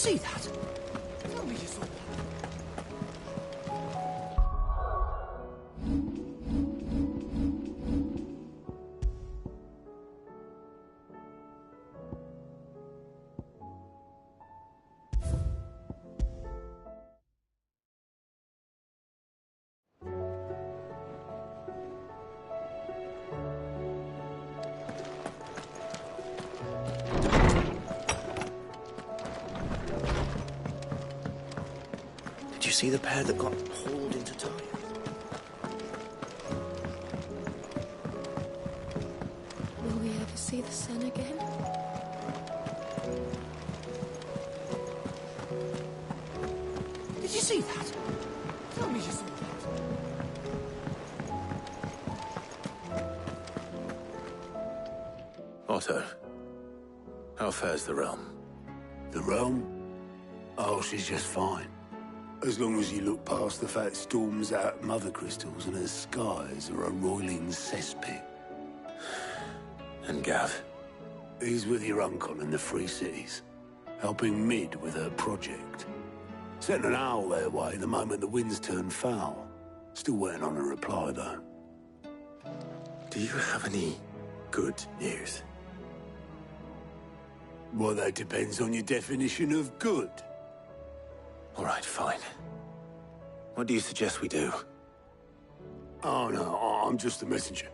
see that? Tell me you saw that. Did you see the pair that got hauled into time? Will we ever see the sun again? Did you see that? Tell me you saw that. Otto, how fares the realm? The realm? Oh, she's just fine. As long as you look past the fat storms out mother crystals and her skies are a roiling cesspit. And Gav? He's with your uncle in the Free Cities, helping Mid with her project. Sent an owl their way the moment the winds turned foul. Still waiting on a reply, though. Do you have any good news? Well, that depends on your definition of good. All right, fine. What do you suggest we do? Oh, no, I'm just a messenger.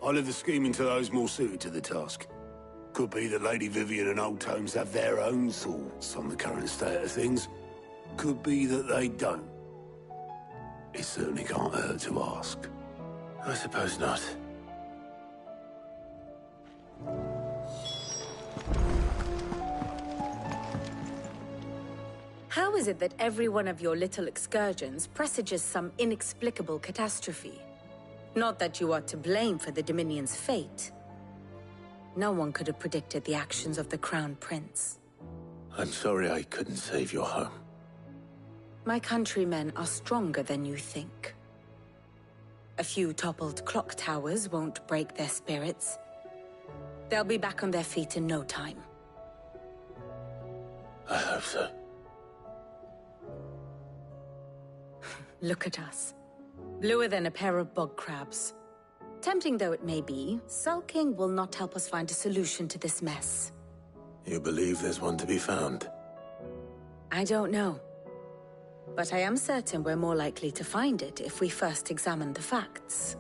I'll leave the scheming to those more suited to the task. Could be that Lady Vivian and Old Tomes have their own thoughts on the current state of things. Could be that they don't. It certainly can't hurt to ask. I suppose not. How is it that every one of your little excursions presages some inexplicable catastrophe? Not that you are to blame for the Dominion's fate. No one could have predicted the actions of the Crown Prince. I'm sorry I couldn't save your home. My countrymen are stronger than you think. A few toppled clock towers won't break their spirits. They'll be back on their feet in no time. I hope so. Look at us. Bluer than a pair of bog crabs. Tempting though it may be, sulking will not help us find a solution to this mess. You believe there's one to be found? I don't know. But I am certain we're more likely to find it if we first examine the facts.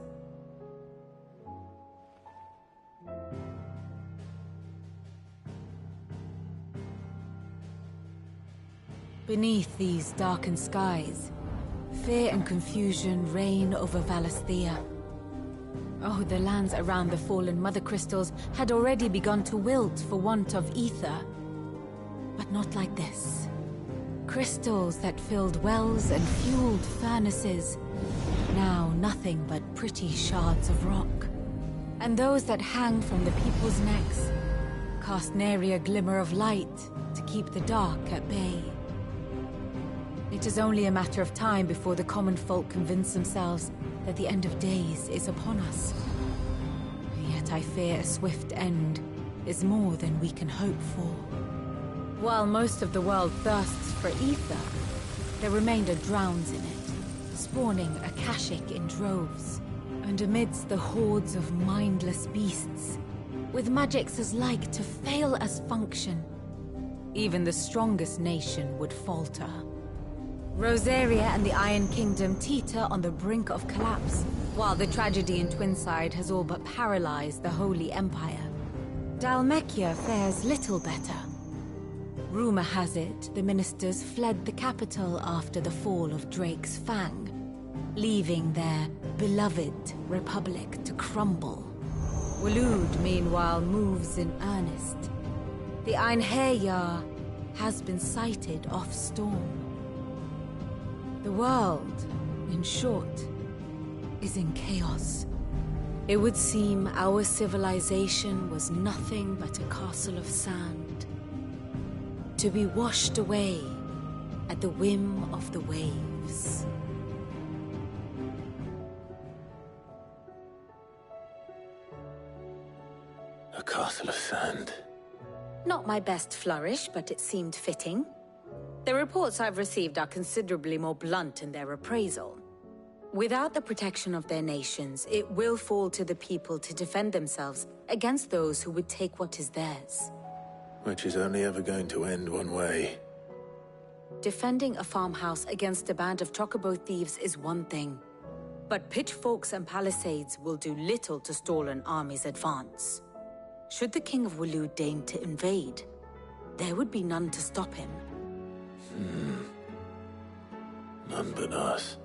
Beneath these darkened skies, fear and confusion reign over Valisthea. Oh, the lands around the fallen Mother Crystals had already begun to wilt for want of ether. But not like this. Crystals that filled wells and fueled furnaces. Now nothing but pretty shards of rock. And those that hang from the people's necks cast nary a glimmer of light to keep the dark at bay. It is only a matter of time before the common folk convince themselves that the end of days is upon us. Yet I fear a swift end is more than we can hope for. While most of the world thirsts for ether, the remainder drowns in it, spawning Akashic in droves. And amidst the hordes of mindless beasts, with magics as like to fail as function, even the strongest nation would falter. Rosaria and the Iron Kingdom teeter on the brink of collapse, while the tragedy in Twinside has all but paralyzed the Holy Empire. Dhalmekia fares little better. Rumor has it the ministers fled the capital after the fall of Drake's Fang, leaving their beloved republic to crumble. Waloed, meanwhile, moves in earnest. The Einherjar has been sighted off-storm. The world, in short, is in chaos. It would seem our civilization was nothing but a castle of sand, to be washed away at the whim of the waves. A castle of sand. Not my best flourish, but it seemed fitting. The reports I've received are considerably more blunt in their appraisal. Without the protection of their nations, it will fall to the people to defend themselves against those who would take what is theirs. Which is only ever going to end one way. Defending a farmhouse against a band of chocobo thieves is one thing, but pitchforks and palisades will do little to stall an army's advance. Should the King of Waloed deign to invade, there would be none to stop him. None but us.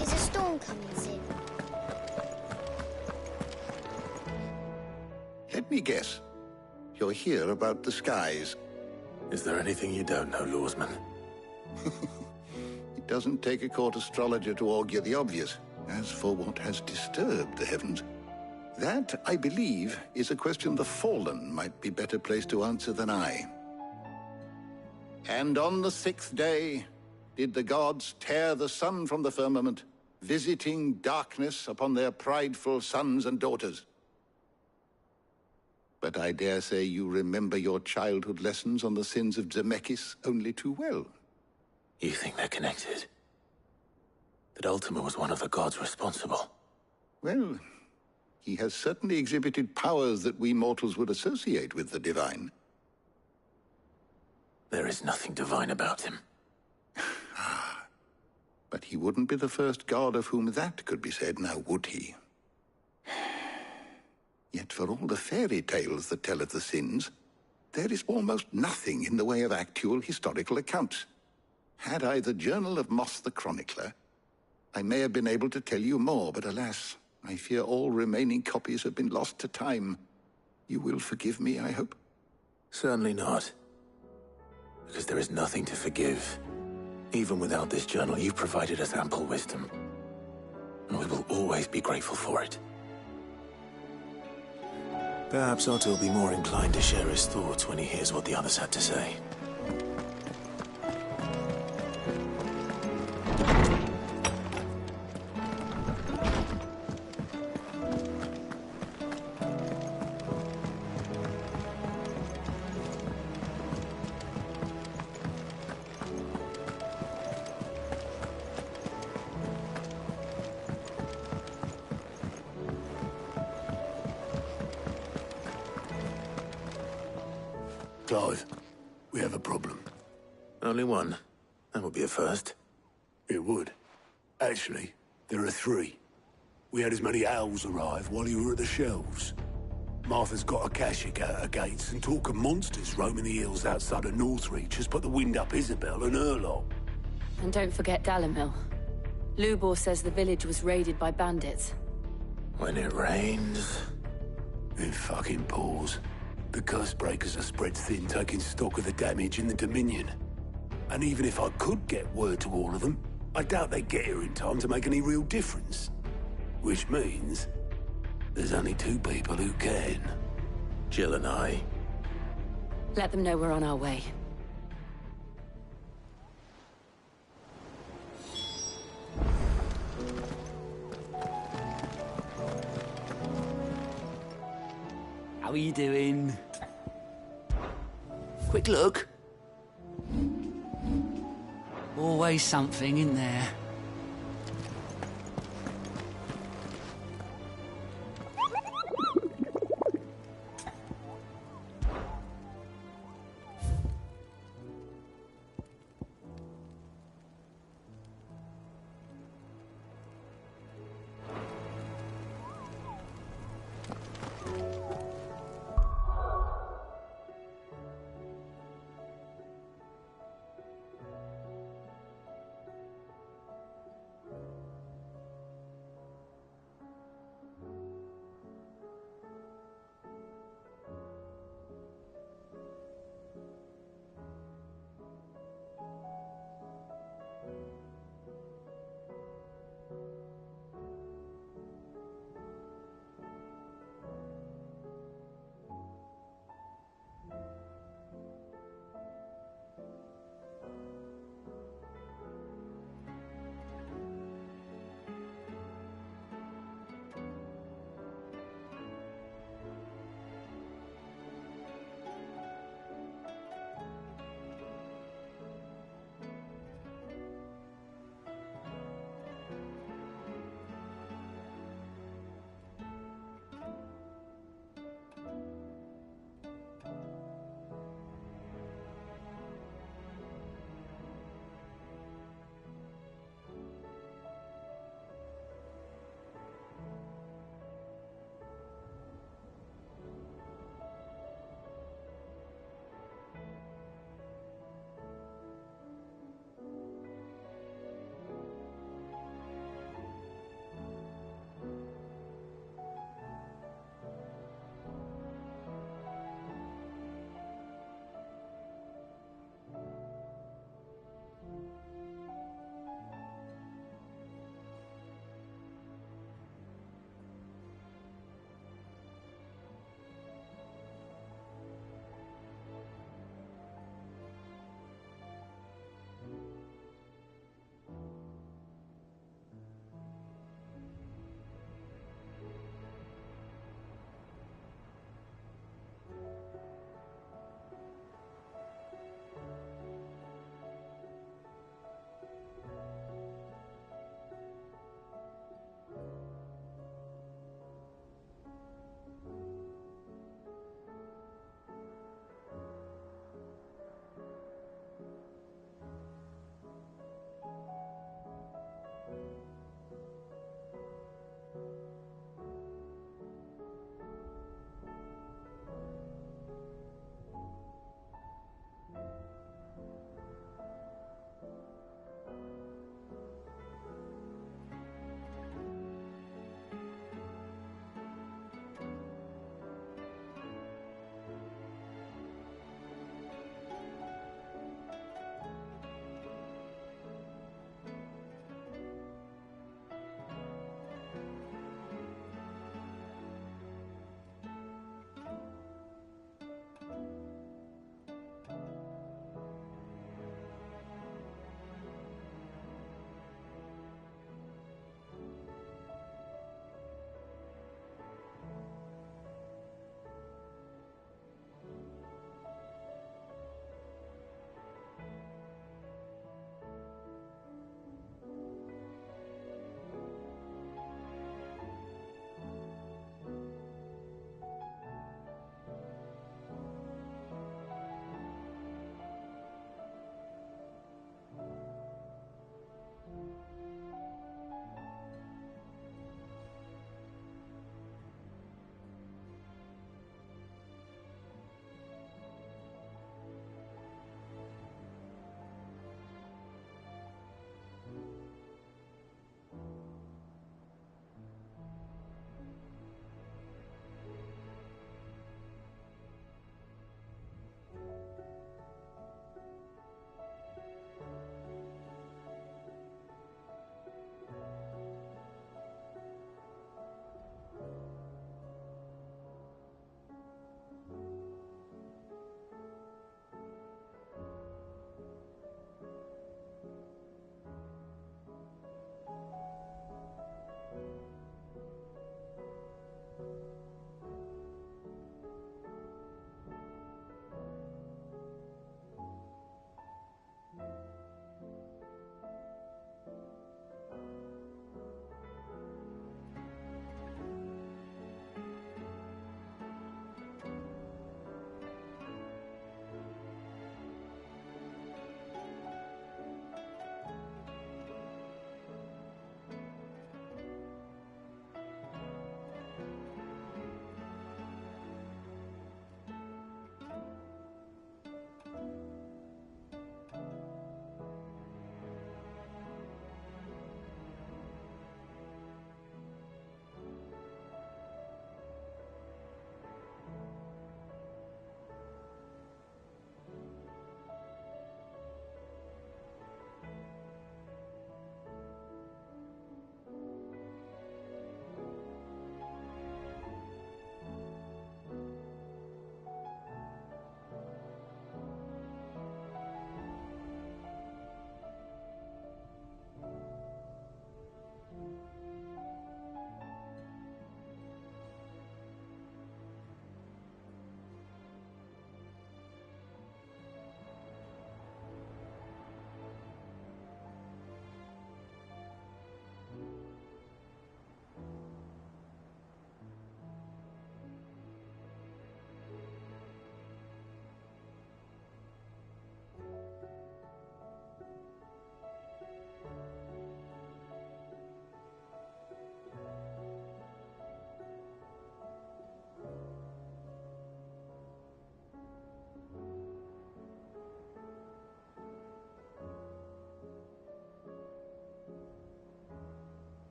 Is a storm coming soon? Let me guess. You're here about the skies. Is there anything you don't know, Lawsman? It doesn't take a court astrologer to augur the obvious. As for what has disturbed the heavens, that, I believe, is a question the Fallen might be better placed to answer than I. And on the 6th day did the gods tear the sun from the firmament, visiting darkness upon their prideful sons and daughters. But I dare say you remember your childhood lessons on the sins of Zemeckis only too well. You think they're connected? That Ultima was one of the gods responsible? Well, he has certainly exhibited powers that we mortals would associate with the divine. There is nothing divine about him. But he wouldn't be the first god of whom that could be said, now would he? Yet for all the fairy tales that tell of the sins, there is almost nothing in the way of actual historical accounts. Had I the Journal of Moss the Chronicler, I may have been able to tell you more, but alas, I fear all remaining copies have been lost to time. You will forgive me, I hope? Certainly not. Because there is nothing to forgive. Even without this journal, you've provided us ample wisdom. And we will always be grateful for it. Perhaps Otto will be more inclined to share his thoughts when he hears what the others had to say. Clive, we have a problem. Only one. That would be a first. It would. Actually, there are 3. We had as many owls arrive while you were at the shelves. Martha's got a Akashic out her gates, and talk of monsters roaming the hills outside of Northreach has put the wind up Isabel and her lot. And don't forget Dalimil. Lubor says the village was raided by bandits. When it rains... It fucking pours. The curse breakers are spread thin, taking stock of the damage in the Dominion. And even if I could get word to all of them, I doubt they'd get here in time to make any real difference. Which means there's only 2 people who can. Jill and I. Let them know we're on our way. How are you doing? Quick look. Always something in there.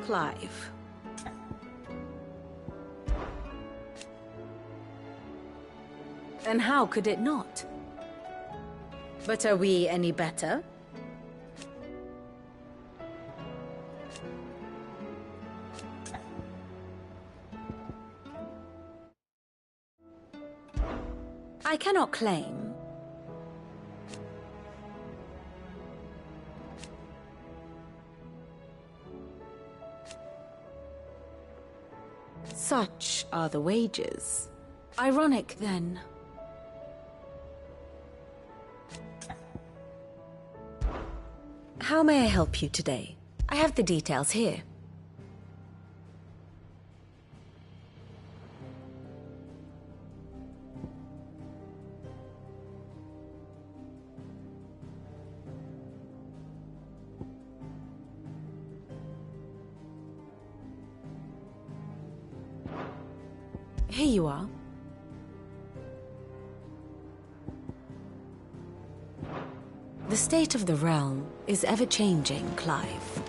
Clive. And how could it not? But are we any better? I cannot claim. Such are the wages. Ironic, then. How may I help you today? I have the details here. Here you are. The state of the realm is ever-changing, Clive.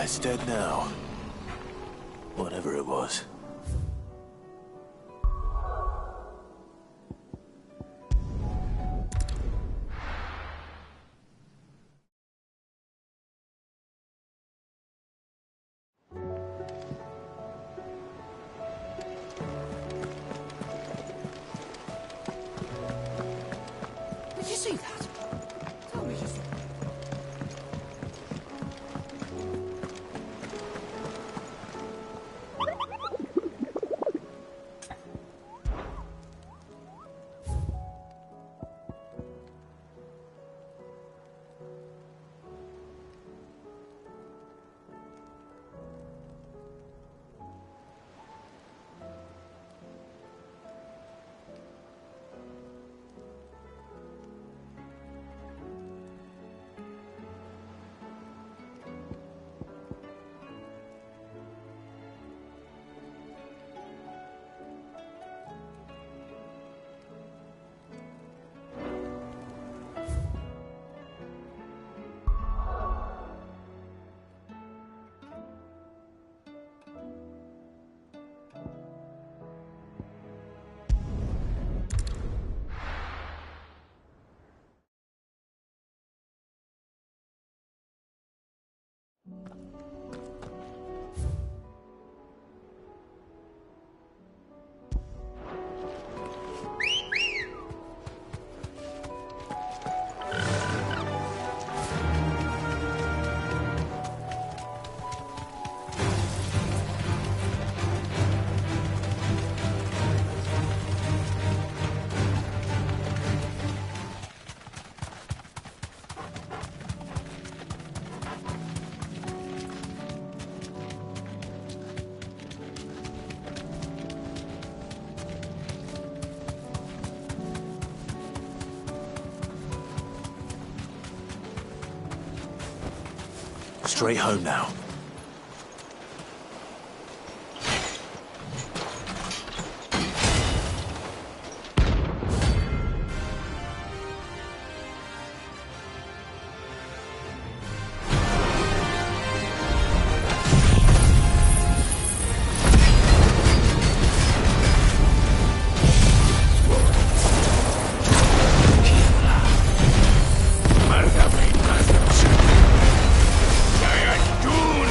It's dead now. Whatever it was. Did you see that? Tell me you saw. Straight home now. Giant Doom!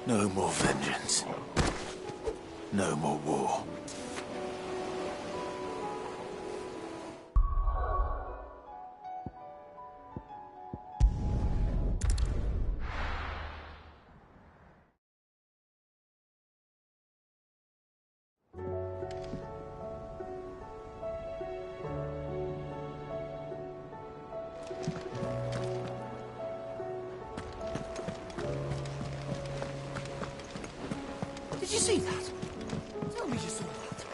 No more vengeance. No more war. Did you see that? Tell me you saw that.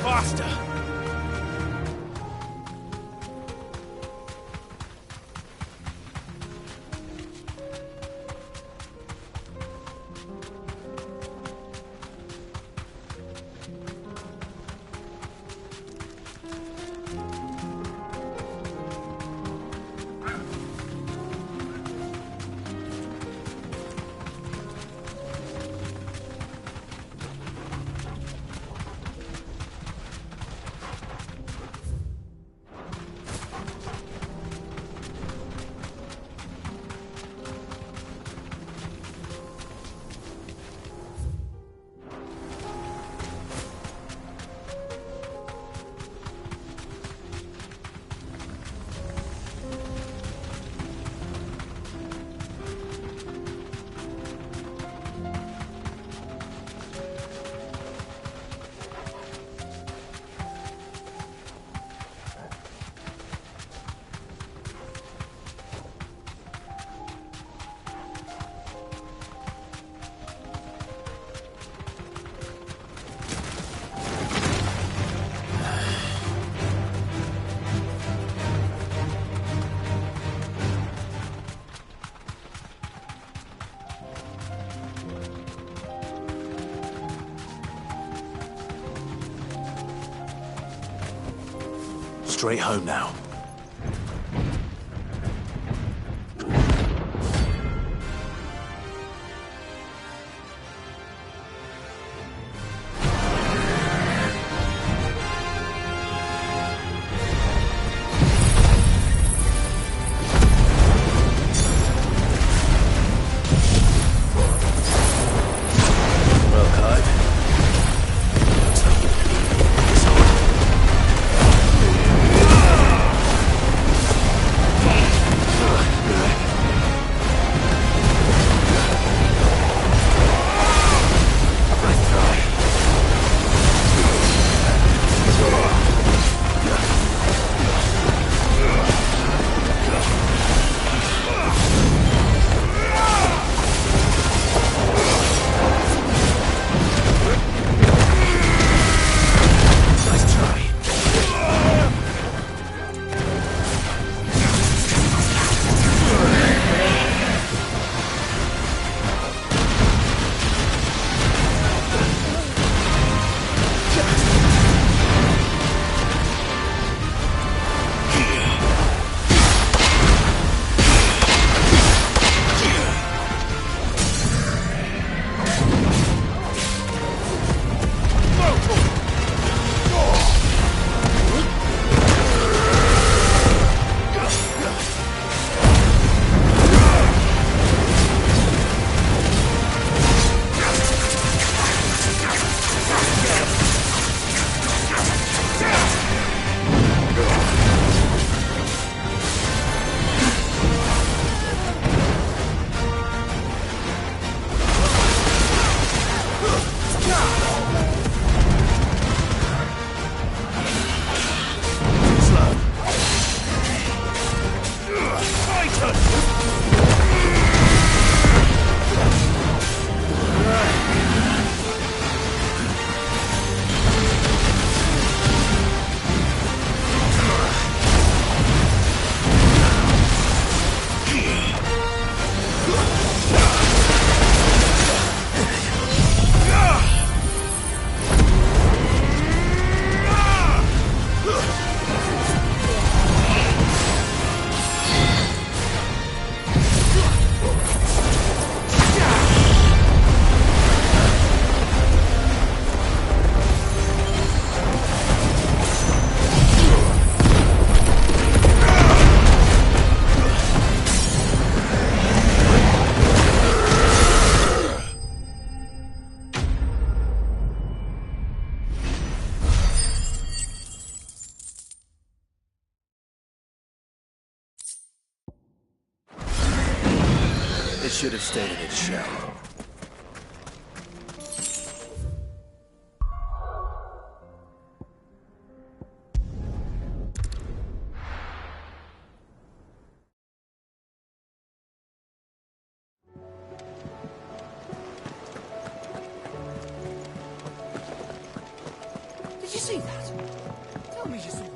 Faster! Straight home now. It should have stayed in its shell. Did you see that? Tell me you saw that.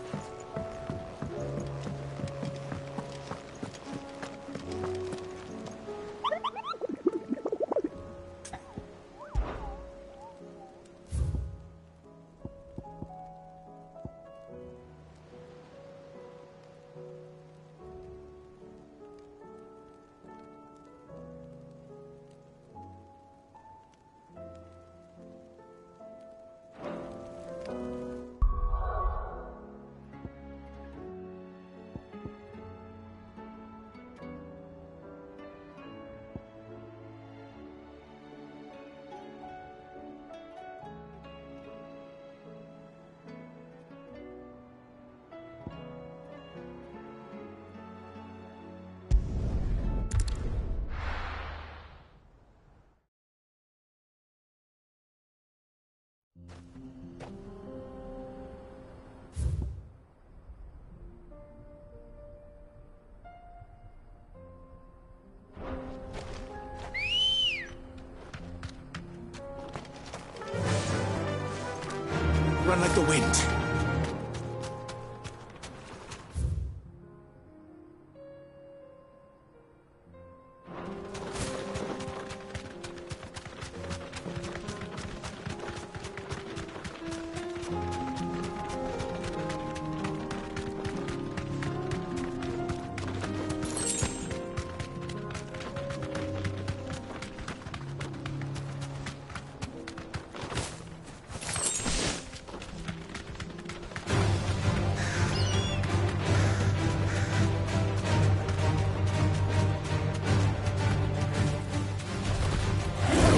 Run like the wind.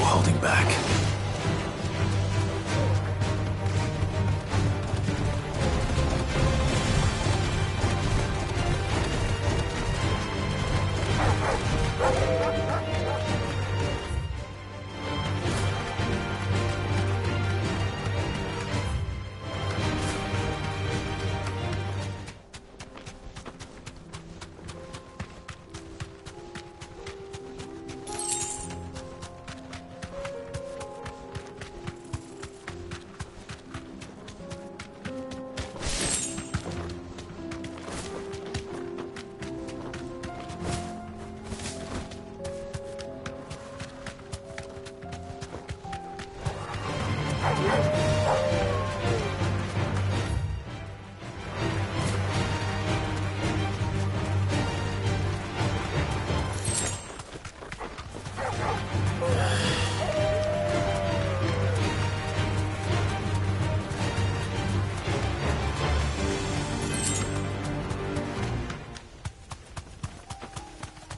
Holding back.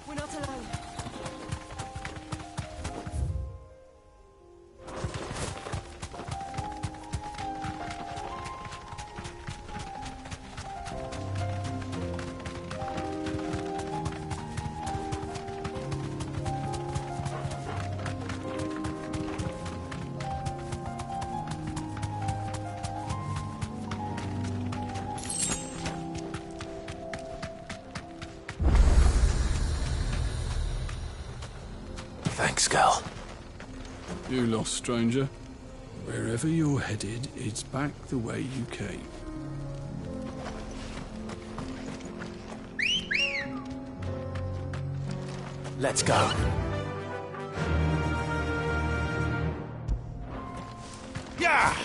We're not alone. Thanks, Gal. You lost, stranger. Wherever you're headed, it's back the way you came. Let's go. Yeah!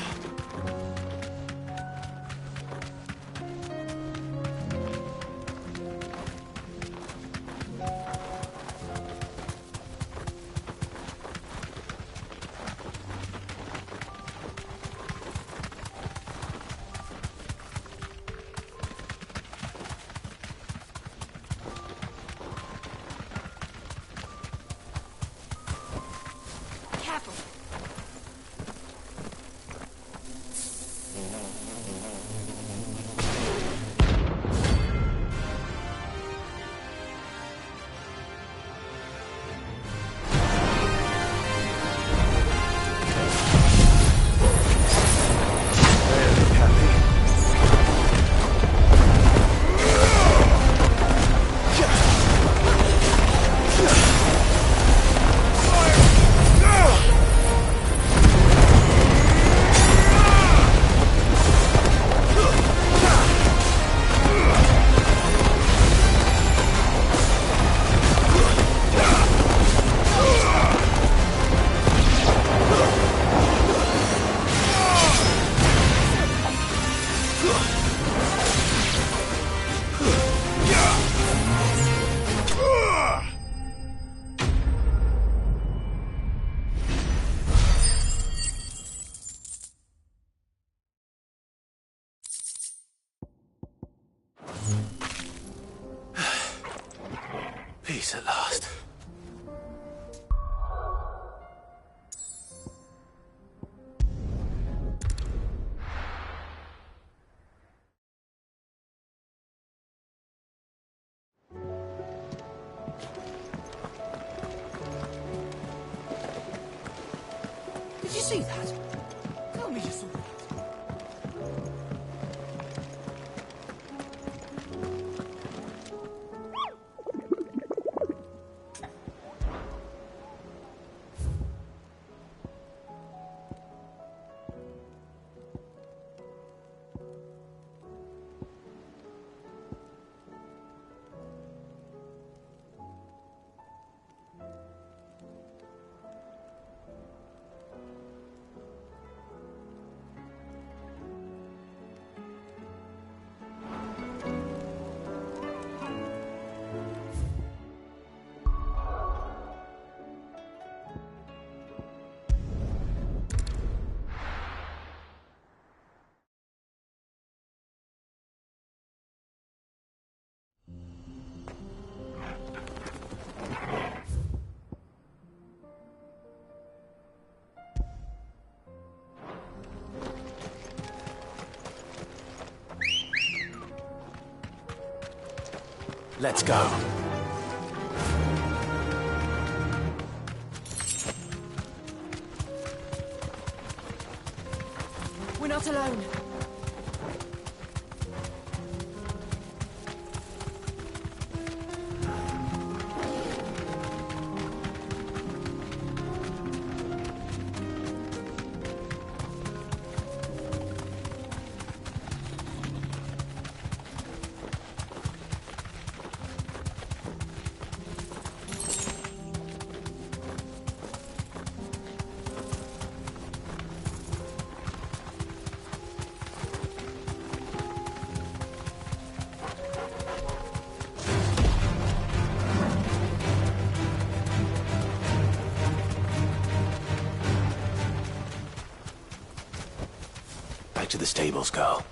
Peace at last. Did you see that? Tell me you saw that. Let's go. We're not alone. Back to the stables, girl.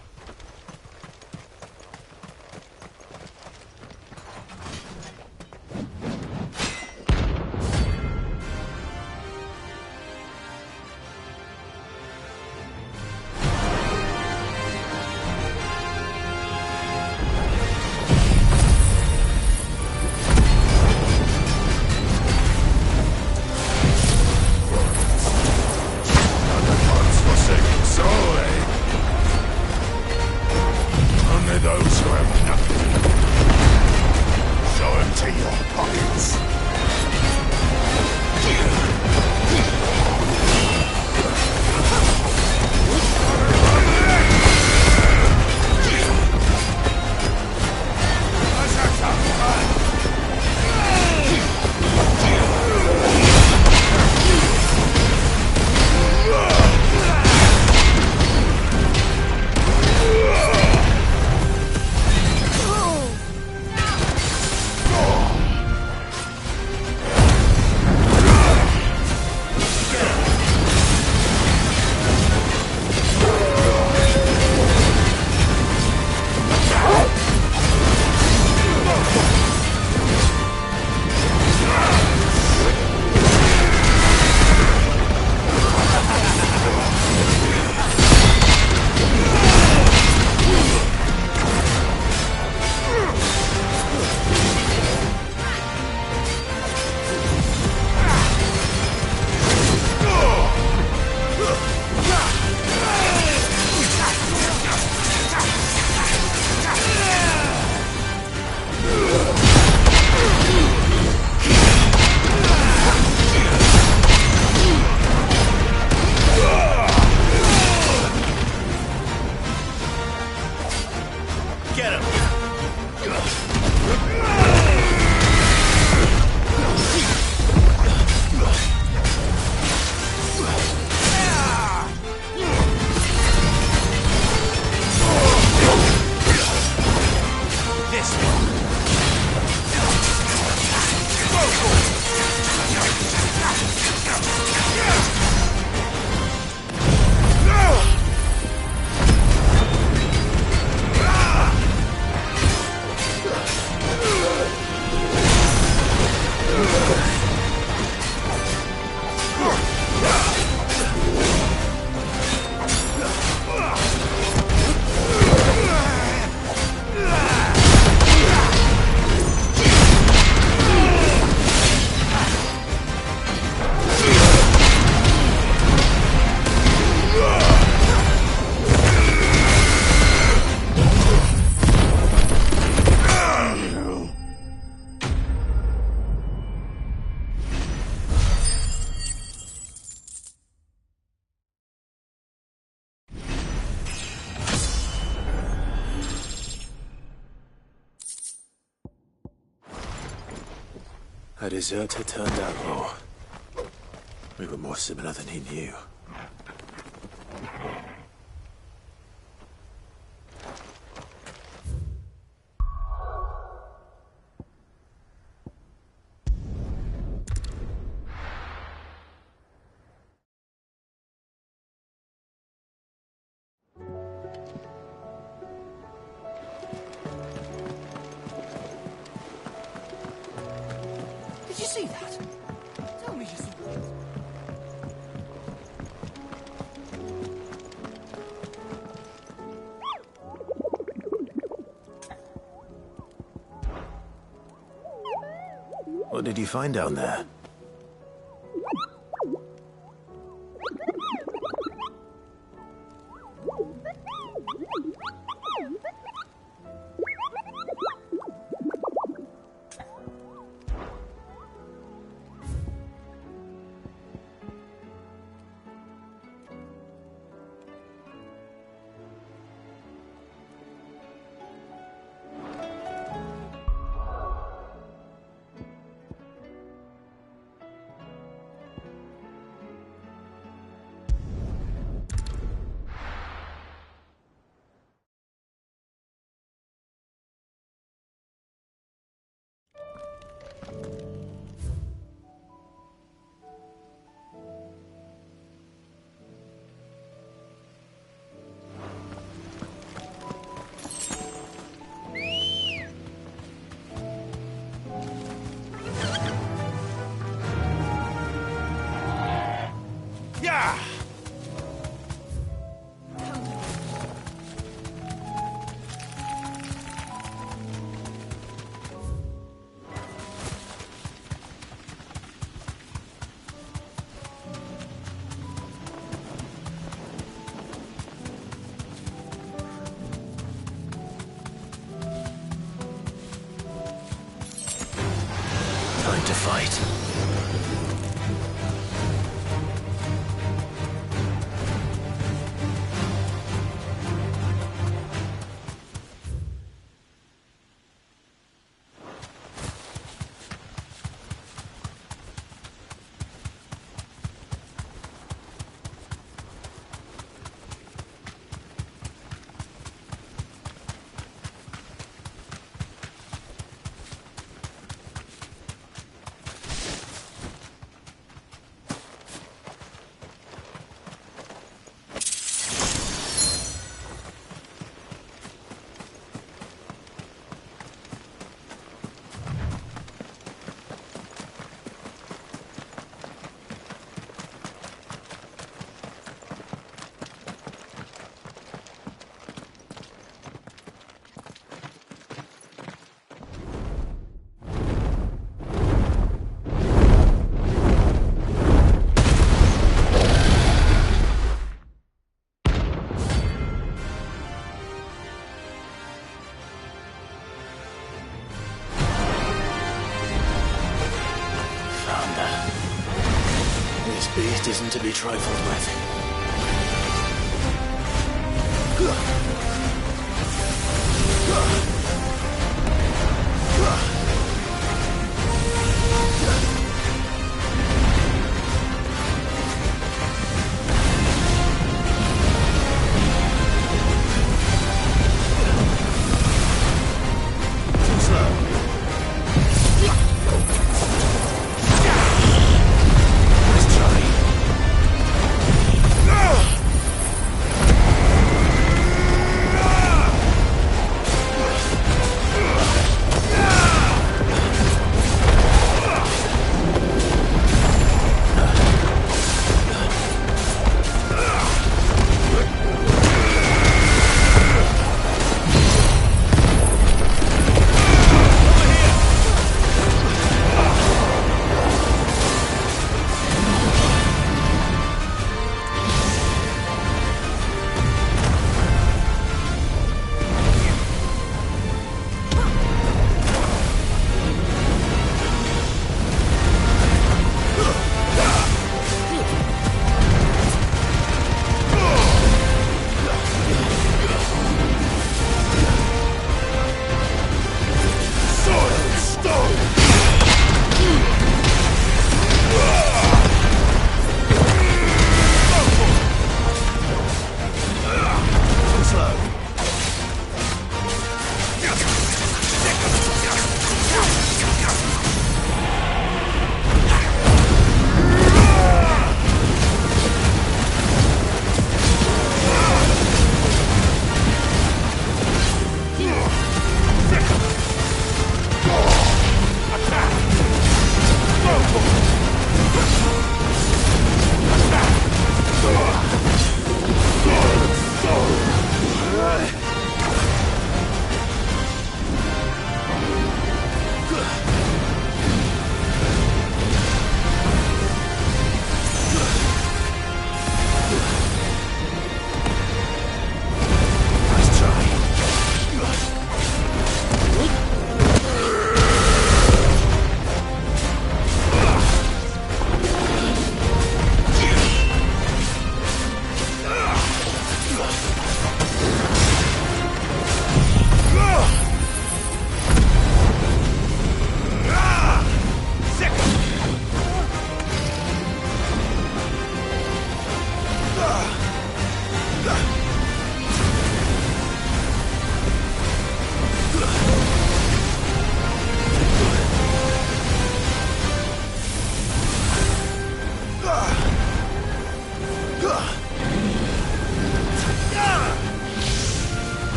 A deserter turned outlaw. We were more similar than he knew. Did you see that? Tell me you saw it. What did you find down there? Yeah! Time to fight. This beast isn't to be trifled with.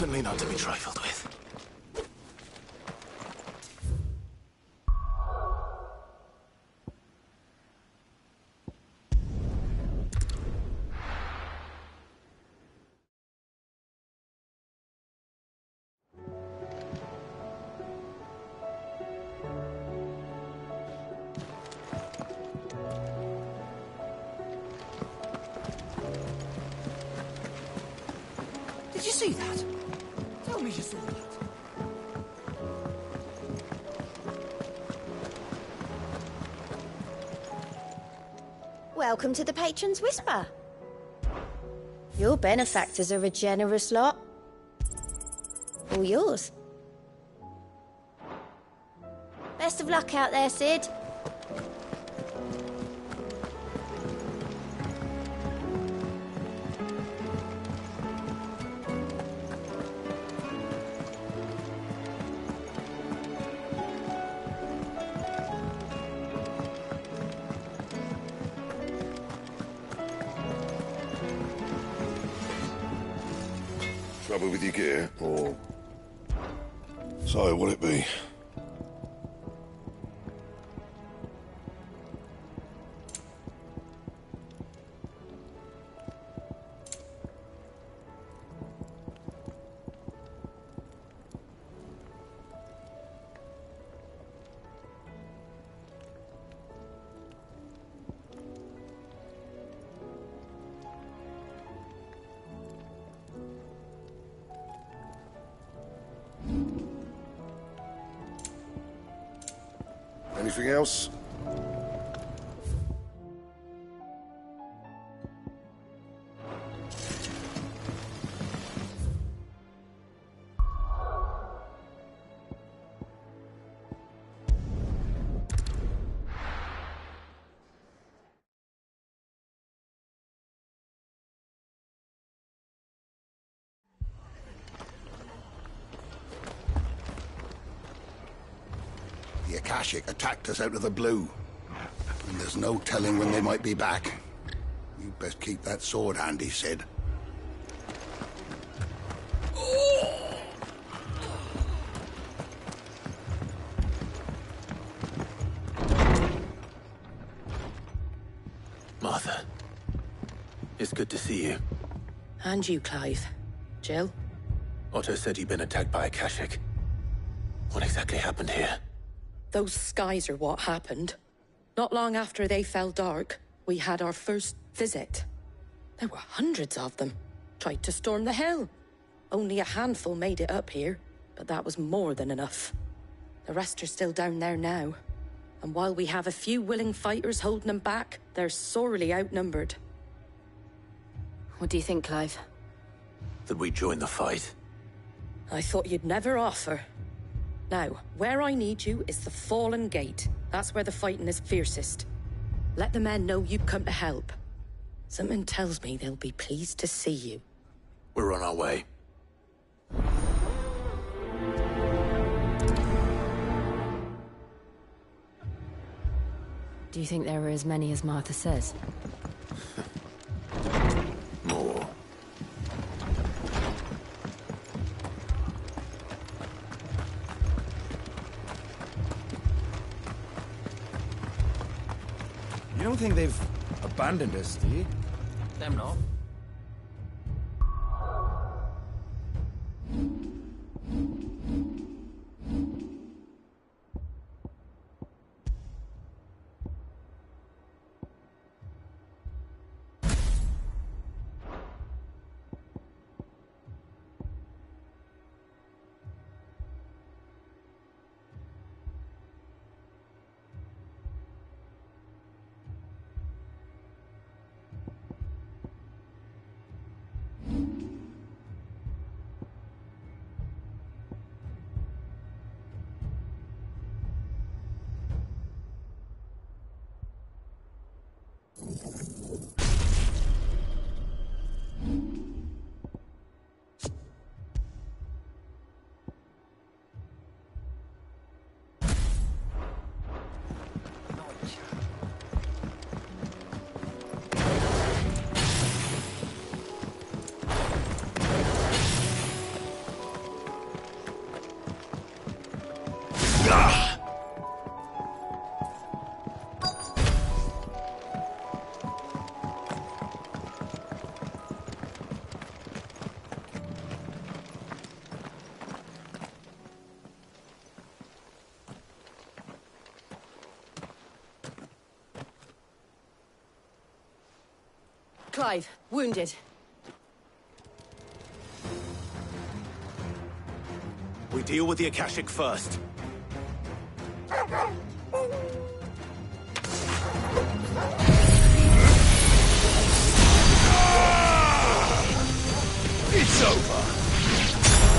definitely not to be trifled with. Did you see that? Tell me you saw that. Welcome to the Patron's Whisper. Your benefactors are a generous lot. All yours. Best of luck out there, Sid. Trouble with your gear, or... So, will it be? Anything else? The Akashic attacked us out of the blue. And there's no telling when they might be back. You best keep that sword handy, Sid. Martha, it's good to see you. And you, Clive. Jill? Otto said you'd been attacked by Akashic. What exactly happened here? Those skies are what happened. Not long after they fell dark, we had our first visit. There were hundreds of them. Tried to storm the hill. Only a handful made it up here, but that was more than enough. The rest are still down there now. And while we have a few willing fighters holding them back, they're sorely outnumbered. What do you think, Clive? That we join the fight? I thought you'd never offer. Now, where I need you is the Fallen Gate. That's where the fighting is fiercest. Let the men know you've come to help. Something tells me they'll be pleased to see you. We're on our way. Do you think there are as many as Martha says? More. You don't think they've abandoned us, do you? Them not. Clive, wounded. We deal with the Akashic first. It's over.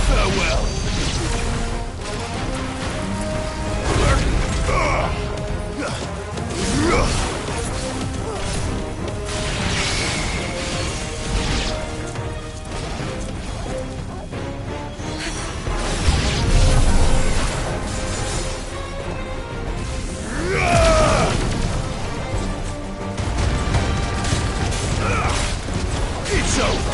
Farewell. It's over.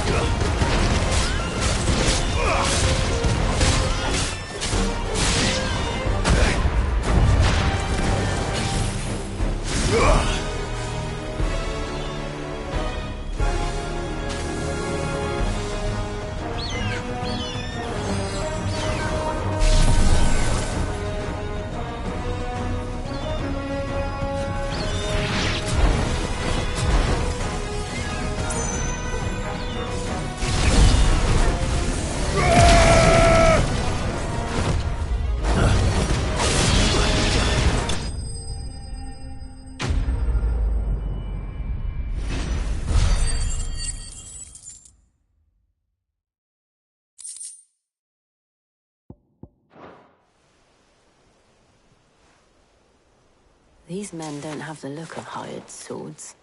These men don't have the look of hired swords.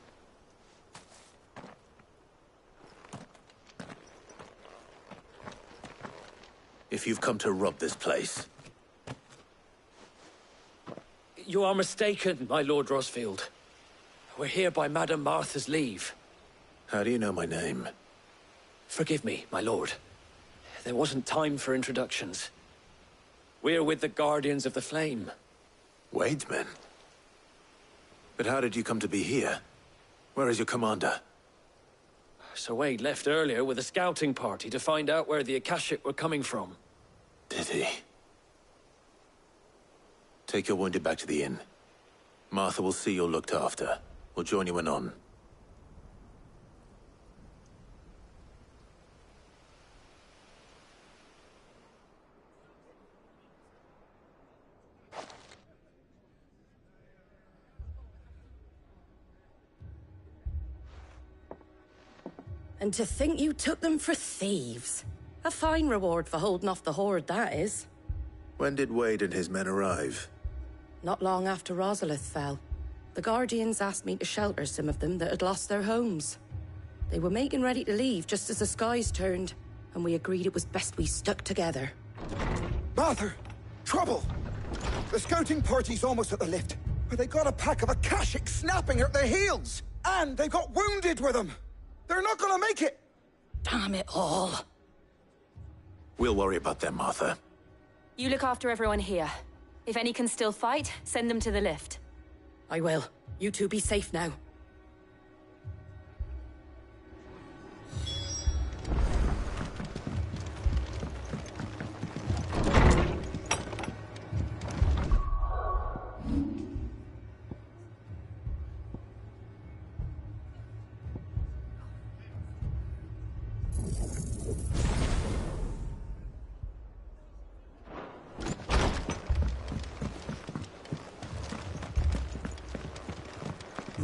If you've come to rob this place, You are mistaken, my Lord Rosfield. We're here by Madame Martha's leave. how do you know my name? Forgive me, my lord. There wasn't time for introductions. We're with the Guardians of the Flame. Wade's men? But how did you come to be here? Where is your commander? Sir Wade left earlier with a scouting party to find out where the Akashic were coming from. Did he? Take your wounded back to the inn. Martha will see you're looked after. We'll join you anon. And to think you took them for thieves. A fine reward for holding off the horde, that is. When did Wade and his men arrive? Not long after Rosalith fell. The Guardians asked me to shelter some of them that had lost their homes. They were making ready to leave just as the skies turned, and we agreed it was best we stuck together. Martha! Trouble! The scouting party's almost at the lift, but they got a pack of Akashic snapping at their heels! And they got wounded with them! They're not gonna make it! Damn it all. We'll worry about them, Martha. You look after everyone here. If any can still fight, send them to the lift. I will. You two be safe now.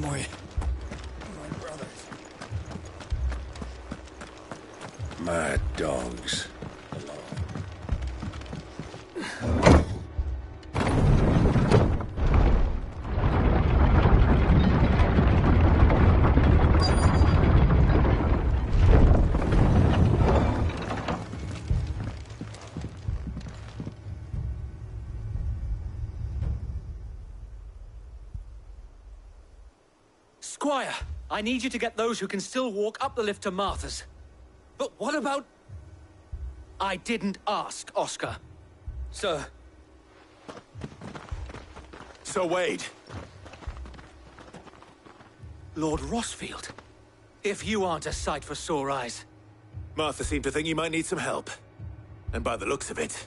My brothers. Mad dogs. Squire, I need you to get those who can still walk up the lift to Martha's. But what about... I didn't ask, Oscar. Sir. Sir Wade. Lord Rosfield. If you aren't a sight for sore eyes. Martha seemed to think you might need some help. And by the looks of it...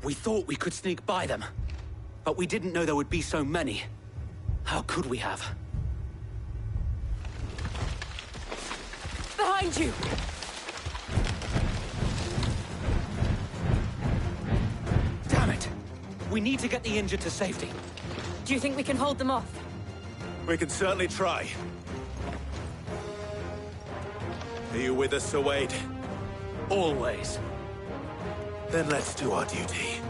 We thought we could sneak by them. But we didn't know there would be so many. How could we have? Behind you! Damn it! We need to get the injured to safety. Do you think we can hold them off? We can certainly try. Are you with us, Sir Wade? Always. Then let's do our duty.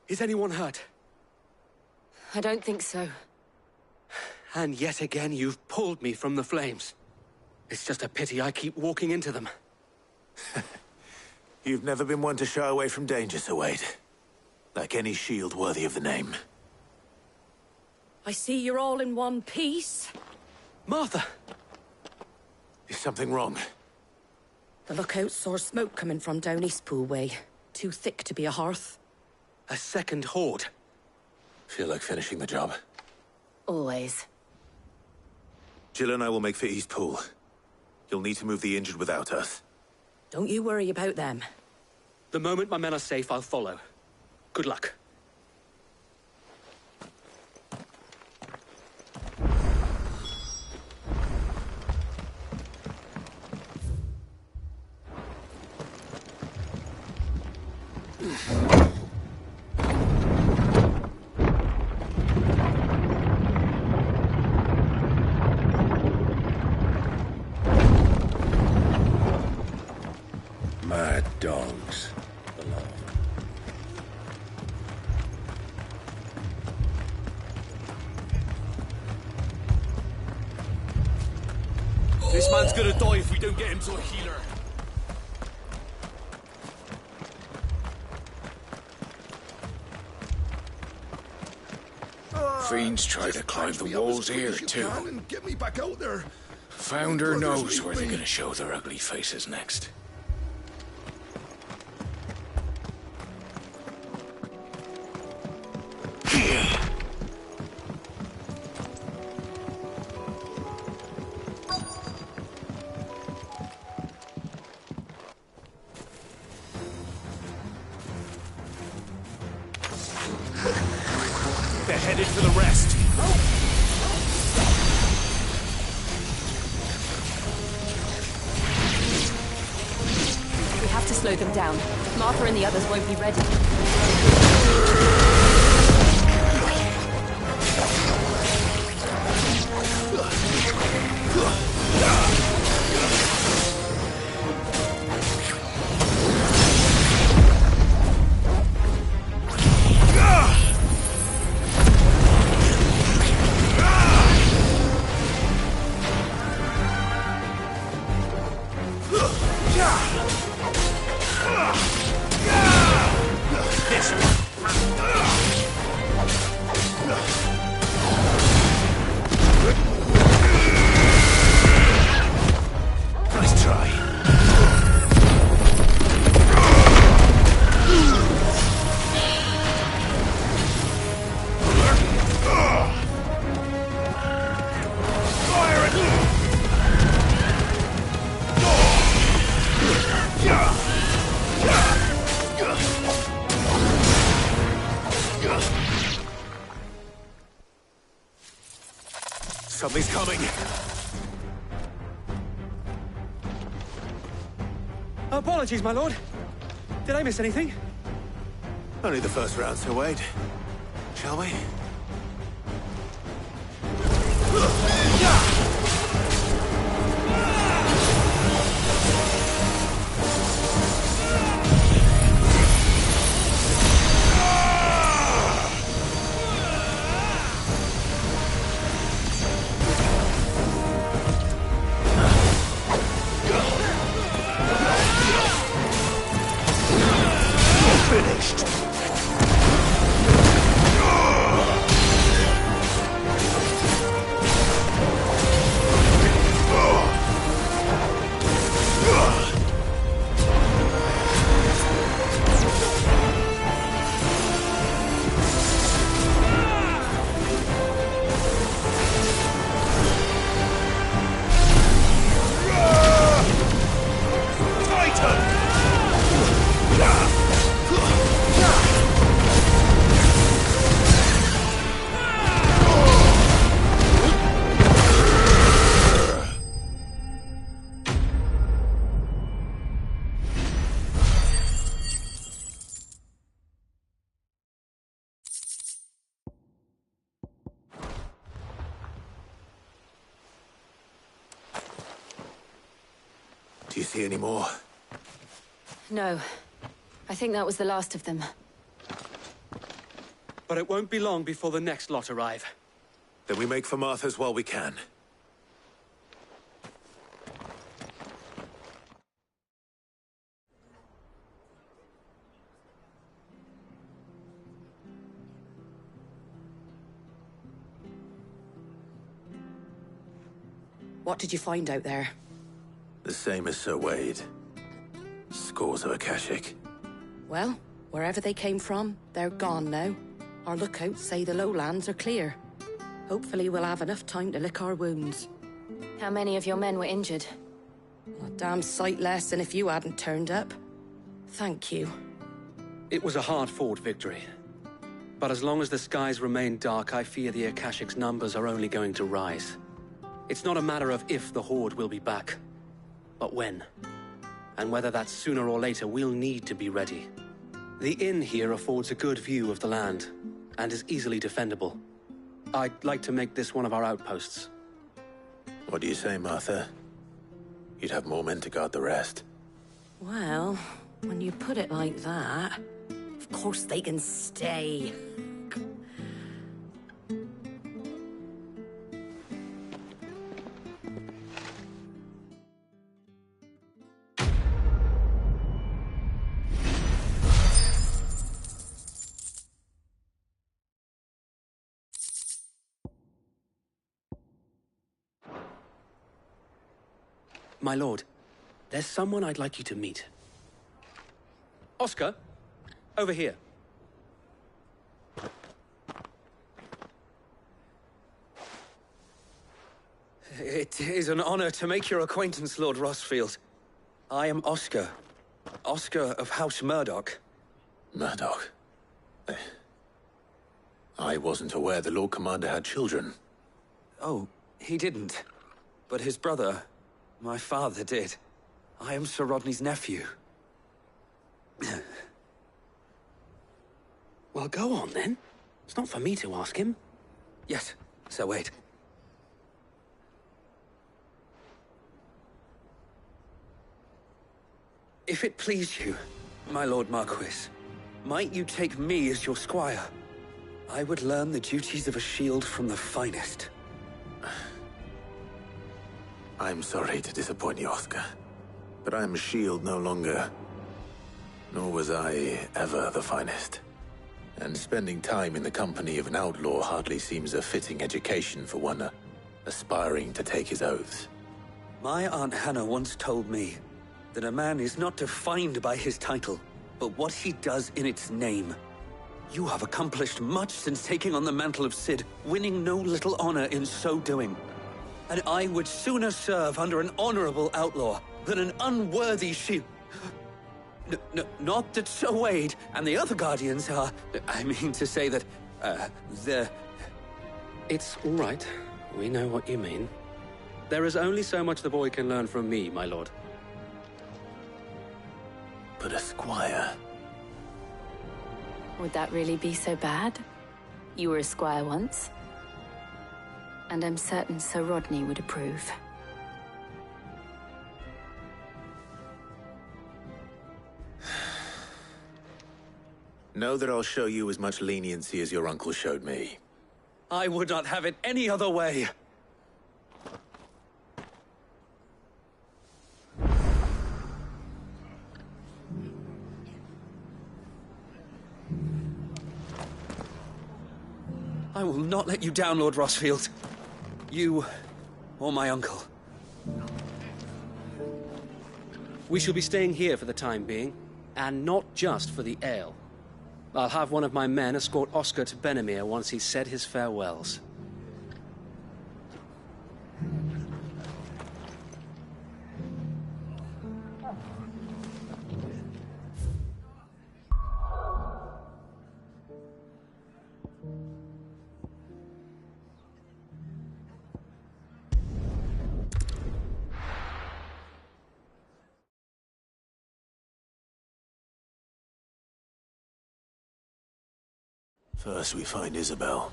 Is anyone hurt? I don't think so. And yet again, you've pulled me from the flames. It's just a pity I keep walking into them. You've never been one to shy away from danger, Sir Wade. Like any shield worthy of the name. I see you're all in one piece. Martha! Is something wrong? The lookout saw smoke coming from down Eastpool way. Too thick to be a hearth. A second horde. Feel like finishing the job? Always. Jill and I will make for Eastpool. You'll need to move the injured without us. Don't you worry about them. The moment my men are safe, I'll follow. Good luck. Mad dogs. This man's gonna die if we don't get him to a healer. Fiends try to climb the walls here, too. Get me back out there. Founder knows where they're gonna show their ugly faces next. They're headed for the rest. We have to slow them down. Martha and the others won't be ready. Something's coming! Apologies, my lord. Did I miss anything? Only the first round, so wait. Shall we? Finished. Do you see any more? No. I think that was the last of them. But it won't be long before the next lot arrive. Then we make for Martha's while we can. What did you find out there? The same as Sir Wade. Scores of Akashic. Well, wherever they came from, they're gone now. Our lookouts say the lowlands are clear. Hopefully we'll have enough time to lick our wounds. How many of your men were injured? A damn sight less than if you hadn't turned up. Thank you. It was a hard-fought victory. But as long as the skies remain dark, I fear the Akashic's numbers are only going to rise. It's not a matter of if the Horde will be back, but when. And whether that's sooner or later, we'll need to be ready. The inn here affords a good view of the land, and is easily defendable. I'd like to make this one of our outposts. What do you say, Martha? You'd have more men to guard the rest. Well, when you put it like that, of course they can stay. My lord, there's someone I'd like you to meet. Oscar, over here. It is an honor to make your acquaintance, Lord Rossfield. I am Oscar. Oscar of House Murdoch. Murdoch? I wasn't aware the Lord Commander had children. Oh, he didn't. But his brother, my father, did. I am Sir Rodney's nephew. Well, go on, then. It's not for me to ask him. Yes, Sir Wade. If it please you, my Lord Marquis, might you take me as your squire? I would learn the duties of a shield from the finest. I'm sorry to disappoint you, Oscar, but I'm a shield no longer. Nor was I ever the finest. And spending time in the company of an outlaw hardly seems a fitting education for one aspiring to take his oaths. My Aunt Hannah once told me that a man is not defined by his title, but what he does in its name. You have accomplished much since taking on the mantle of Cid, winning no little honor in so doing. And I would sooner serve under an honorable outlaw than an unworthy shield. Not that Sir Wade and the other Guardians are... I mean to say that, they're... It's all right. We know what you mean. There is only so much the boy can learn from me, my lord. But a squire... Would that really be so bad? You were a squire once. And I'm certain Sir Rodney would approve. Know that I'll show you as much leniency as your uncle showed me. I would not have it any other way. I will not let you down, Lord Rossfield. You or my uncle. We shall be staying here for the time being, and not just for the ale. I'll have one of my men escort Oscar to Benimir once he's said his farewells. First we find Isabel.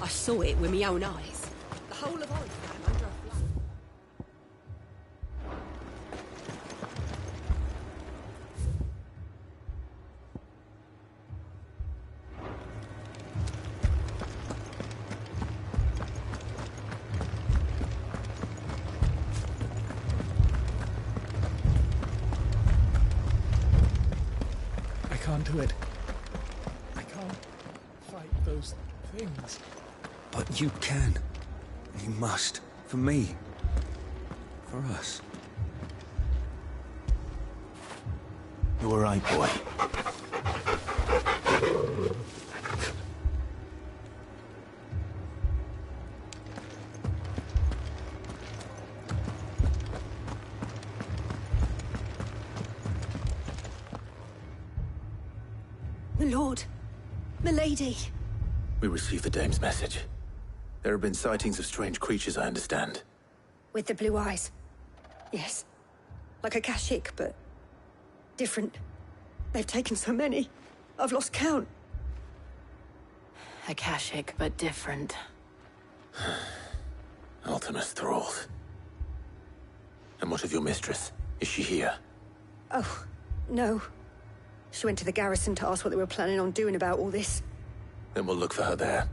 I saw it with my own eyes. The whole of Iceland under a flag. I can't do it. I can't fight those things. But you can. You must. For me. For us. You were right, boy. My lord. My lady. We received the dame's message. There have been sightings of strange creatures, I understand. With the blue eyes. Yes. Like a Kashik, but different. They've taken so many. I've lost count. Akashic, but different. Ultimus thralls. And what of your mistress? Is she here? Oh, no. She went to the garrison to ask what they were planning on doing about all this. Then we'll look for her there.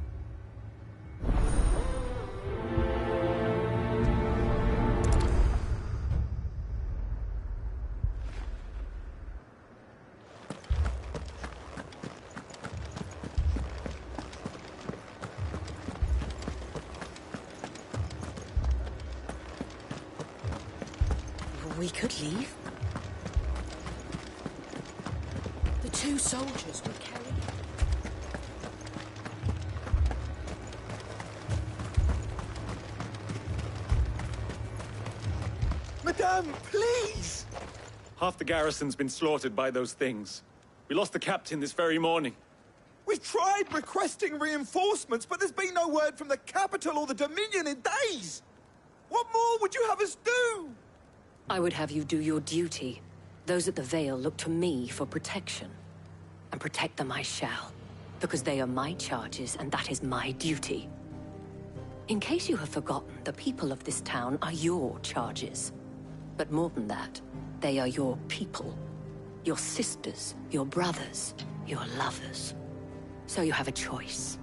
We could leave. The two soldiers were carried. Madame, please! Half the garrison's been slaughtered by those things. We lost the captain this very morning. We tried requesting reinforcements, but there's been no word from the capital or the Dominion in days! What more would you have us do? I would have you do your duty. Those at the Vale look to me for protection. And protect them I shall. Because they are my charges, and that is my duty. In case you have forgotten, the people of this town are your charges. But more than that, they are your people. Your sisters, your brothers, your lovers. So you have a choice.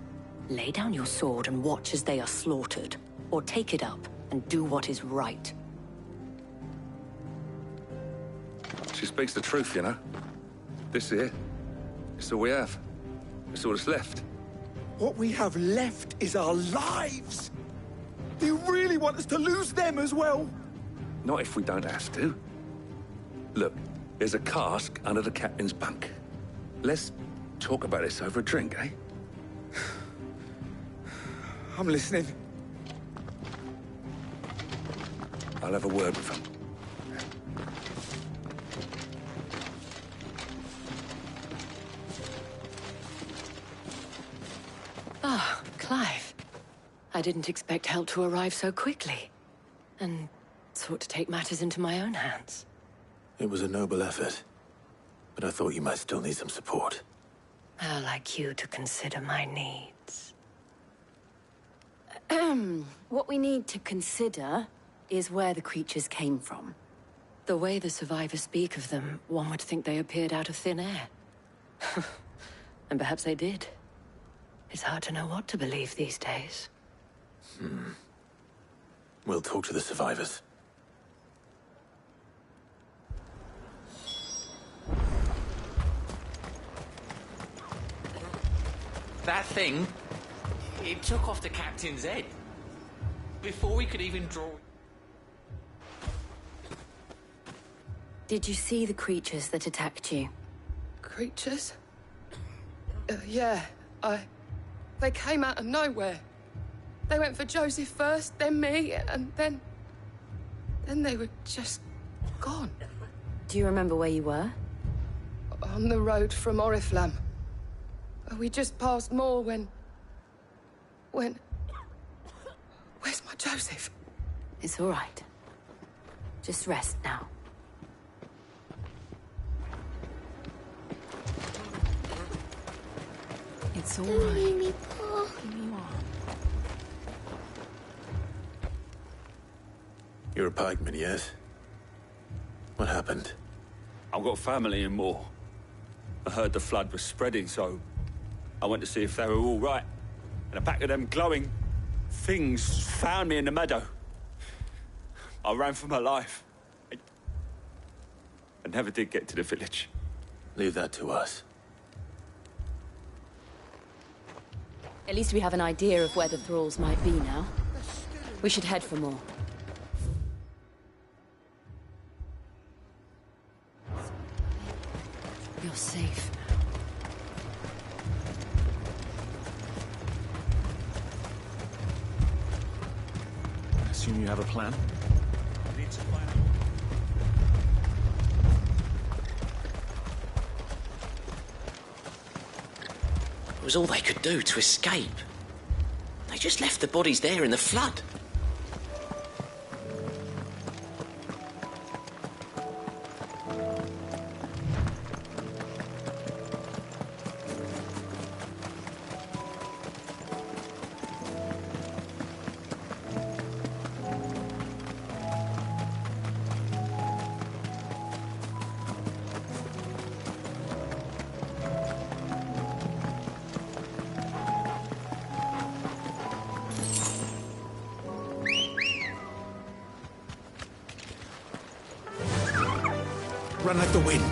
Lay down your sword and watch as they are slaughtered. Or take it up and do what is right. She speaks the truth, you know. This here, it's all we have. It's all that's left. What we have left is our lives! Do you really want us to lose them as well? Not if we don't have to. Look, there's a cask under the captain's bunk. Let's talk about this over a drink, eh? I'm listening. I'll have a word with him. I didn't expect help to arrive so quickly, and sought to take matters into my own hands. It was a noble effort, but I thought you might still need some support. I'd like you to consider my needs. What we need to consider is where the creatures came from. The way the survivors speak of them, one would think they appeared out of thin air. And perhaps they did. It's hard to know what to believe these days. We'll talk to the survivors. That thing, it took off the captain's head. Before we could even draw... Did you see the creatures that attacked you? Creatures? Yeah, They came out of nowhere. They went for Joseph first, then me, and then they were just gone. Do you remember where you were? On the road from Oriflamme. We just passed Moor when... Where's my Joseph? It's all right. Just rest now. It's all right. Leave me, Pa. Here you are. You're a pikeman, yes? What happened? I've got family in Moor. I heard the flood was spreading, so I went to see if they were all right. And a pack of them glowing things found me in the meadow. I ran for my life. I never did get to the village. Leave that to us. At least we have an idea of where the thralls might be now. We should head for more. You're safe. I assume you have a plan? It was all they could do to escape. They just left the bodies there in the flood. Run like the wind.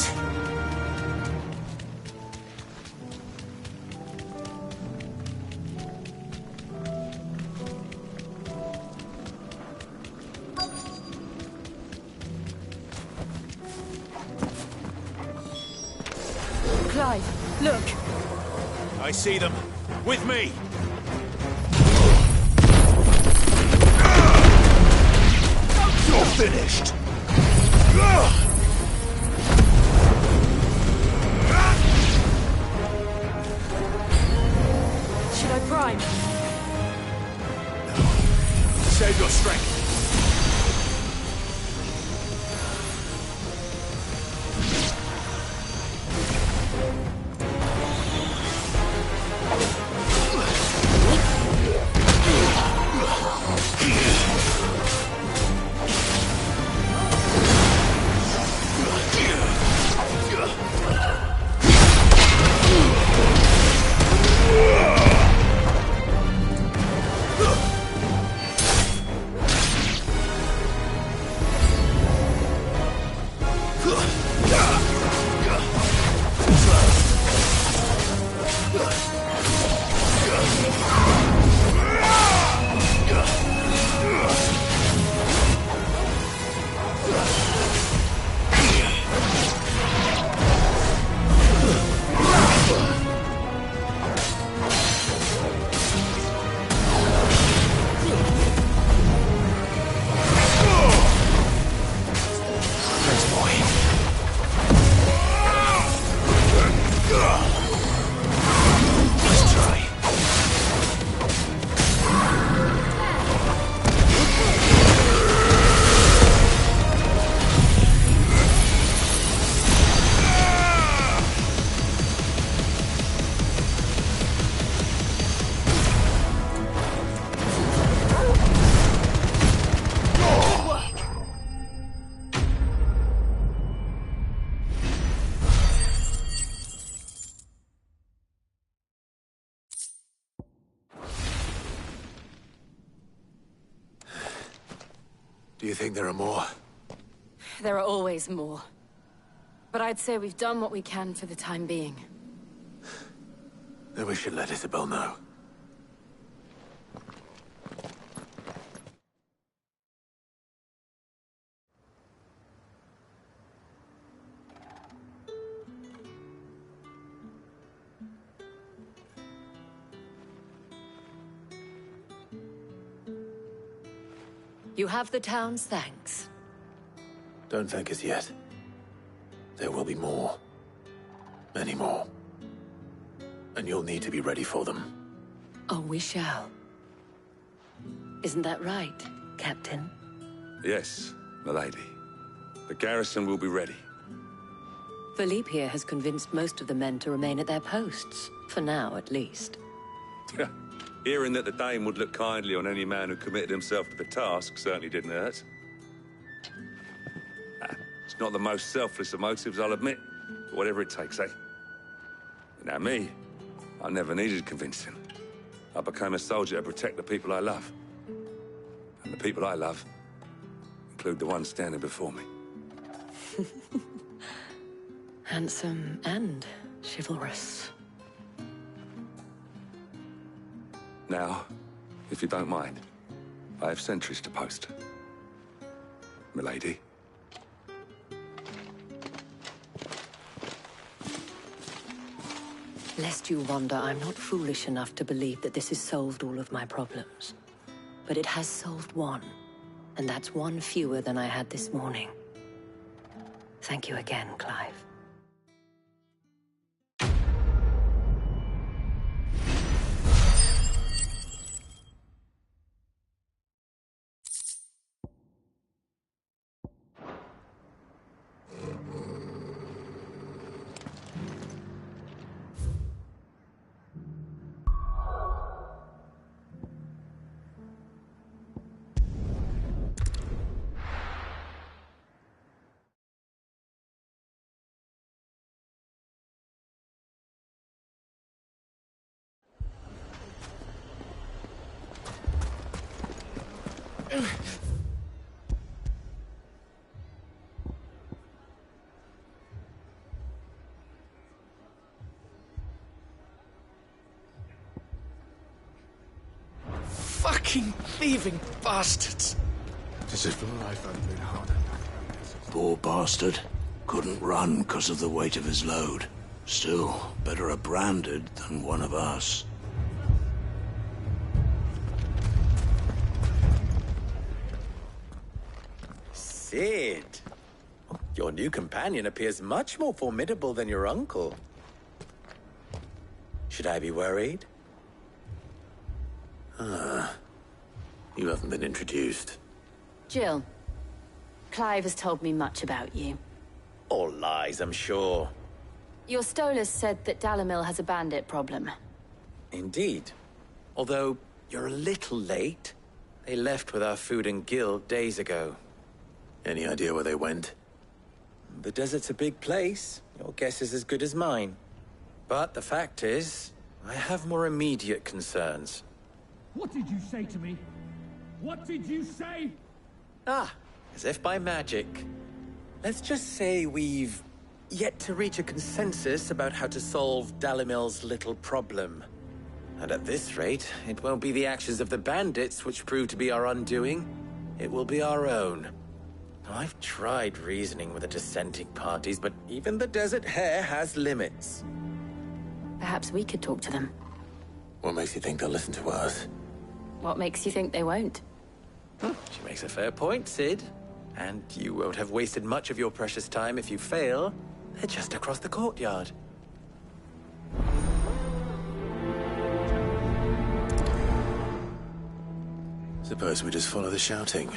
Clive, look! I see them. With me! You're finished! Should I prime? Save your strength. Do you think there are more? There are always more. But I'd say we've done what we can for the time being. Then we should let Isabel know. You have the town's thanks. Don't thank us yet. There will be more. Many more. And you'll need to be ready for them. Oh, we shall. Isn't that right, Captain? Yes, milady. The garrison will be ready. Philippe here has convinced most of the men to remain at their posts. For now, at least. Hearing that the Dane would look kindly on any man who committed himself to the task certainly didn't hurt. It's not the most selfless of motives, I'll admit. But whatever it takes, eh? Now me, I never needed convincing. I became a soldier to protect the people I love. And the people I love include the ones standing before me. Handsome and chivalrous. Now, if you don't mind, I have sentries to post. Milady. Lest you wonder, I'm not foolish enough to believe that this has solved all of my problems. But it has solved one, and that's one fewer than I had this morning. Thank you again, Clive. Fucking thieving bastards! As if life hadn't been hard. Poor bastard. Couldn't run because of the weight of his load. Still, better a branded than one of us. Sid! Your new companion appears much more formidable than your uncle. Should I be worried? You haven't been introduced. Jill, Clive has told me much about you. All lies, I'm sure. Your Stolas said that Dalimil has a bandit problem. Indeed. Although, you're a little late. They left with our food and guild days ago. Any idea where they went? The desert's a big place. Your guess is as good as mine. But the fact is, I have more immediate concerns. What did you say to me? What did you say? Ah, as if by magic. Let's just say we've yet to reach a consensus about how to solve Dalimil's little problem. And at this rate, it won't be the actions of the bandits which prove to be our undoing. It will be our own. I've tried reasoning with the dissenting parties, but even the Desert Hare has limits. Perhaps we could talk to them. What makes you think they'll listen to us? What makes you think they won't? She makes a fair point, Sid. And you won't have wasted much of your precious time if you fail. They're just across the courtyard. Suppose we just follow the shouting.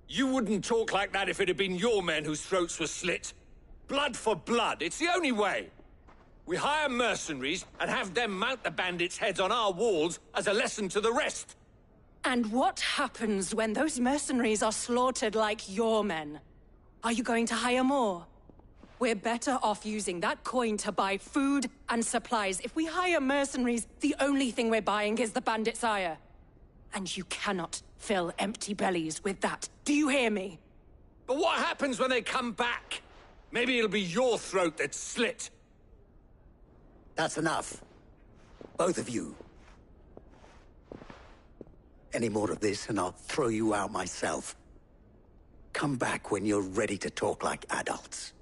You wouldn't talk like that if it had been your men whose throats were slit. Blood for blood, it's the only way. We hire mercenaries and have them mount the bandits' heads on our walls as a lesson to the rest. And what happens when those mercenaries are slaughtered like your men? Are you going to hire more? We're better off using that coin to buy food and supplies. If we hire mercenaries, the only thing we're buying is the bandit's ire. And you cannot fill empty bellies with that. Do you hear me? But what happens when they come back? Maybe it'll be your throat that's slit. That's enough. Both of you. Any more of this and I'll throw you out myself. Come back when you're ready to talk like adults.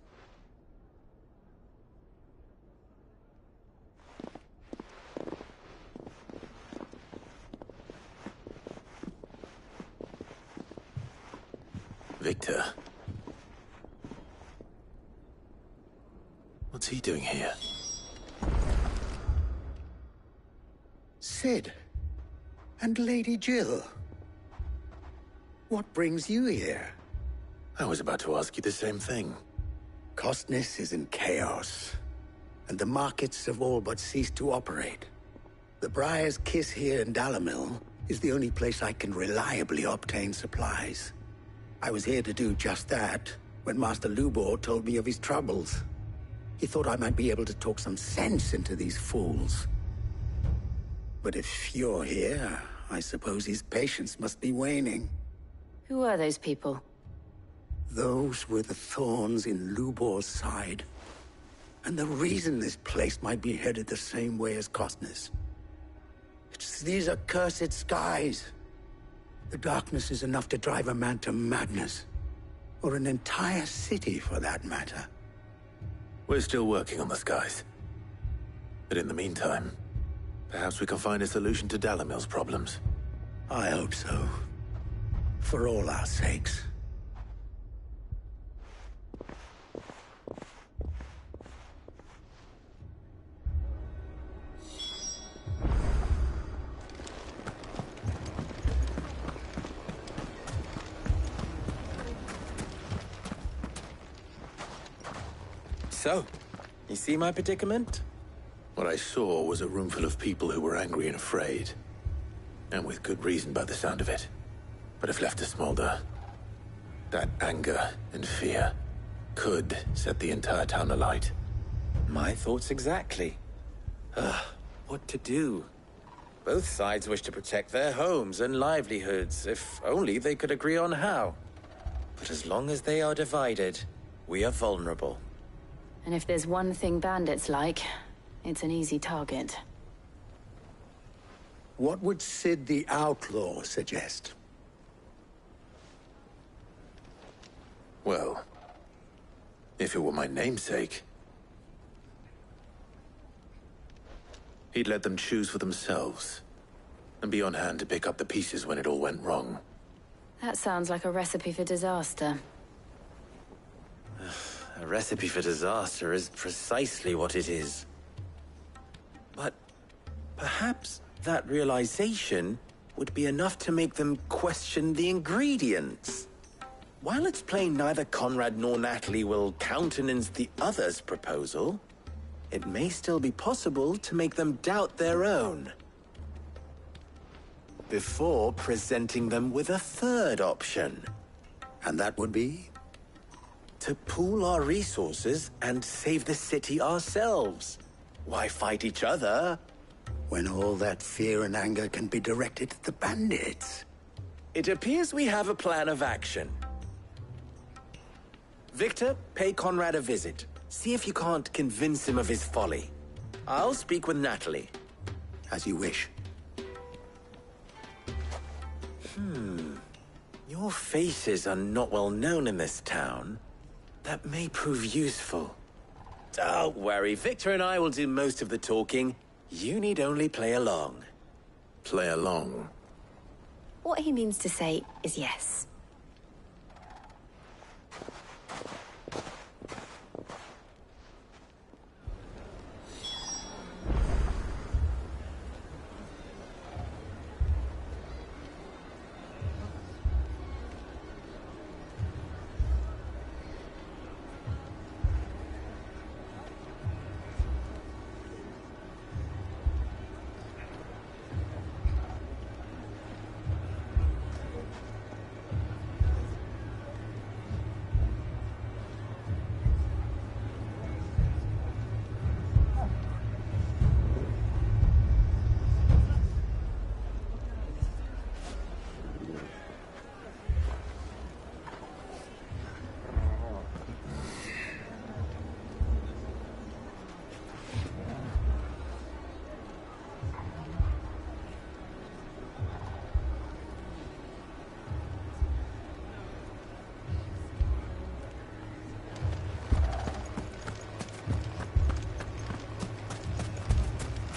Victor. What's he doing here? Sid. And Lady Jill. What brings you here? I was about to ask you the same thing. Costness is in chaos, and the markets have all but ceased to operate. The Briar's Kiss here in Dalimil is the only place I can reliably obtain supplies. I was here to do just that when Master Lubor told me of his troubles. He thought I might be able to talk some sense into these fools. But if you're here, I suppose his patience must be waning. Who are those people? Those were the thorns in Lubor's side. And the reason this place might be headed the same way as Costness. It's these accursed skies. The darkness is enough to drive a man to madness. Or an entire city, for that matter. We're still working on the skies. But in the meantime, perhaps we can find a solution to Dalimil's problems. I hope so. For all our sakes. So, you see my predicament? What I saw was a room full of people who were angry and afraid. And with good reason by the sound of it. But if left to smolder, that anger and fear could set the entire town alight. My thoughts exactly. What to do? Both sides wish to protect their homes and livelihoods, if only they could agree on how. But as long as they are divided, we are vulnerable. And if there's one thing bandits like, it's an easy target. What would Sid the Outlaw suggest? Well, if it were my namesake, he'd let them choose for themselves, and be on hand to pick up the pieces when it all went wrong. That sounds like a recipe for disaster. A recipe for disaster is precisely what it is. But perhaps that realization would be enough to make them question the ingredients. While it's plain neither Conrad nor Natalie will countenance the other's proposal, it may still be possible to make them doubt their own. Before presenting them with a third option. And that would be? To pool our resources and save the city ourselves. Why fight each other? When all that fear and anger can be directed at the bandits. It appears we have a plan of action. Victor, pay Conrad a visit. See if you can't convince him of his folly. I'll speak with Natalie. As you wish. Your faces are not well known in this town. That may prove useful. Don't worry, Victor and I will do most of the talking. You need only play along. Play along? What he means to say is yes.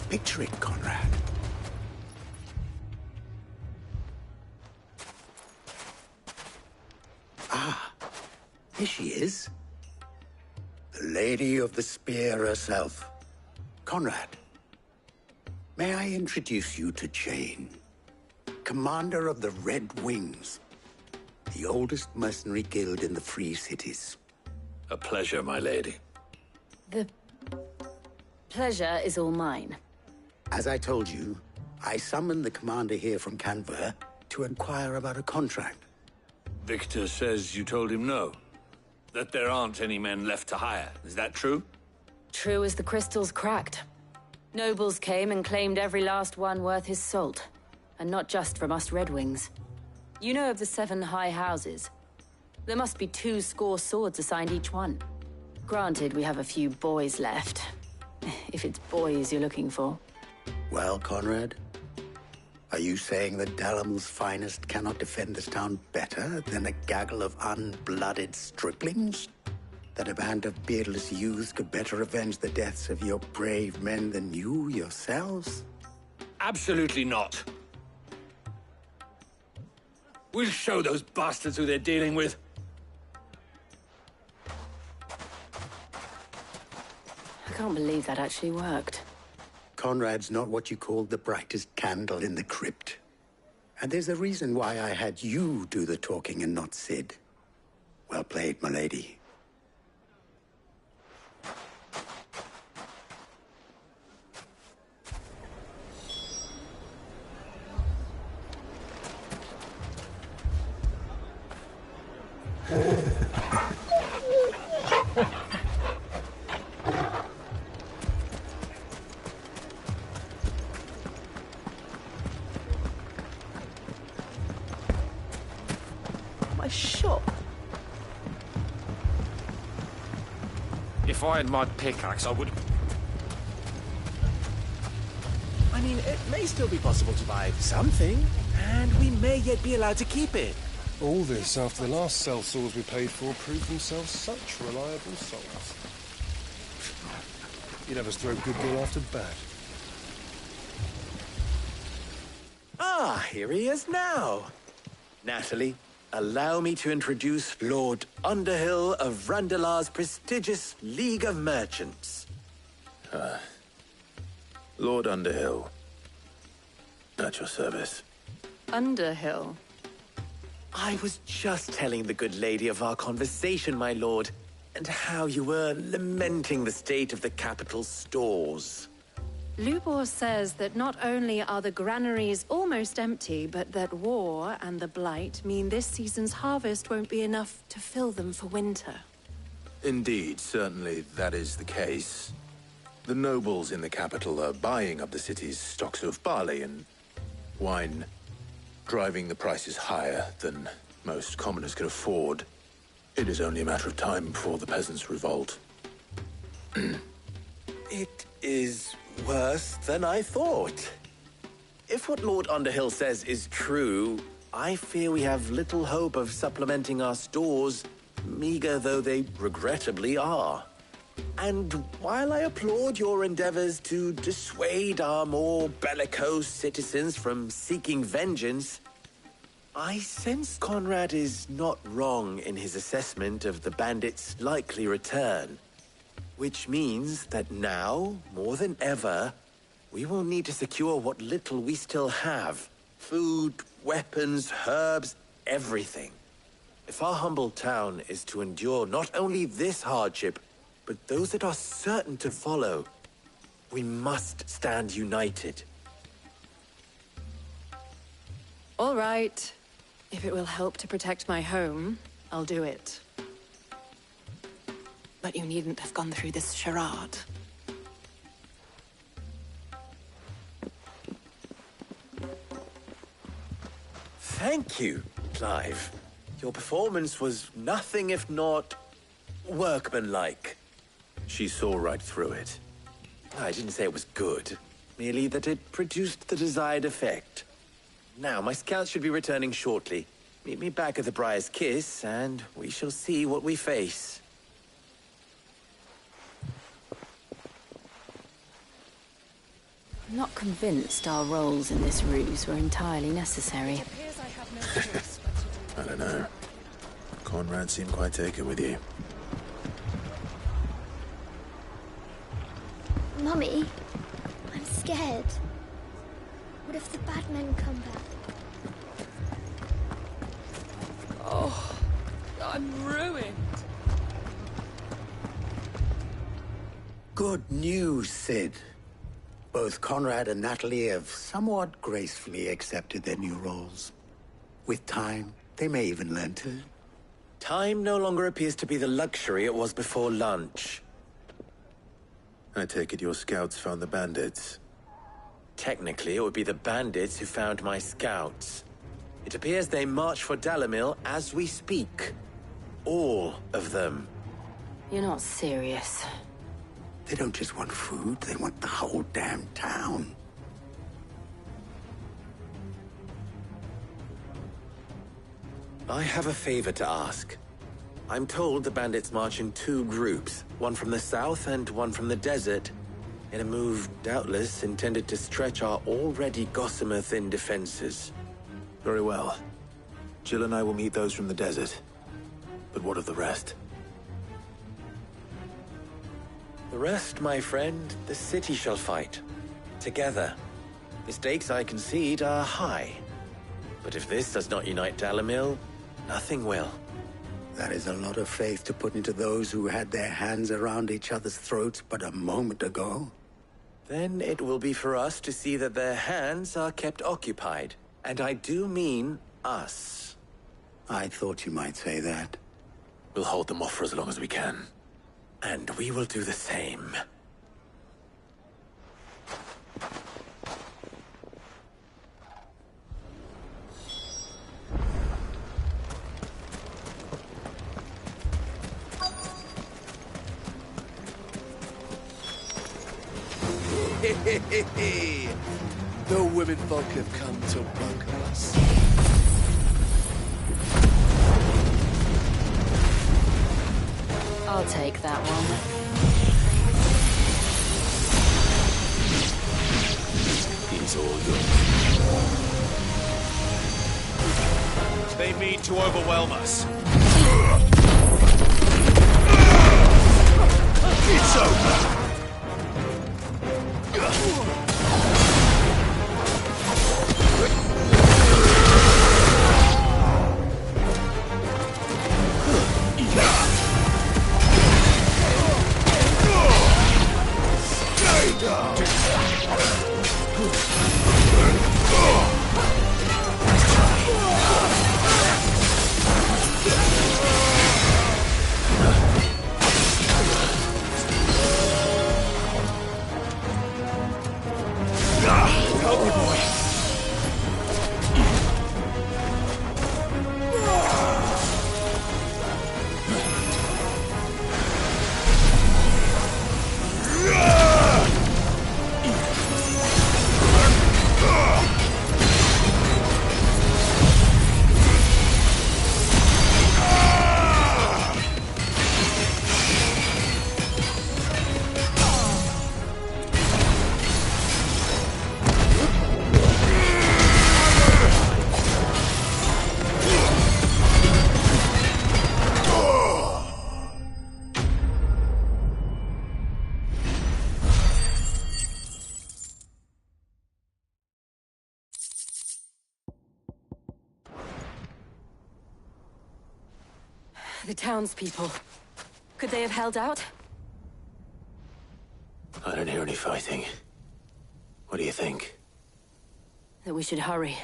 Picture it, Conrad. Ah, here she is. The Lady of the Spear herself. Conrad, may I introduce you to Jane, commander of the Red Wings, the oldest mercenary guild in the Free Cities. A pleasure, my lady. The pleasure is all mine. As I told you, I summoned the commander here from Canver to inquire about a contract. Victor says you told him no. That there aren't any men left to hire. Is that true? True as the crystals cracked. Nobles came and claimed every last one worth his salt. And not just from us Red Wings. You know of the 7 high houses. There must be 2 swords assigned each one. Granted, we have a few boys left. If it's boys you're looking for. Well, Conrad, are you saying that Dalamil's finest cannot defend this town better than a gaggle of unblooded striplings? That a band of beardless youths could better avenge the deaths of your brave men than you yourselves? Absolutely not. We'll show those bastards who they're dealing with. I can't believe that actually worked. Conrad's not what you called the brightest candle in the crypt. And there's a reason why I had you do the talking and not Sid. Well played, my lady. My shop. If I had my pickaxe, I would... I mean, it may still be possible to buy something, and we may yet be allowed to keep it. All this after the last sellswords we paid for proved themselves such reliable souls. You'd have us throw good girl after bad. Ah, here he is now. Natalie, allow me to introduce Lord Underhill of Randalar's prestigious League of Merchants. Lord Underhill. At your service. Underhill? I was just telling the good lady of our conversation, my lord, and how you were lamenting the state of the capital's stores. Lubor says that not only are the granaries almost empty, but that war and the Blight mean this season's harvest won't be enough to fill them for winter. Indeed, certainly that is the case. The nobles in the capital are buying up the city's stocks of barley and wine, driving the prices higher than most commoners can afford. It is only a matter of time before the peasants revolt. It is worse than I thought. If what Lord Underhill says is true, I fear we have little hope of supplementing our stores, meager though they regrettably are. And while I applaud your endeavors to dissuade our more bellicose citizens from seeking vengeance, I sense Conrad is not wrong in his assessment of the bandits' likely return. Which means that now, more than ever, we will need to secure what little we still have. Food, weapons, herbs, everything. If our humble town is to endure not only this hardship, but those that are certain to follow, we must stand united. All right. If it will help to protect my home, I'll do it. But you needn't have gone through this charade. Thank you, Clive. Your performance was nothing if not workmanlike. She saw right through it. I didn't say it was good, merely that it produced the desired effect. Now, my scouts should be returning shortly. Meet me back at the Briar's Kiss, and we shall see what we face. I'm not convinced our roles in this ruse were entirely necessary. I don't know. Conrad seemed quite taken with you. Mummy, I'm scared. What if the bad men come back? Oh, I'm ruined. Good news, Sid. Both Conrad and Natalie have somewhat gracefully accepted their new roles. With time, they may even learn to. Time no longer appears to be the luxury it was before lunch. I take it your scouts found the bandits. Technically, it would be the bandits who found my scouts. It appears they march for Dalimil as we speak. All of them. You're not serious. They don't just want food, they want the whole damn town. I have a favor to ask. I'm told the bandits march in two groups, one from the south and one from the desert, in a move doubtless intended to stretch our already gossamer-thin defenses. Very well. Jill and I will meet those from the desert. But what of the rest? The rest, my friend, the city shall fight. Together. The stakes, I concede, are high. But if this does not unite Dalimil, nothing will. That is a lot of faith to put into those who had their hands around each other's throats but a moment ago. Then it will be for us to see that their hands are kept occupied. And I do mean us. I thought you might say that. We'll hold them off for as long as we can. And we will do the same. The women folk have come to welcome us. I'll take that one. He's all yours. They mean to overwhelm us. It's over! The townspeople. Could they have held out? I don't hear any fighting. What do you think? That we should hurry.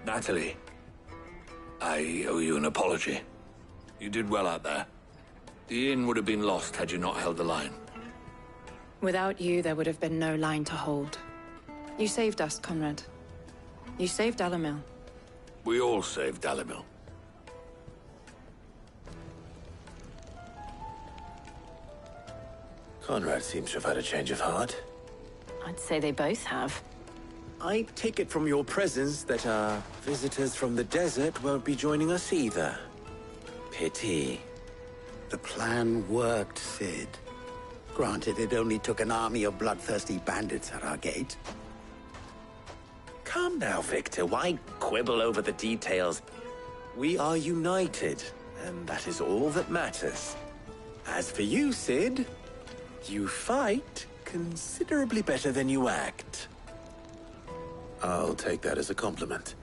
Natalie, I owe you an apology. You did well out there. The inn would have been lost had you not held the line. Without you, there would have been no line to hold. You saved us, Conrad. You saved Dalamil. We all saved Dalamil. Conrad seems to have had a change of heart. I'd say they both have. I take it from your presence that our visitors from the desert won't be joining us either. Pity. The plan worked, Sid. Granted, it only took an army of bloodthirsty bandits at our gate. Calm now, Victor. Why quibble over the details? We are united, and that is all that matters. As for you, Sid, you fight considerably better than you act. I'll take that as a compliment.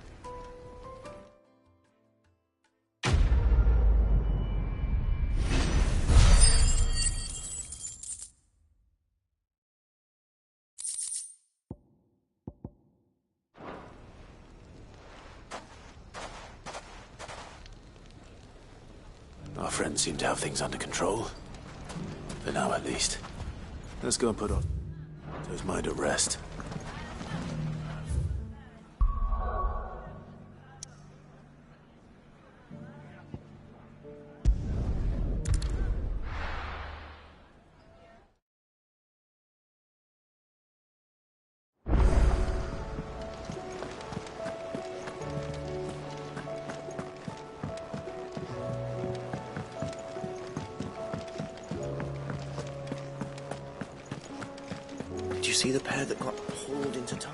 Our friends seem to have things under control. For now, at least. Let's go and put Otto's mind at rest. Did you see the pair that got hauled into time?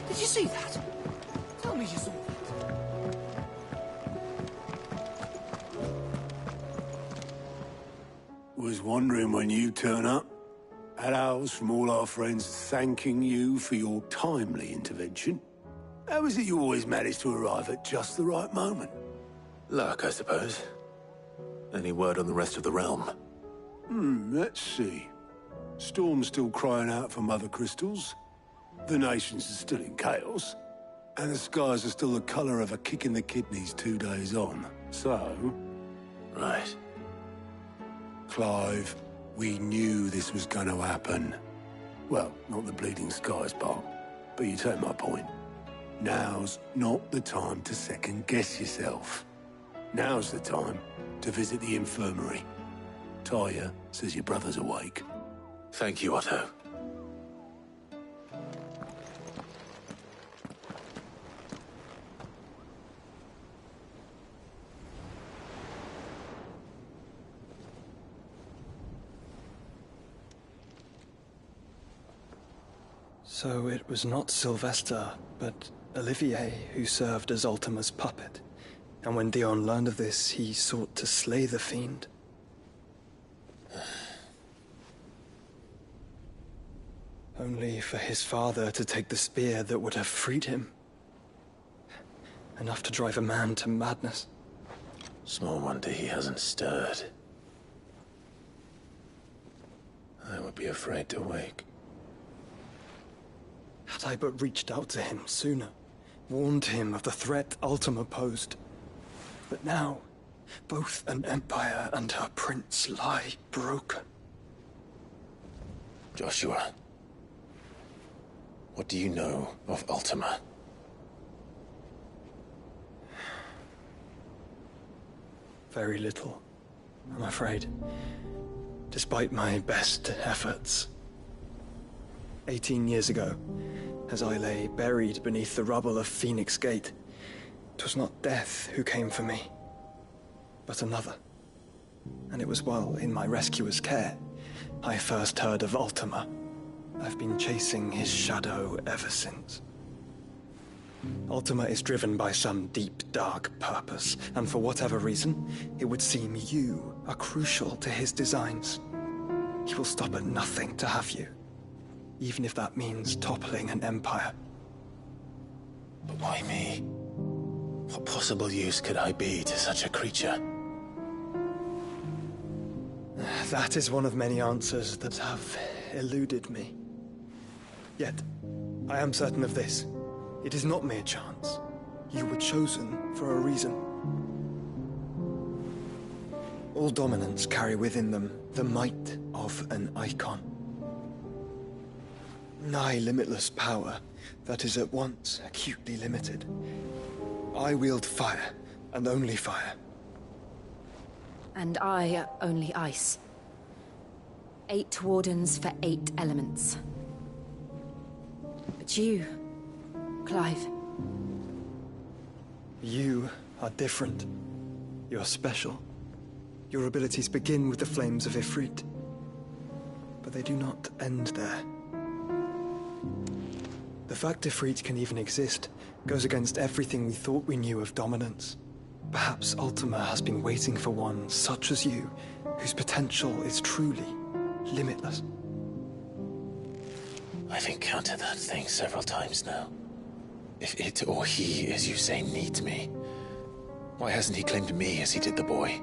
Did you see that? Tell me you saw that. Was wondering when you turn up. Had owls from all our friends thanking you for your timely intervention. How is it you always manage to arrive at just the right moment? Luck, I suppose. Any word on the rest of the realm? Let's see. Storm's still crying out for mother crystals. The nations are still in chaos. And the skies are still the colour of a kick in the kidneys 2 days on. So... Right. Clive, we knew this was going to happen. Well, not the bleeding skies part, but you take my point. Now's not the time to second-guess yourself. Now's the time to visit the infirmary. Talia says your brother's awake. Thank you, Otto. So it was not Sylvester, but Olivier who served as Ultima's puppet. And when Dion learned of this, he sought to slay the fiend. Only for his father to take the spear that would have freed him. Enough to drive a man to madness. Small wonder he hasn't stirred. I would be afraid to wake. Had I but reached out to him sooner, warned him of the threat Ultima posed. But now, both an empire and her prince lie broken. Joshua, what do you know of Ultima? Very little, I'm afraid. Despite my best efforts. 18 years ago, as I lay buried beneath the rubble of Phoenix Gate, 'twas not death who came for me, but another. And it was while in my rescuer's care, I first heard of Ultima. I've been chasing his shadow ever since. Ultima is driven by some deep, dark purpose, and for whatever reason, it would seem you are crucial to his designs. He will stop at nothing to have you, even if that means toppling an empire. But why me? What possible use could I be to such a creature? That is one of many answers that have eluded me. Yet, I am certain of this. It is not mere chance. You were chosen for a reason. All dominants carry within them the might of an icon. Nigh limitless power that is at once acutely limited. I wield fire, and only fire. And I only ice. 8 wardens for 8 elements. But you, Clive. You are different. You're special. Your abilities begin with the flames of Ifrit. But they do not end there. The fact Ifrit can even exist goes against everything we thought we knew of dominance. Perhaps Ultima has been waiting for one such as you, whose potential is truly limitless. I've encountered that thing several times now. If it or he, as you say, needs me, why hasn't he claimed me as he did the boy?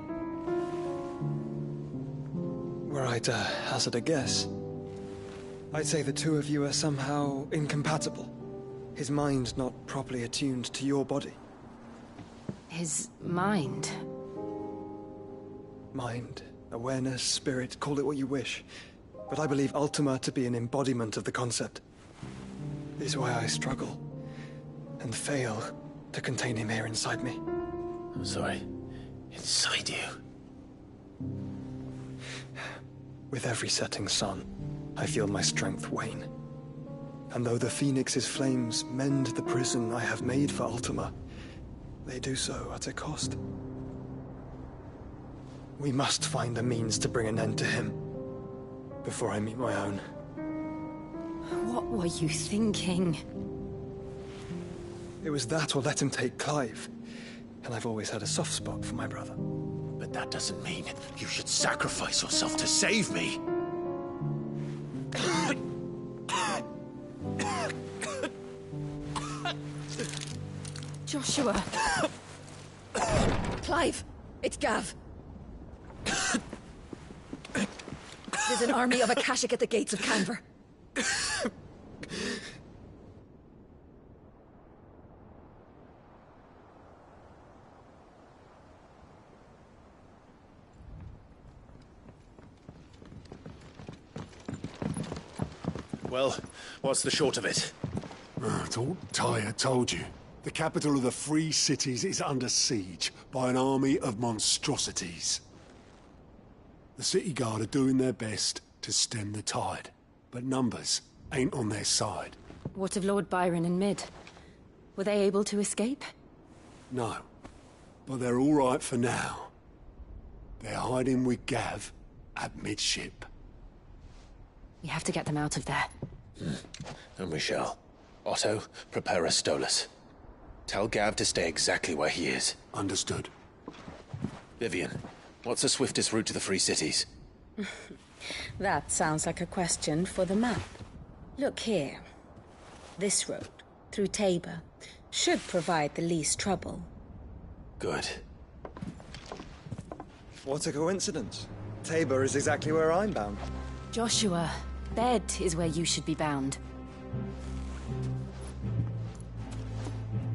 Were I to hazard a guess, I'd say the two of you are somehow incompatible. His mind not properly attuned to your body. His mind? Mind, awareness, spirit, call it what you wish. But I believe Ultima to be an embodiment of the concept. This is why I struggle and fail to contain him here inside me. I'm sorry. Inside you? With every setting sun, I feel my strength wane. And though the Phoenix's flames mend the prison I have made for Ultima, they do so at a cost. We must find a means to bring an end to him before I meet my own. What were you thinking? It was that or let him take Clive. And I've always had a soft spot for my brother. But that doesn't mean you should sacrifice yourself to save me. Joshua. Clive, it's Gav. There's an army of Akashic at the gates of Canver. Well, what's the short of it? I thought Tyre told you. The capital of the Free Cities is under siege by an army of monstrosities. The City Guard are doing their best to stem the tide, but numbers ain't on their side. What of Lord Byron and Mid? Were they able to escape? No, but they're all right for now. They're hiding with Gav at midship. We have to get them out of there. And we shall. Otto, prepare a Stolas. Tell Gav to stay exactly where he is. Understood. Vivian, what's the swiftest route to the Free Cities? That sounds like a question for the map. Look here. This road, through Tabor, should provide the least trouble. Good. What a coincidence. Tabor is exactly where I'm bound. Joshua, bed is where you should be bound.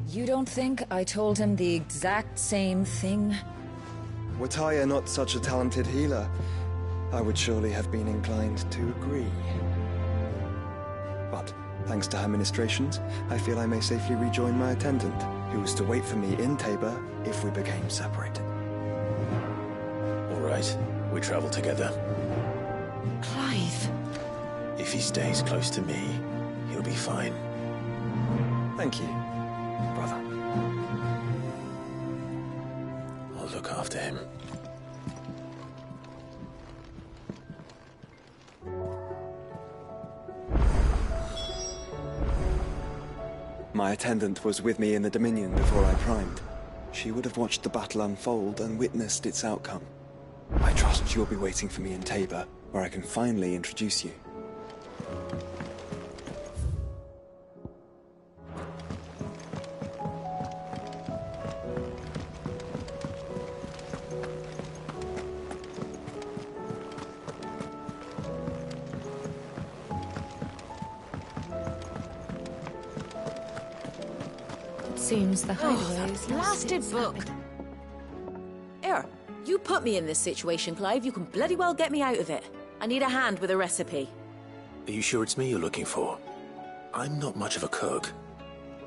You don't think I told him the exact same thing? Were Tyre not such a talented healer, I would surely have been inclined to agree. But, thanks to her ministrations, I feel I may safely rejoin my attendant, who was to wait for me in Tabor if we became separated. All right, we travel together. Clive. If he stays close to me, he'll be fine. Thank you, brother. I'll look after him. My attendant was with me in the Dominion before I primed. She would have watched the battle unfold and witnessed its outcome. I trust you'll be waiting for me in Tabor, where I can finally introduce you. Seems the hideaway is Blasted book! Here, you put me in this situation, Clive. You can bloody well get me out of it. I need a hand with a recipe. Are you sure it's me you're looking for? I'm not much of a cook.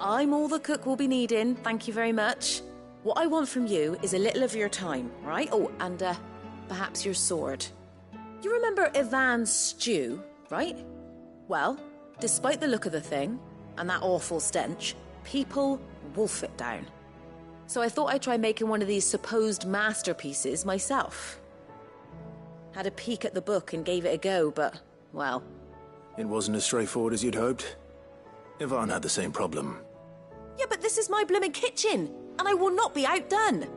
I'm all the cook will be needing, thank you very much. What I want from you is a little of your time, right? Oh, and perhaps your sword. You remember Ivan's stew, right? Well, despite the look of the thing, and that awful stench, people wolf it down. So I thought I'd try making one of these supposed masterpieces myself. Had a peek at the book and gave it a go, but, well... It wasn't as straightforward as you'd hoped. Ivan had the same problem. Yeah, but this is my blooming kitchen, and I will not be outdone.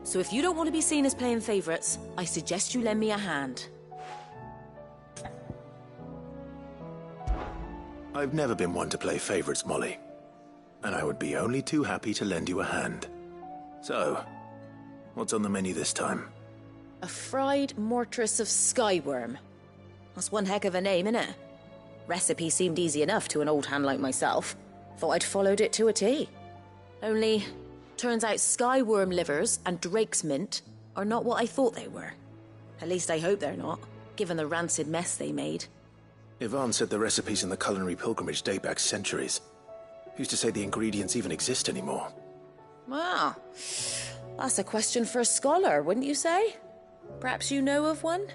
So if you don't want to be seen as playing favourites, I suggest you lend me a hand. I've never been one to play favourites, Molly. And I would be only too happy to lend you a hand. So, what's on the menu this time? A fried mortress of skyworm. That's one heck of a name, innit? Recipe seemed easy enough to an old hand like myself. Thought I'd followed it to a T. Only, turns out skyworm livers and drake's mint are not what I thought they were. At least I hope they're not, given the rancid mess they made. Ivan said the recipes in the culinary pilgrimage date back centuries. Who's to say the ingredients even exist anymore? Well, that's a question for a scholar, wouldn't you say? Perhaps you know of one?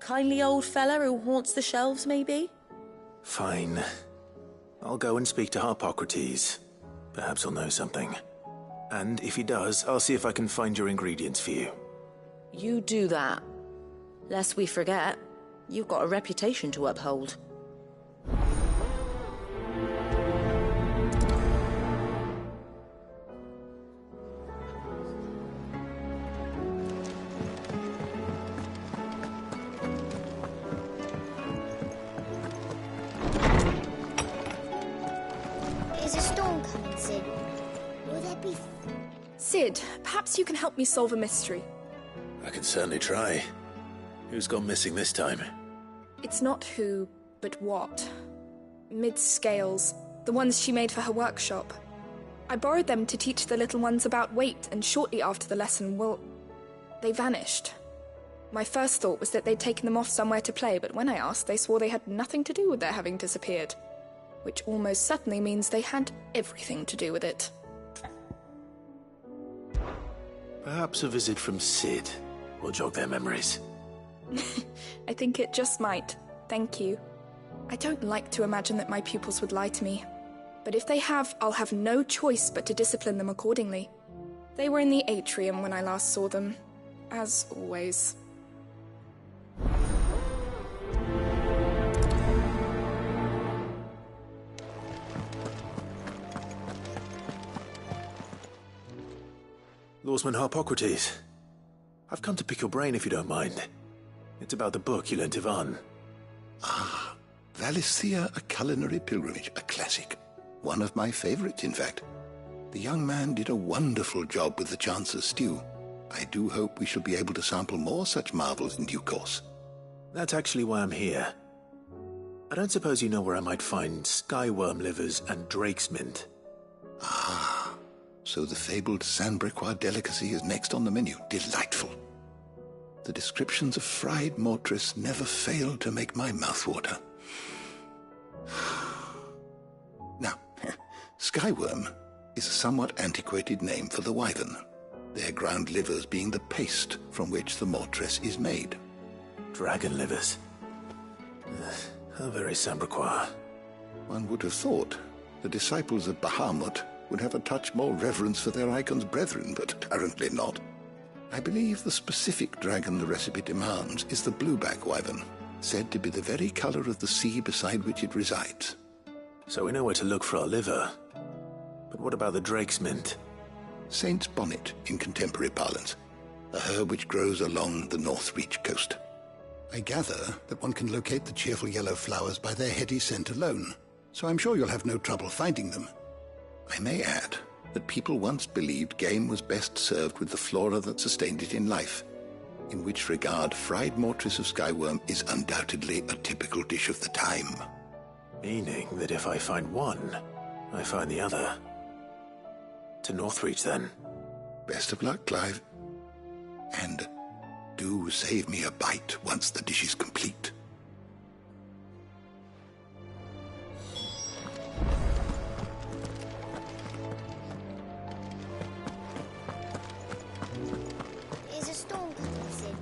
Kindly old fella who haunts the shelves, maybe? Fine. I'll go and speak to Harpocrates. Perhaps he'll know something. And if he does, I'll see if I can find your ingredients for you. You do that. Lest we forget, you've got a reputation to uphold. Sid, perhaps you can help me solve a mystery. I can certainly try. Who's gone missing this time? It's not who, but what. Mid's scales, the ones she made for her workshop. I borrowed them to teach the little ones about weight, and shortly after the lesson, well, they vanished. My first thought was that they'd taken them off somewhere to play, but when I asked, they swore they had nothing to do with their having disappeared. Which almost certainly means they had everything to do with it. Perhaps a visit from Sid will jog their memories. I think it just might. Thank you. I don't like to imagine that my pupils would lie to me. But if they have, I'll have no choice but to discipline them accordingly. They were in the atrium when I last saw them. As always. Lawsman Harpocrates. I've come to pick your brain if you don't mind. It's about the book you lent Ivan. Ah, Valisthea, A Culinary Pilgrimage, a classic. One of my favorites, in fact. The young man did a wonderful job with the Chance's stew. I do hope we shall be able to sample more such marvels in due course. That's actually why I'm here. I don't suppose you know where I might find skyworm livers and drake's mint. Ah, so the fabled Sanbriquois delicacy is next on the menu. Delightful. The descriptions of fried mortress never fail to make my mouth water. Now, skyworm is a somewhat antiquated name for the wyvern, their ground livers being the paste from which the mortress is made. Dragon livers. How very Sambriquois. One would have thought the disciples of Bahamut would have a touch more reverence for their icon's brethren, but apparently not. I believe the specific dragon the recipe demands is the blueback wyvern, said to be the very color of the sea beside which it resides. So we know where to look for our liver. But what about the drake's mint? Saint's bonnet in contemporary parlance, a herb which grows along the North Reach coast. I gather that one can locate the cheerful yellow flowers by their heady scent alone, so I'm sure you'll have no trouble finding them. I may add that people once believed game was best served with the flora that sustained it in life, in which regard fried mortress of skyworm is undoubtedly a typical dish of the time. Meaning that if I find one, I find the other. To Northreach, then. Best of luck, Clive. And do save me a bite once the dish is complete. Is a storm coming soon?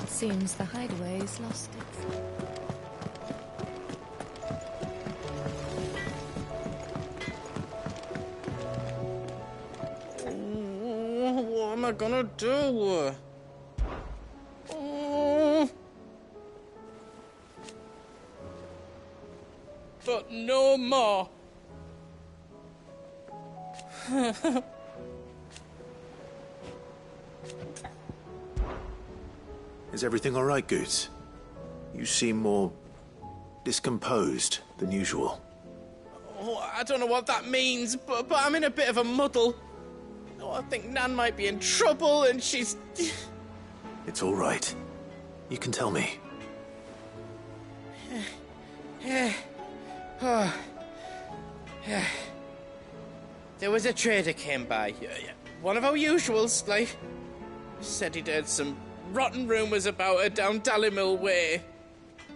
Seems the hideaway's lost its... What am I gonna do? But no more. Is everything all right, Goots? You seem more discomposed than usual. Oh, I don't know what that means, but I'm in a bit of a muddle. Oh, I think Nan might be in trouble, and she's... It's all right. You can tell me. There was a trader came by. One of our usuals, like. Said he'd heard some rotten rumours about her down Dalimil Way.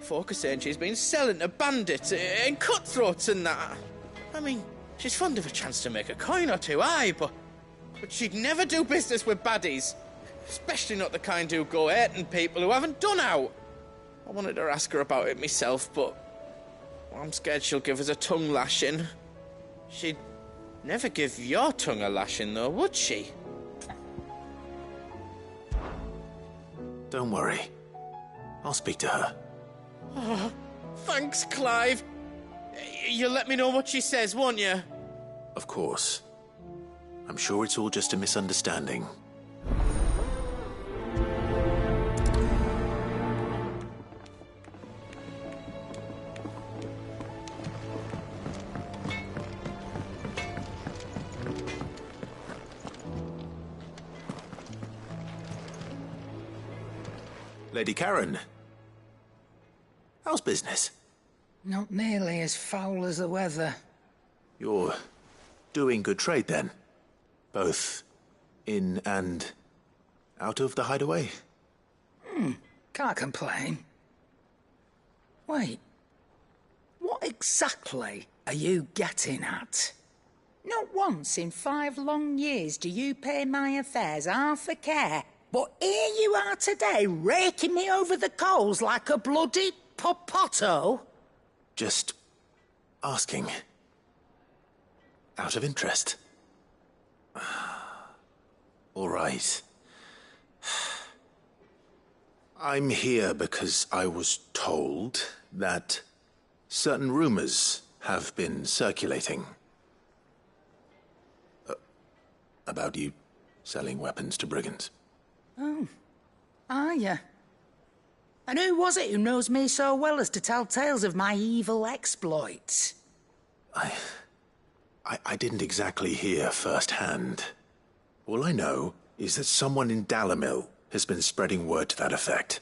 Folk are saying she's been selling to bandits and cutthroats and that. I mean, she's fond of a chance to make a coin or two, aye, but she'd never do business with baddies. Especially not the kind who go hurting people who haven't done out. I wanted to ask her about it myself, but I'm scared she'll give us a tongue lashing. She'd never give your tongue a lashing, though, would she? Don't worry. I'll speak to her. Oh, thanks, Clive. You'll let me know what she says, won't you? Of course. I'm sure it's all just a misunderstanding. Lady Karen. How's business? Not nearly as foul as the weather. You're doing good trade, then? Both in and out of the hideaway? Can't complain. Wait. What exactly are you getting at? Not once in 5 long years do you pay my affairs half a care, but here you are today, raking me over the coals like a bloody popoto? Just asking. Out of interest. All right. I'm here because I was told that certain rumors have been circulating. About you selling weapons to brigands. Oh. Are you? And who was it who knows me so well as to tell tales of my evil exploits? I didn't exactly hear firsthand. All I know is that someone in Dalimil has been spreading word to that effect.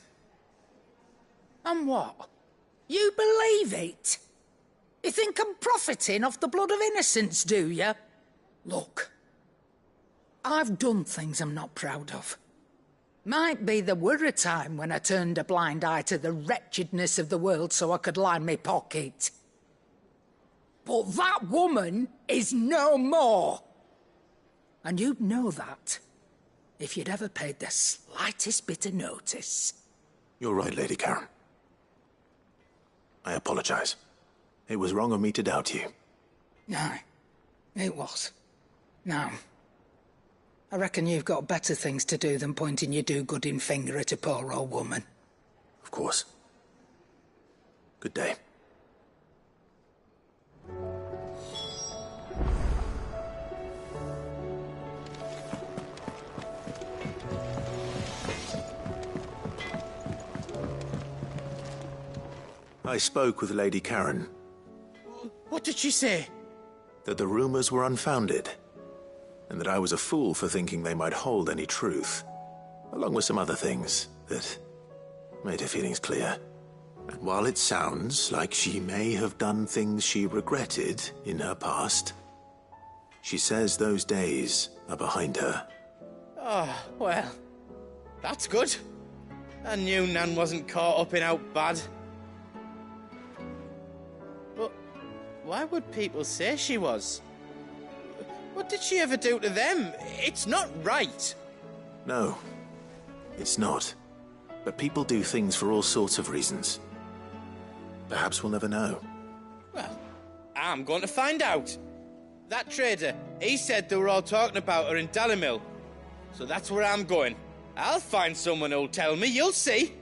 And what? You believe it? You think I'm profiting off the blood of innocents, do you? Look, I've done things I'm not proud of. Might be there were a time when I turned a blind eye to the wretchedness of the world so I could line my pocket. But that woman is no more. And you'd know that if you'd ever paid the slightest bit of notice. You're right, Lady Karen. I apologize. It was wrong of me to doubt you. No, it was. Now, I reckon you've got better things to do than pointing your do-gooding finger at a poor old woman. Of course. Good day. I spoke with Lady Karen. What did she say? That the rumors were unfounded, and that I was a fool for thinking they might hold any truth, along with some other things that made her feelings clear. And while it sounds like she may have done things she regretted in her past, she says those days are behind her. Oh, well, that's good. I knew Nan wasn't caught up in out bad. But why would people say she was? What did she ever do to them? It's not right. No, it's not. But people do things for all sorts of reasons. Perhaps we'll never know. Well, I'm going to find out. That trader, he said they were all talking about her in Dalimil. So that's where I'm going. I'll find someone who'll tell me, you'll see.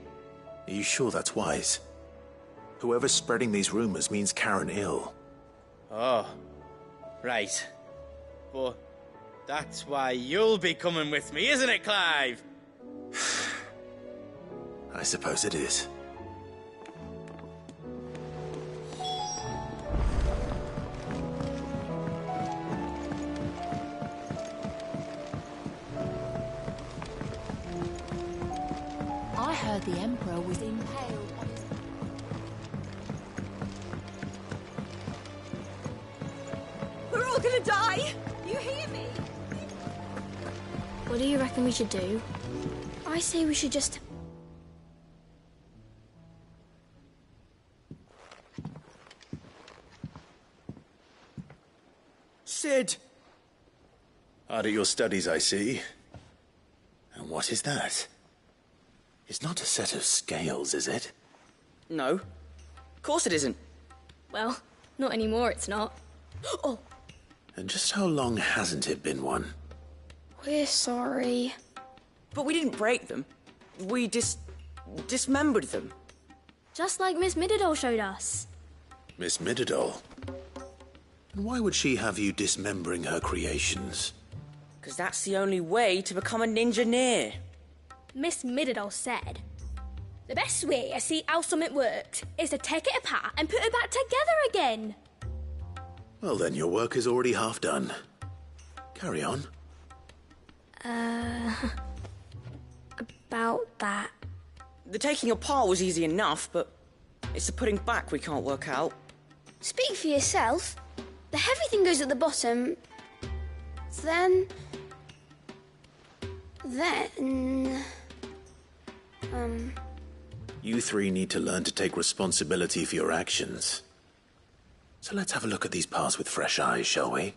Are you sure that's wise? Whoever's spreading these rumors means Karen ill. Oh, right. But that's why you'll be coming with me, isn't it, Clive? I suppose it is. I heard the Emperor was impaled on his... We're all gonna die! You hear me? What do you reckon we should do? I say we should just... Sid! Hard at your studies, I see. And what is that? It's not a set of scales, is it? No. Of course it isn't. Well, not anymore, it's not. Oh! And just how long hasn't it been one? We're sorry. But we didn't break them. We dismembered them. Just like Miss Mididol showed us. Miss Mididol? And why would she have you dismembering her creations? Because that's the only way to become a ninja-neer. Miss Mididol said, the best way to see how something works is to take it apart and put it back together again. Well then, your work is already half done. Carry on. About that. The taking apart was easy enough, but it's the putting back we can't work out. Speak for yourself. The heavy thing goes at the bottom. Then... You three need to learn to take responsibility for your actions. So let's have a look at these parts with fresh eyes, shall we?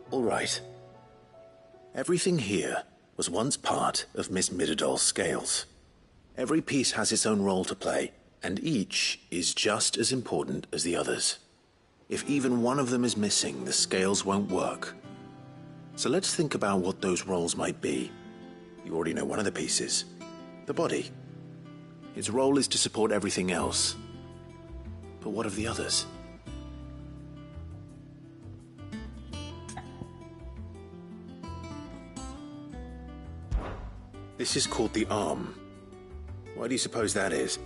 All right. Everything here was once part of Miss Mididol's scales. Every piece has its own role to play, and each is just as important as the others. If even one of them is missing, the scales won't work. So let's think about what those roles might be. You already know one of the pieces. The body. Its role is to support everything else. But what of the others? This is called the arm. Why do you suppose that is?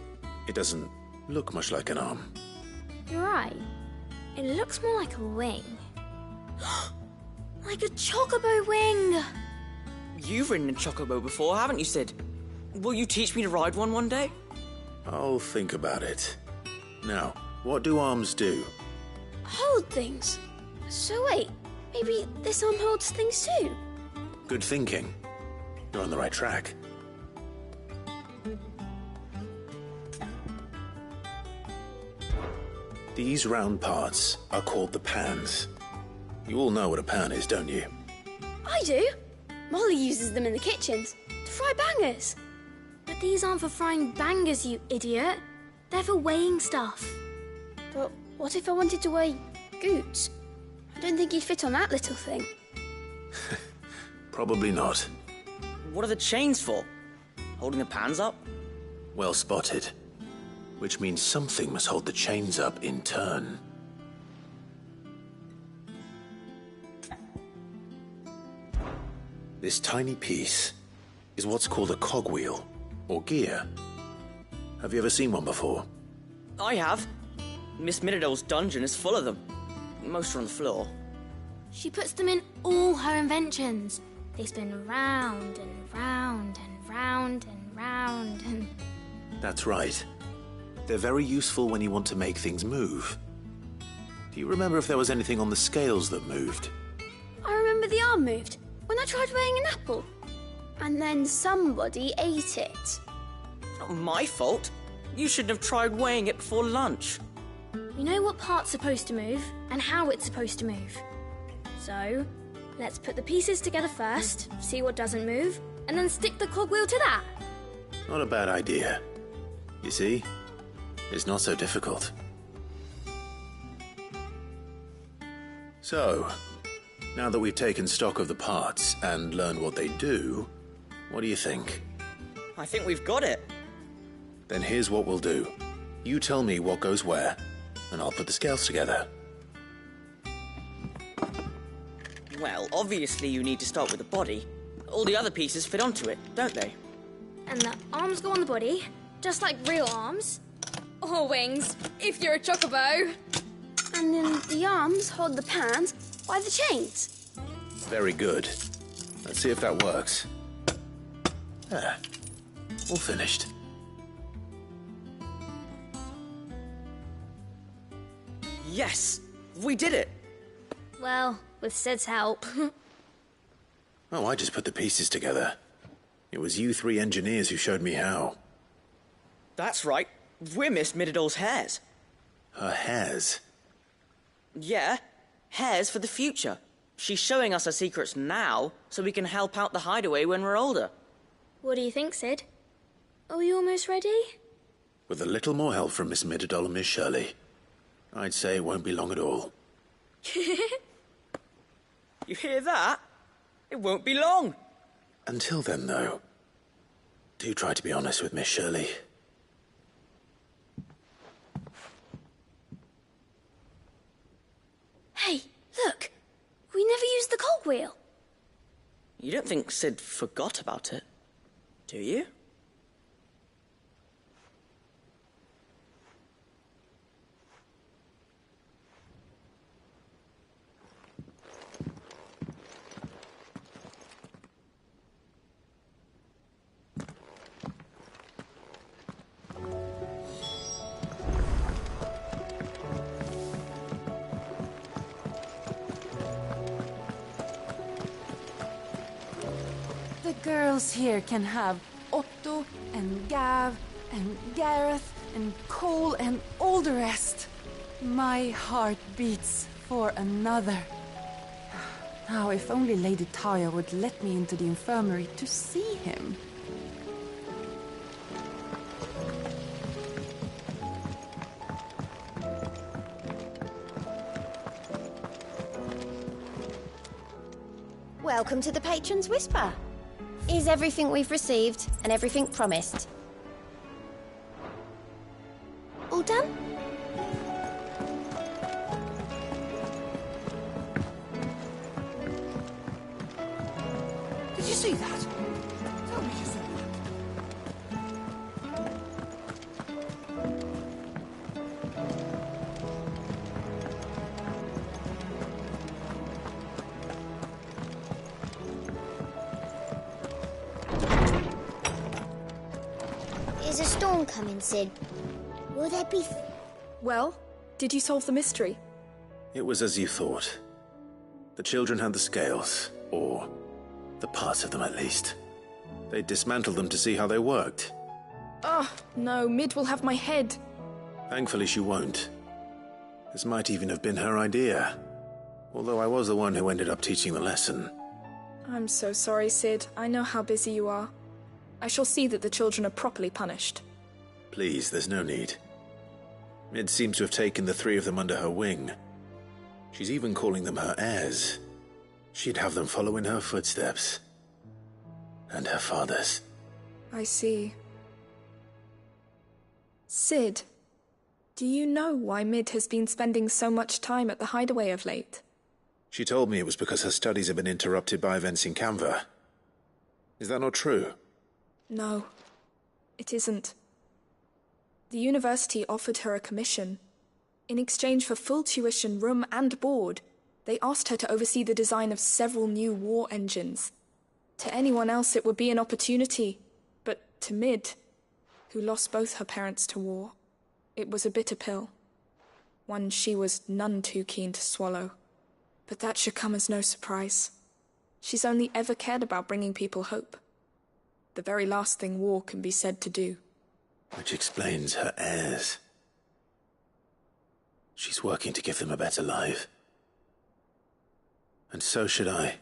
It doesn't look much like an arm. You're right. It looks more like a wing. Like a chocobo wing! You've ridden a chocobo before, haven't you, Sid? Will you teach me to ride one day? I'll think about it. Now, what do arms do? Hold things. So wait, maybe this arm holds things too? Good thinking. You're on the right track. These round parts are called the pans. You all know what a pan is, don't you? I do. Molly uses them in the kitchens to fry bangers. But these aren't for frying bangers, you idiot. They're for weighing stuff. But what if I wanted to weigh Goots? I don't think he'd fit on that little thing. Probably not. What are the chains for? Holding the pans up? Well spotted. Which means something must hold the chains up in turn. This tiny piece is what's called a cogwheel, or gear. Have you ever seen one before? I have. Miss Minidole's dungeon is full of them. Most are on the floor. She puts them in all her inventions. They spin round and round and round and round and... That's right. They're very useful when you want to make things move. Do you remember if there was anything on the scales that moved? I remember the arm moved when I tried weighing an apple. And then somebody ate it. Not my fault. You shouldn't have tried weighing it before lunch. We know what part's supposed to move and how it's supposed to move. So, let's put the pieces together first, see what doesn't move, and then stick the cogwheel to that. Not a bad idea. You see? It's not so difficult. So, now that we've taken stock of the parts and learned what they do, what do you think? I think we've got it. Then here's what we'll do. You tell me what goes where, and I'll put the scales together. Well, obviously you need to start with the body. All the other pieces fit onto it, don't they? And the arms go on the body, just like real arms. Or wings, if you're a chocobo. And then the arms hold the pans by the chains. Very good. Let's see if that works. There. All finished. Yes! We did it! Well, with Sid's help. Oh, I just put the pieces together. It was you three engineers who showed me how. That's right. We're Miss Minidole's hares. Her hares? Yeah, hares for the future. She's showing us her secrets now, so we can help out the hideaway when we're older. What do you think, Sid? Are we almost ready? With a little more help from Miss Mididole and Miss Shirley, I'd say it won't be long at all. You hear that? It won't be long. Until then, though, do try to be honest with Miss Shirley. Hey, look! We never used the cogwheel. You don't think Sid forgot about it, do you? The girls here can have Otto and Gav and Gareth and Cole and all the rest. My heart beats for another. Now, if only Lady Taya would let me into the infirmary to see him. Welcome to the Patron's Whisper. Here's everything we've received and everything promised. All done? Did you see that? Tell me you saw that. Is a storm coming, Sid? Will there be... Well, did you solve the mystery? It was as you thought. The children had the scales, or the parts of them at least. They dismantled them to see how they worked. Oh, no, Mid will have my head. Thankfully she won't. This might even have been her idea. Although I was the one who ended up teaching the lesson. I'm so sorry, Sid. I know how busy you are. I shall see that the children are properly punished. Please, there's no need. Mid seems to have taken the three of them under her wing. She's even calling them her heirs. She'd have them follow in her footsteps. And her father's. I see. Sid, do you know why Mid has been spending so much time at the hideaway of late? She told me it was because her studies have been interrupted by events in Canva. Is that not true? No, it isn't. The university offered her a commission. In exchange for full tuition, room and board, they asked her to oversee the design of several new war engines. To anyone else it would be an opportunity, but to Mid, who lost both her parents to war, it was a bitter pill. One she was none too keen to swallow. But that should come as no surprise. She's only ever cared about bringing people hope. The very last thing war can be said to do. Which explains her heirs. She's working to give them a better life. And so should I.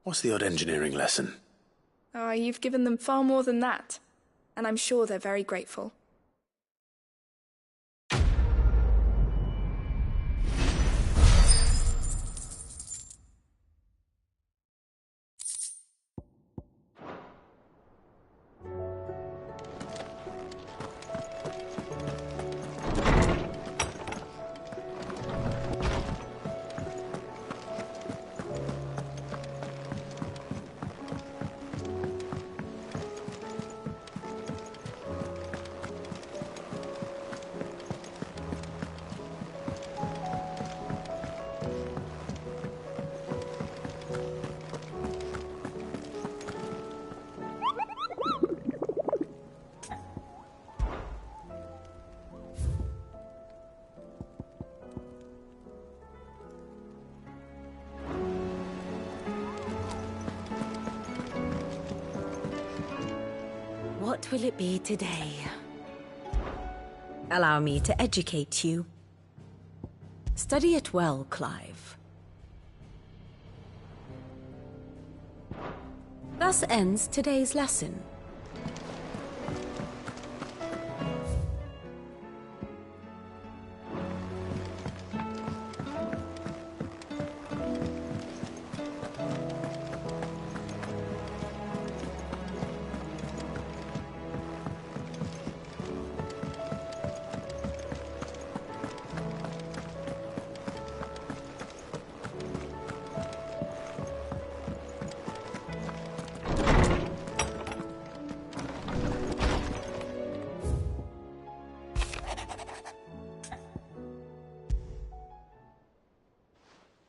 What's the odd engineering lesson? Oh, you've given them far more than that. And I'm sure they're very grateful. What will it be today? Allow me to educate you. Study it well, Clive. Thus ends today's lesson.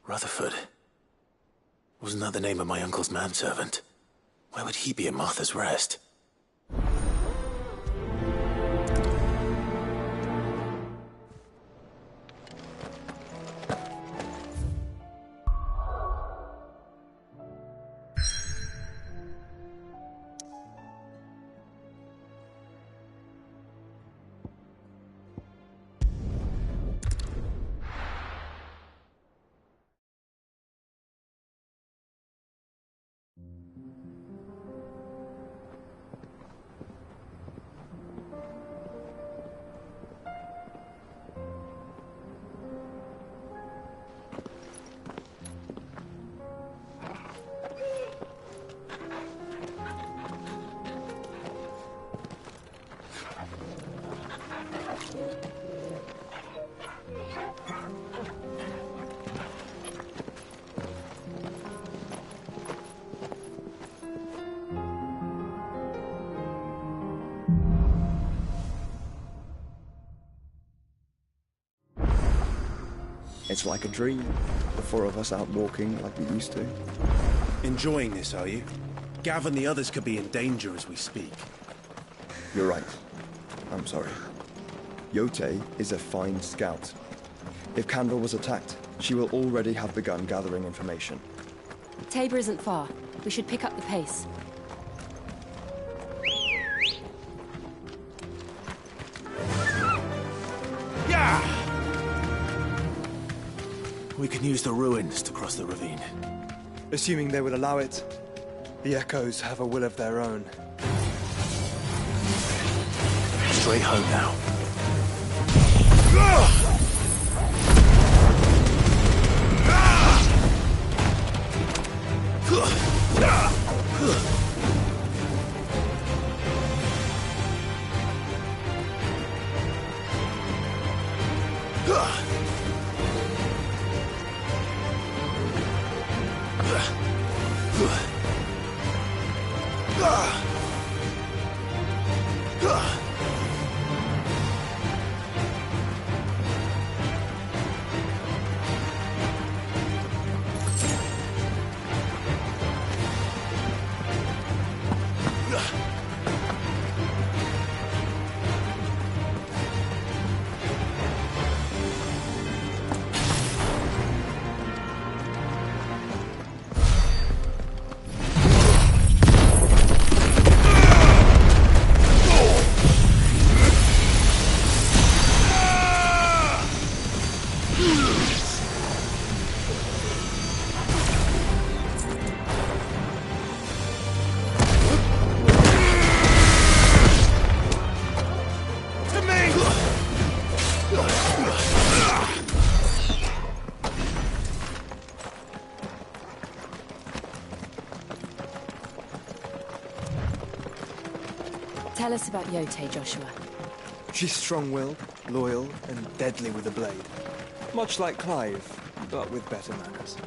Rutherford. Wasn't that the name of my uncle's manservant? Why would he be at Martha's Rest? It's like a dream. The four of us out walking like we used to. Enjoying this, are you? Gav and the others could be in danger as we speak. You're right. I'm sorry. Yote is a fine scout. If Candle was attacked, she will already have begun gathering information. Tabor isn't far. We should pick up the pace. We can use the ruins to cross the ravine. Assuming they would allow it. The Echoes have a will of their own. Straight home now. Tell us about Yote, Joshua. She's strong-willed, loyal, and deadly with a blade. Much like Clive, but with better manners.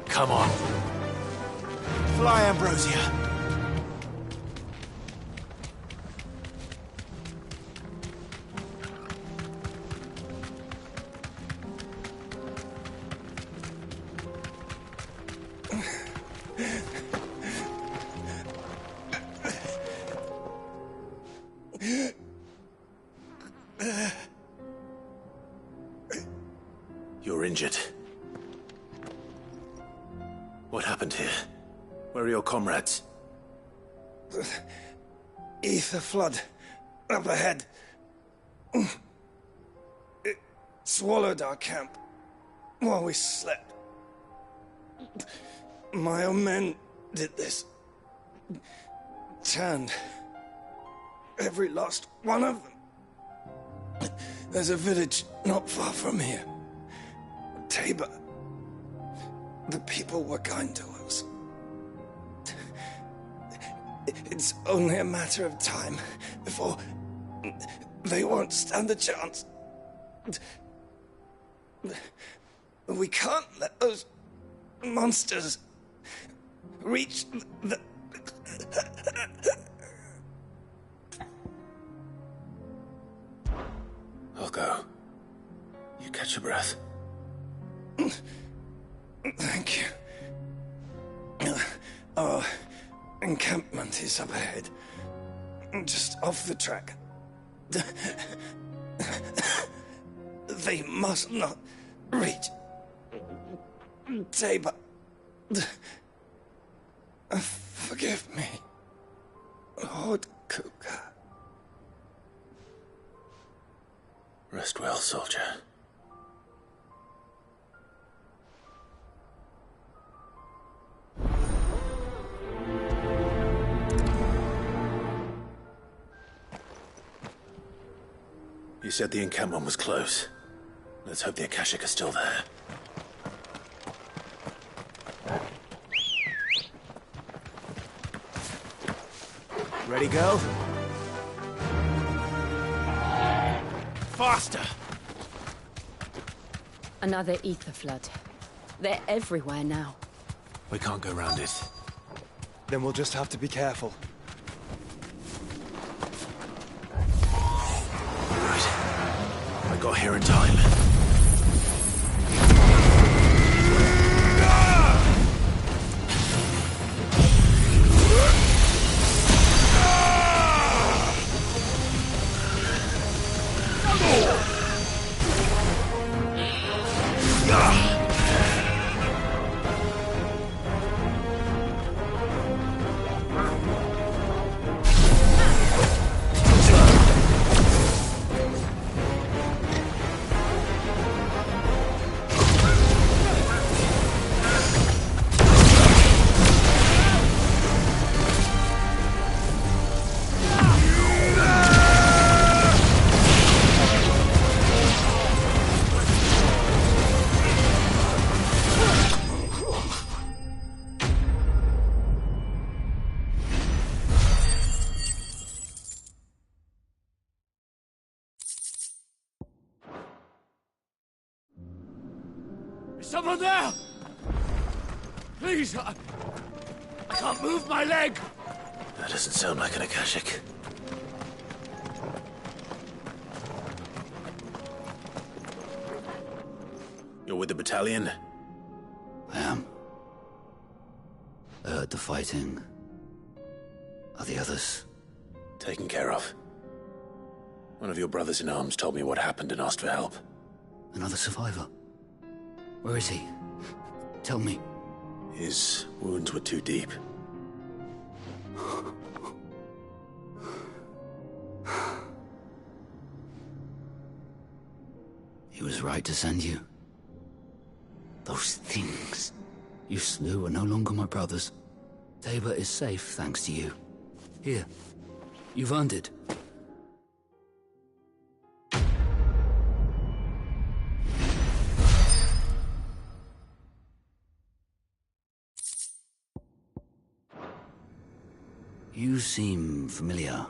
Come on. Fly, Ambrosia. You're injured. What happened here? Where are your comrades? The ether flood up ahead. It swallowed our camp while we slept. My own men did this. Turned every last one of them. There's a village not far from here. Tabor. The people were kind to us. It's only a matter of time before they won't stand a chance. We can't let those monsters reach the... I'll go. You catch your breath. Thank you. Our encampment is up ahead. Just off the track. They must not reach Tabor. Forgive me, Lord Kuka. Rest well, soldier. You said the encampment was close. Let's hope the Akashic are still there. Ready, girl? Faster! Another ether flood. They're everywhere now. We can't go round it. Then we'll just have to be careful. Right. I got here in time. Is someone there? Please, I can't move my leg. That doesn't sound like an Akashic. You're with the battalion? I am. I heard the fighting. Are the others? Taken care of. One of your brothers in arms told me what happened and asked for help. Another survivor? Where is he? Tell me. His wounds were too deep. He was right to send you. Those things you slew are no longer my brothers. Tabor is safe thanks to you. Here, you've earned it. You seem familiar.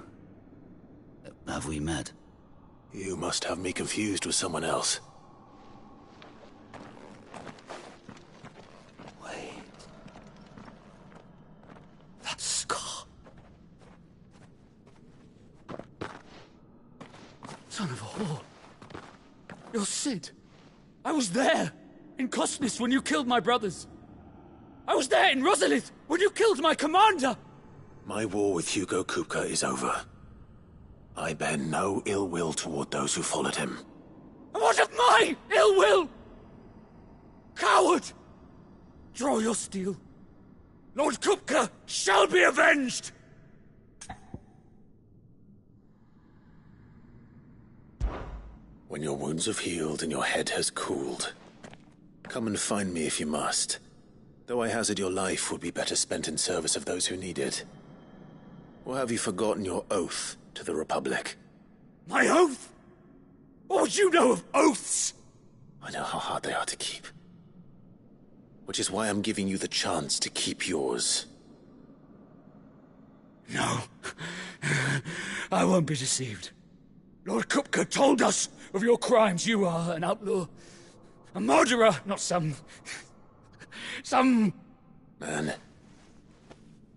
Have we met? You must have me confused with someone else. Wait. That scar. Son of a whore. You're Sid. I was there in Cosnis when you killed my brothers. I was there in Rosalith when you killed my commander. My war with Hugo Kupka is over. I bear no ill will toward those who followed him. And what of my ill will? Coward! Draw your steel. Lord Kupka shall be avenged! When your wounds have healed and your head has cooled, come and find me if you must. Though I hazard your life would be better spent in service of those who need it. Or have you forgotten your oath to the Republic? My oath? What would you know of oaths? I know how hard they are to keep. Which is why I'm giving you the chance to keep yours. No. I won't be deceived. Lord Kupka told us of your crimes. You are an outlaw. A murderer, not some man.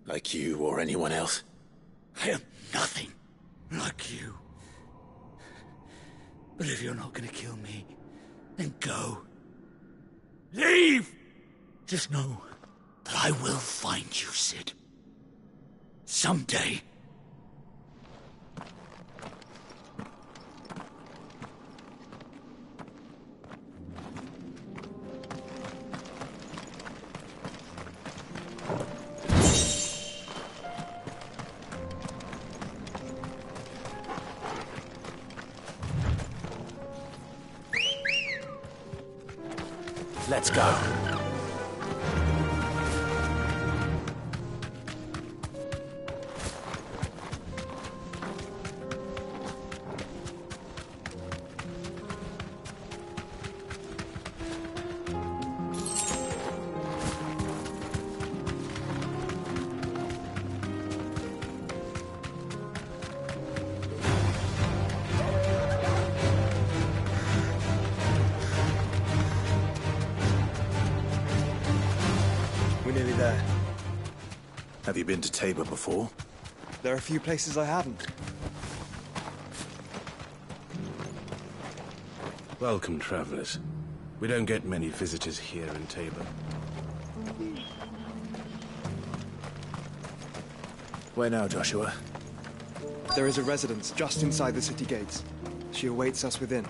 Like you or anyone else. I am nothing like you. But if you're not gonna kill me, then go. Leave! Just know that I will find you, Sid. Someday. Let's go. you been to Tabor before? There are a few places I haven't. Welcome, travelers. We don't get many visitors here in Tabor. Where now, Joshua? There is a residence just inside the city gates. She awaits us within.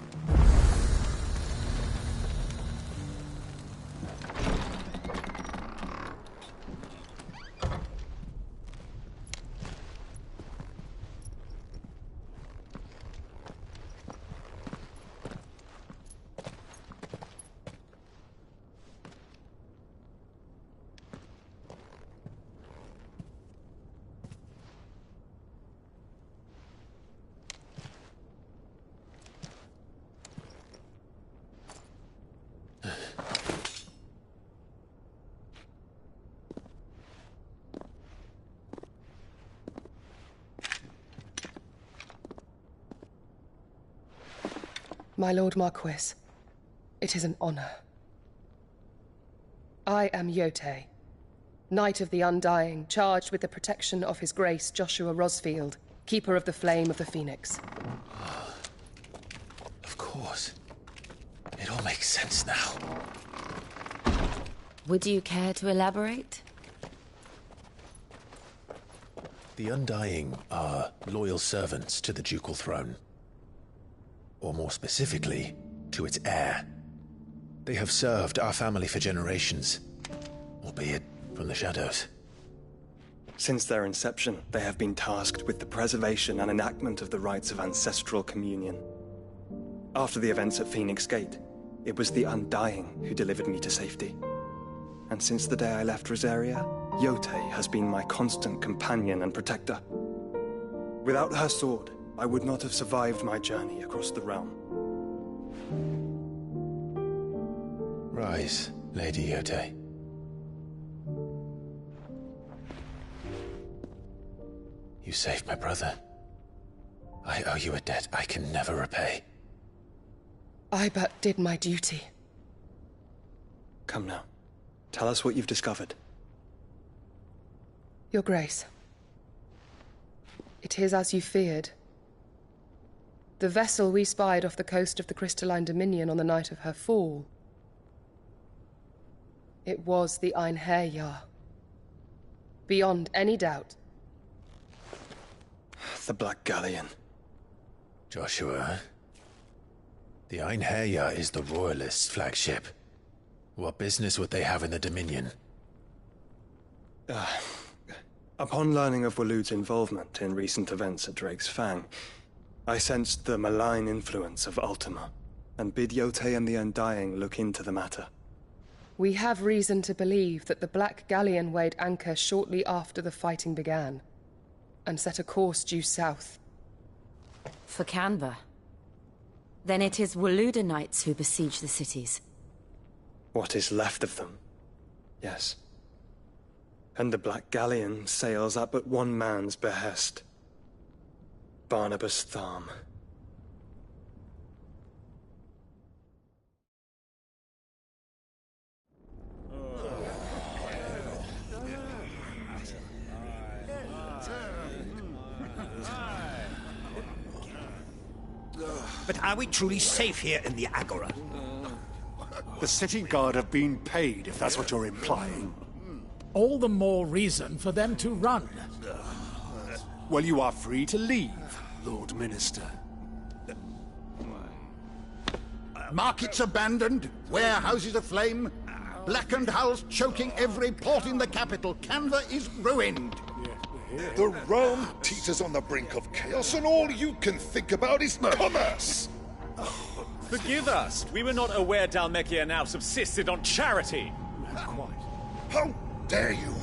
My Lord Marquis, it is an honor. I am Yote, Knight of the Undying, charged with the protection of His Grace Joshua Rosfield, Keeper of the Flame of the Phoenix. Of course. It all makes sense now. Would you care to elaborate? The Undying are loyal servants to the ducal throne. Or more specifically, to its heir. They have served our family for generations, albeit from the shadows. Since their inception, they have been tasked with the preservation and enactment of the rites of ancestral communion. After the events at Phoenix Gate, it was the Undying who delivered me to safety. And since the day I left Rosaria, Yote has been my constant companion and protector. Without her sword, I would not have survived my journey across the realm. Rise, Lady Yote. You saved my brother. I owe you a debt I can never repay. I but did my duty. Come now. Tell us what you've discovered. Your Grace. It is as you feared. The vessel we spied off the coast of the Crystalline Dominion on the night of her fall. It was the Einherjar. Beyond any doubt. The Black Galleon. Joshua, the Einherjar is the Royalists' flagship. What business would they have in the Dominion? Upon learning of Waloed's involvement in recent events at Drake's Fang, I sensed the malign influence of Ultima, and bid Yote and the Undying look into the matter. We have reason to believe that the Black Galleon weighed anchor shortly after the fighting began, and set a course due south. For Canva. Then it is Waloed knights who besiege the cities. What is left of them? Yes. And the Black Galleon sails at but one man's behest. Barnabas Tharm. But are we truly safe here in the Agora? The city guard have been paid, if that's what you're implying. All the more reason for them to run. Well, you are free to leave, Lord Minister. Markets abandoned, warehouses aflame, blackened hulls choking every port in the capital. Canva is ruined. The realm teeters on the brink of chaos, and all you can think about is commerce! Forgive us! We were not aware Dhalmekia now subsisted on charity! How dare you!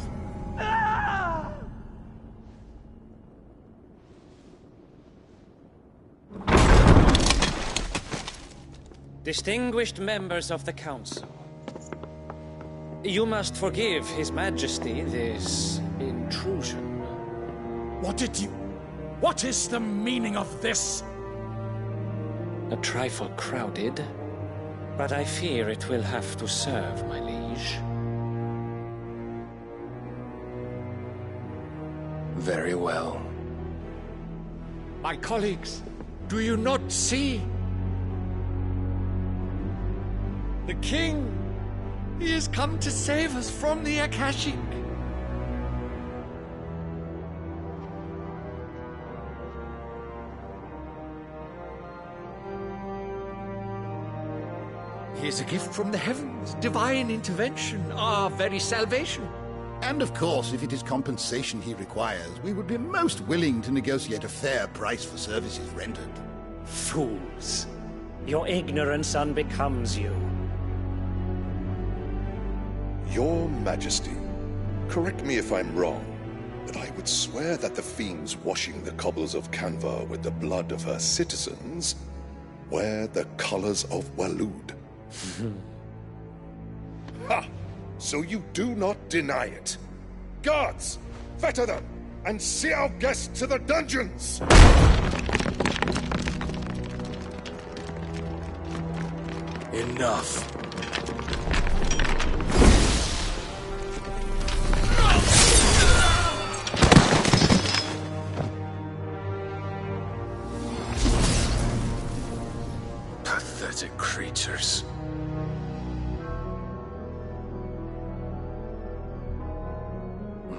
Distinguished members of the Council, you must forgive His Majesty this intrusion. What is the meaning of this? A trifle crowded, but I fear it will have to serve, my liege. very well. My colleagues, do you not see? The king! He has come to save us from the Akashic! He is a gift from the heavens, divine intervention, our very salvation. And of course, if it is compensation he requires, we would be most willing to negotiate a fair price for services rendered. Fools! Your ignorance unbecomes you. Your Majesty, correct me if I'm wrong, but I would swear that the fiends washing the cobbles of Canva with the blood of her citizens wear the colors of Waloed. Ha! So you do not deny it. Guards, fetter them, and see our guests to the dungeons! Enough. Pathetic creatures.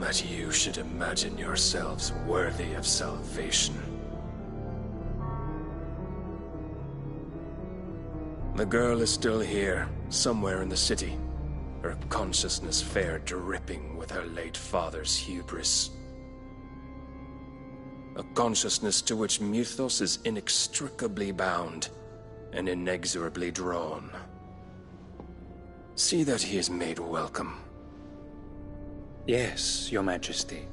That you should imagine yourselves worthy of salvation. The girl is still here, somewhere in the city, her consciousness fair dripping with her late father's hubris. A consciousness to which Mythos is inextricably bound and inexorably drawn. See that he is made welcome. Yes, Your Majesty.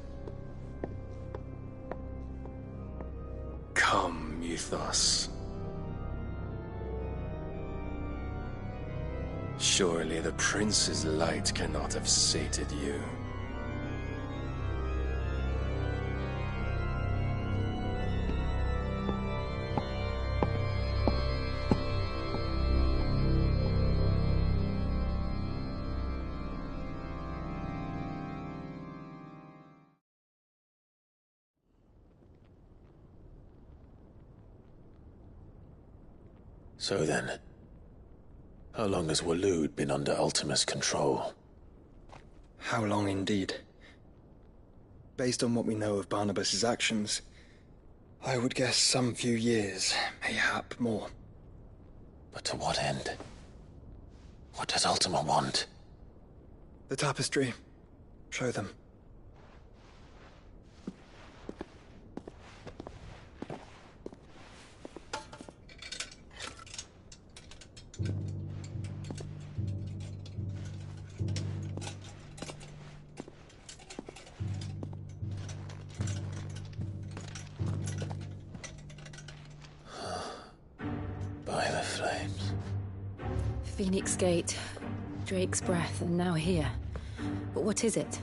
Come, Mythos. Surely the prince's light cannot have sated you. So then, how long has Waloed been under Ultima's control? How long indeed? Based on what we know of Barnabas's actions, I would guess some few years, mayhap more. But to what end? What does Ultima want? The tapestry. Show them. By the flames. Phoenix Gate, Drake's Breath, and now here. But what is it?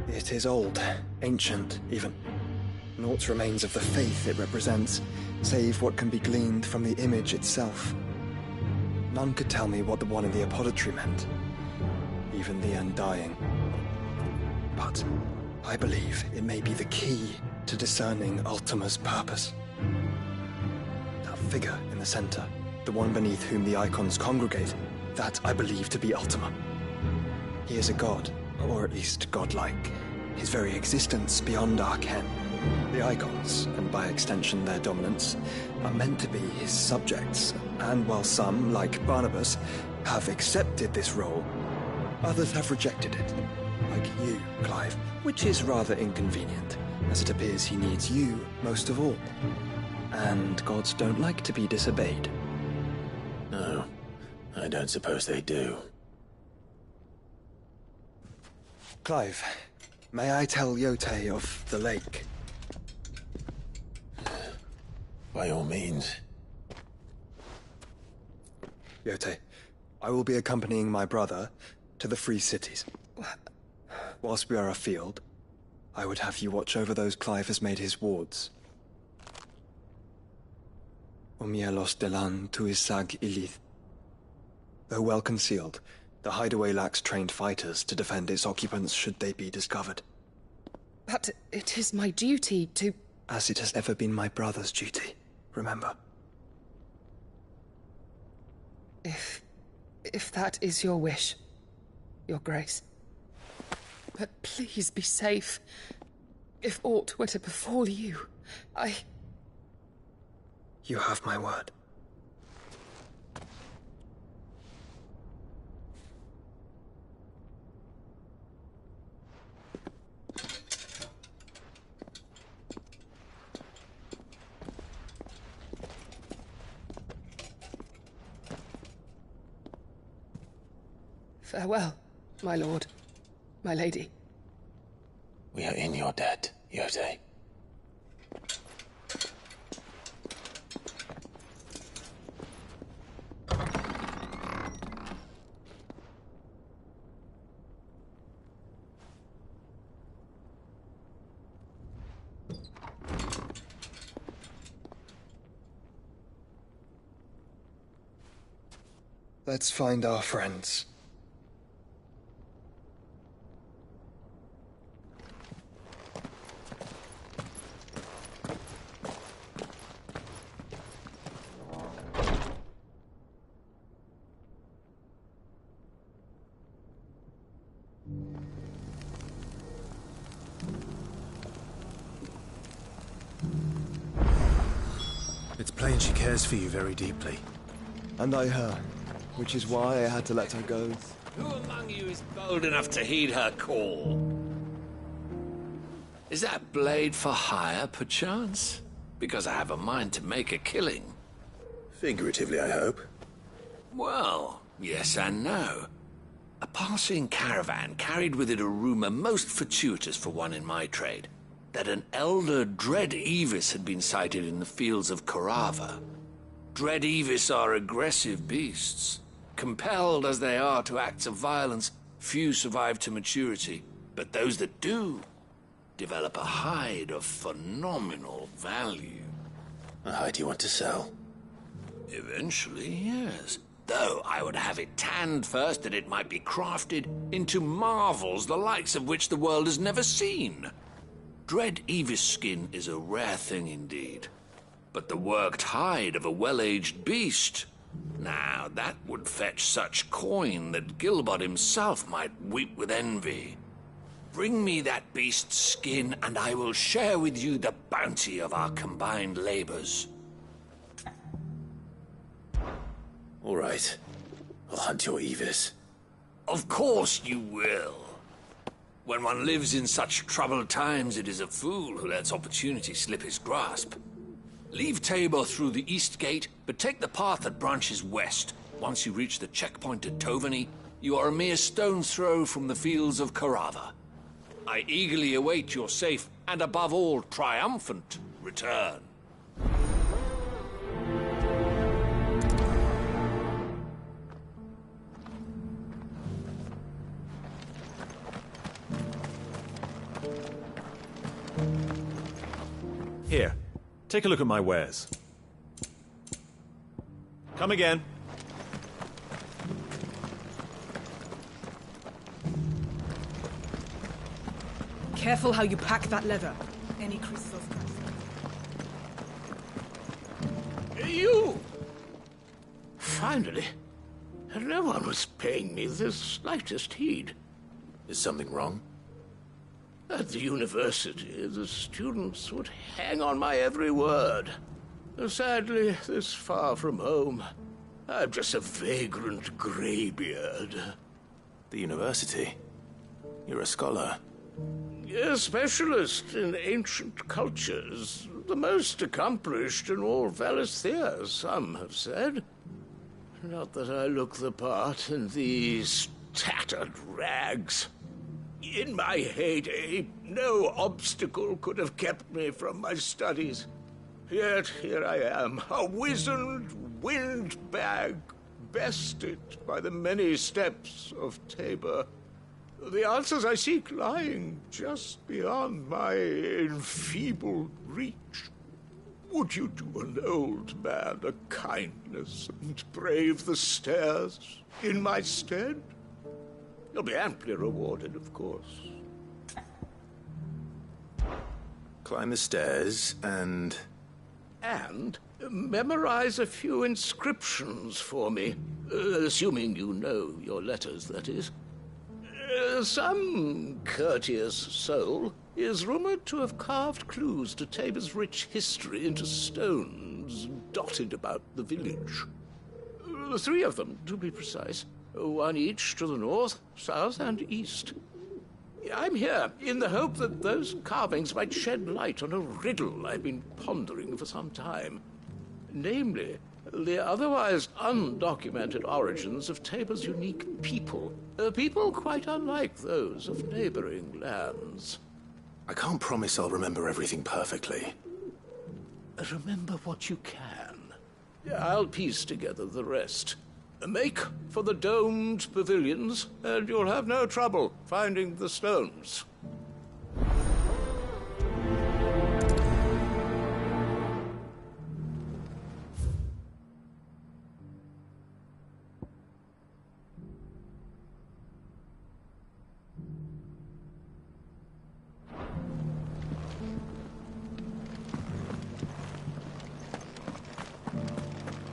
It is old, ancient, even. Naught remains of the faith it represents, save what can be gleaned from the image itself. None could tell me what the one in the apothecary meant, even the Undying. But I believe it may be the key to discerning Ultima's purpose. That figure in the center, the one beneath whom the icons congregate, that I believe to be Ultima. He is a god, or at least godlike, his very existence beyond our ken. The icons, and by extension their dominants, are meant to be his subjects, and while some, like Barnabas, have accepted this role, others have rejected it, like you, Clive, which is rather inconvenient, as it appears he needs you most of all. And gods don't like to be disobeyed. No, I don't suppose they do. Clive, may I tell Yote of the lake? By all means. Yote, I will be accompanying my brother to the Free Cities. Whilst we are afield, I would have you watch over those Clive has made his wards. Omielos delan tuisag ilith. Though well concealed, the hideaway lacks trained fighters to defend its occupants should they be discovered. But it is my duty to... As it has ever been my brother's duty, remember. If that is your wish, Your Grace. But please be safe. If aught were to befall you, You have my word. Farewell, my lord, my lady. We are in your debt, Yode. Let's find our friends. It's plain she cares for you very deeply. And I her, which is why I had to let her go. Who among you is bold enough to heed her call? Is that blade for hire, perchance? Because I have a mind to make a killing. Figuratively, I hope. Well, yes and no. A passing caravan carried with it a rumor most fortuitous for one in my trade, that an elder Dread Evis had been sighted in the fields of Korava. Dread Evis are aggressive beasts. Compelled as they are to acts of violence, few survive to maturity, but those that do develop a hide of phenomenal value. A hide you want to sell? Eventually, yes. Though I would have it tanned first that it might be crafted into marvels the likes of which the world has never seen. Dread Evis skin is a rare thing indeed. But the worked hide of a well-aged beast, now that would fetch such coin that Gilbert himself might weep with envy. Bring me that beast's skin, and I will share with you the bounty of our combined labors. All right. I'll hunt your Evis. Of course you will. When one lives in such troubled times, it is a fool who lets opportunity slip his grasp. Leave Tabor through the east gate, but take the path that branches west. Once you reach the checkpoint at Tovany, you are a mere stone's throw from the fields of Korava. I eagerly await your safe, and above all, triumphant return. Here, take a look at my wares. Come again. Careful how you pack that leather. Any crystals... You! Finally. No one was paying me the slightest heed. Is something wrong? At the university, the students would hang on my every word. Sadly, this far from home, I'm just a vagrant greybeard. The university? You're a scholar. A specialist in ancient cultures. The most accomplished in all Valisthea, some have said. Not that I look the part in these tattered rags. In my heyday, no obstacle could have kept me from my studies. Yet here I am, a wizened windbag, bested by the many steps of Tabor. The answers I seek lying just beyond my enfeebled reach. Would you do an old man a kindness and brave the stairs in my stead? You'll be amply rewarded, of course. Climb the stairs and... And memorize a few inscriptions for me. Assuming you know your letters, that is. Some courteous soul is rumored to have carved clues to Tabor's rich history into stones dotted about the village. 3 of them, to be precise. 1 each to the north, south, and east. I'm here in the hope that those carvings might shed light on a riddle I've been pondering for some time. Namely, the otherwise undocumented origins of Tabor's unique people. People quite unlike those of neighboring lands. I can't promise I'll remember everything perfectly. Remember what you can. I'll piece together the rest. Make for the domed pavilions, and you'll have no trouble finding the stones.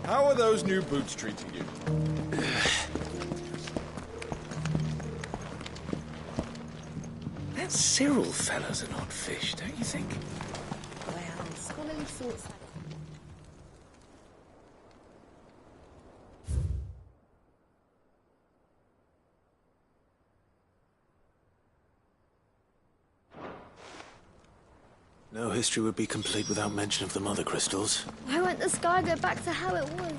How are those new boots treating you? That Cyril fellow's an odd fish, don't you think? Well, scholarly thoughts. No history would be complete without mention of the Mother Crystals. Why won't the sky go back to how it was?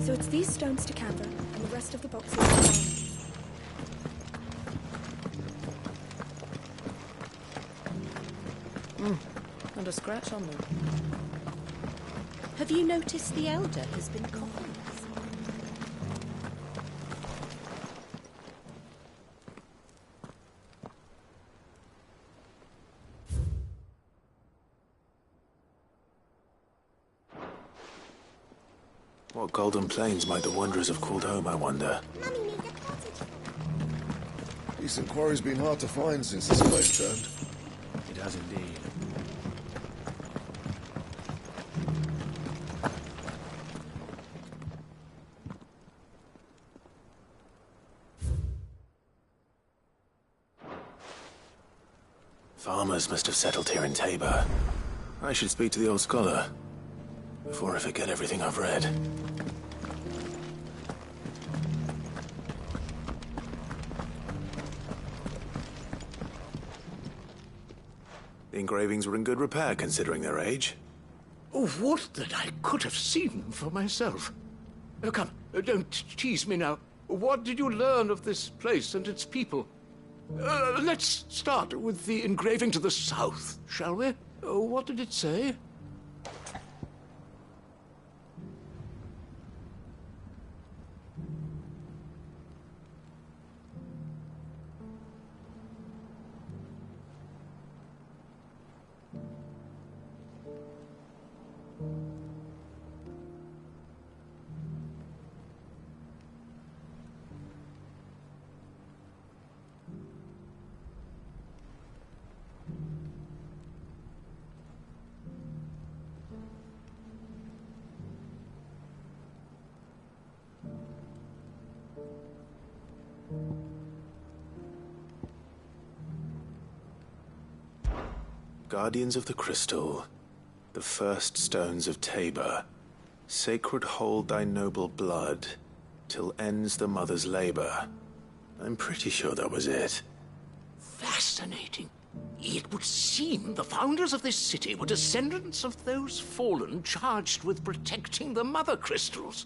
So it's these stones to canva, and the rest of the boxes are mine. Not a scratch on them. Have you noticed the Elder has been coughing? What golden plains might the wanderers have called home, I wonder? Decent quarry's been hard to find since this place turned. It has indeed. Farmers must have settled here in Tabor. I should speak to the old scholar before I forget everything I've read. The engravings were in good repair considering their age. Oh, what that I could have seen for myself. Come, don't tease me now. What did you learn of this place and its people? Let's start with the engraving to the south, shall we? What did it say? Guardians of the Crystal, the first stones of Tabor, sacred hold thy noble blood, till ends the mother's labor. I'm pretty sure that was it. Fascinating. It would seem the founders of this city were descendants of those fallen charged with protecting the Mother Crystals.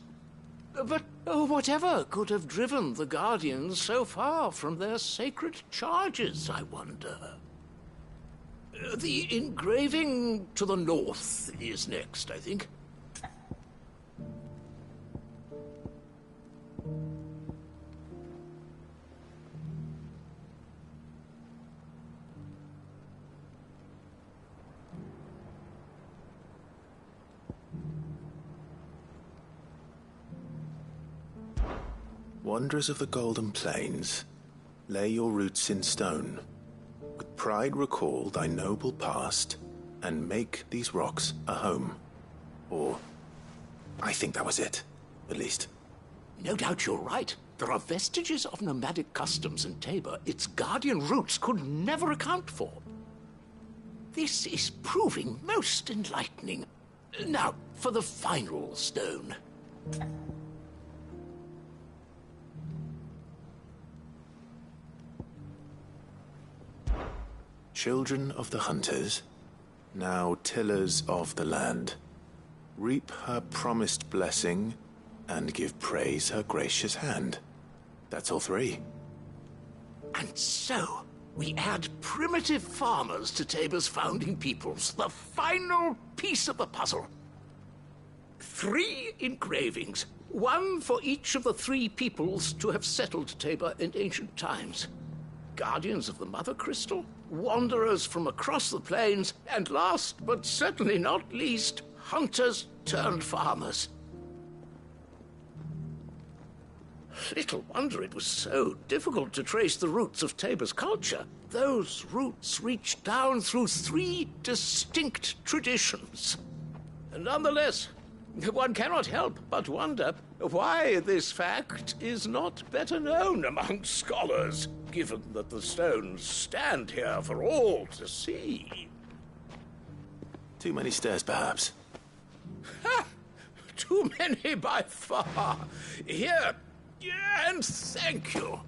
But whatever could have driven the Guardians so far from their sacred charges, I wonder? The engraving to the north is next, I think. Wanderers of the Golden Plains. Lay your roots in stone. With pride recall thy noble past, and make these rocks a home. Or, I think that was it, at least. No doubt you're right. There are vestiges of nomadic customs in Tabor its guardian roots could never account for. This is proving most enlightening. Now, for the final stone. Children of the hunters, now tillers of the land, reap her promised blessing and give praise her gracious hand. That's all three. And so, we add primitive farmers to Tabor's founding peoples, the final piece of the puzzle. 3 engravings, one for each of the 3 peoples to have settled Tabor in ancient times. Guardians of the Mother Crystal, wanderers from across the plains, and last but certainly not least, hunters turned farmers. Little wonder it was so difficult to trace the roots of Tabor's culture. Those roots reach down through 3 distinct traditions. Nonetheless, one cannot help but wonder why this fact is not better known among scholars, given that the stones stand here for all to see. Too many stairs, perhaps. Ha! Too many by far. Here, and thank you.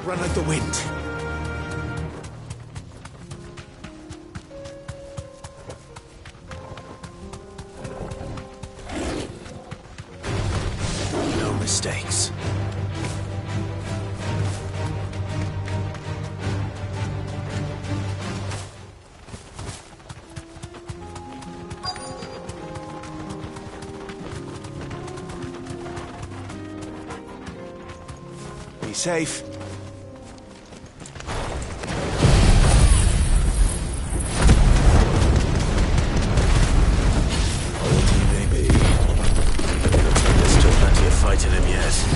Run out the wind. No mistakes. Be safe. Fighting him yet.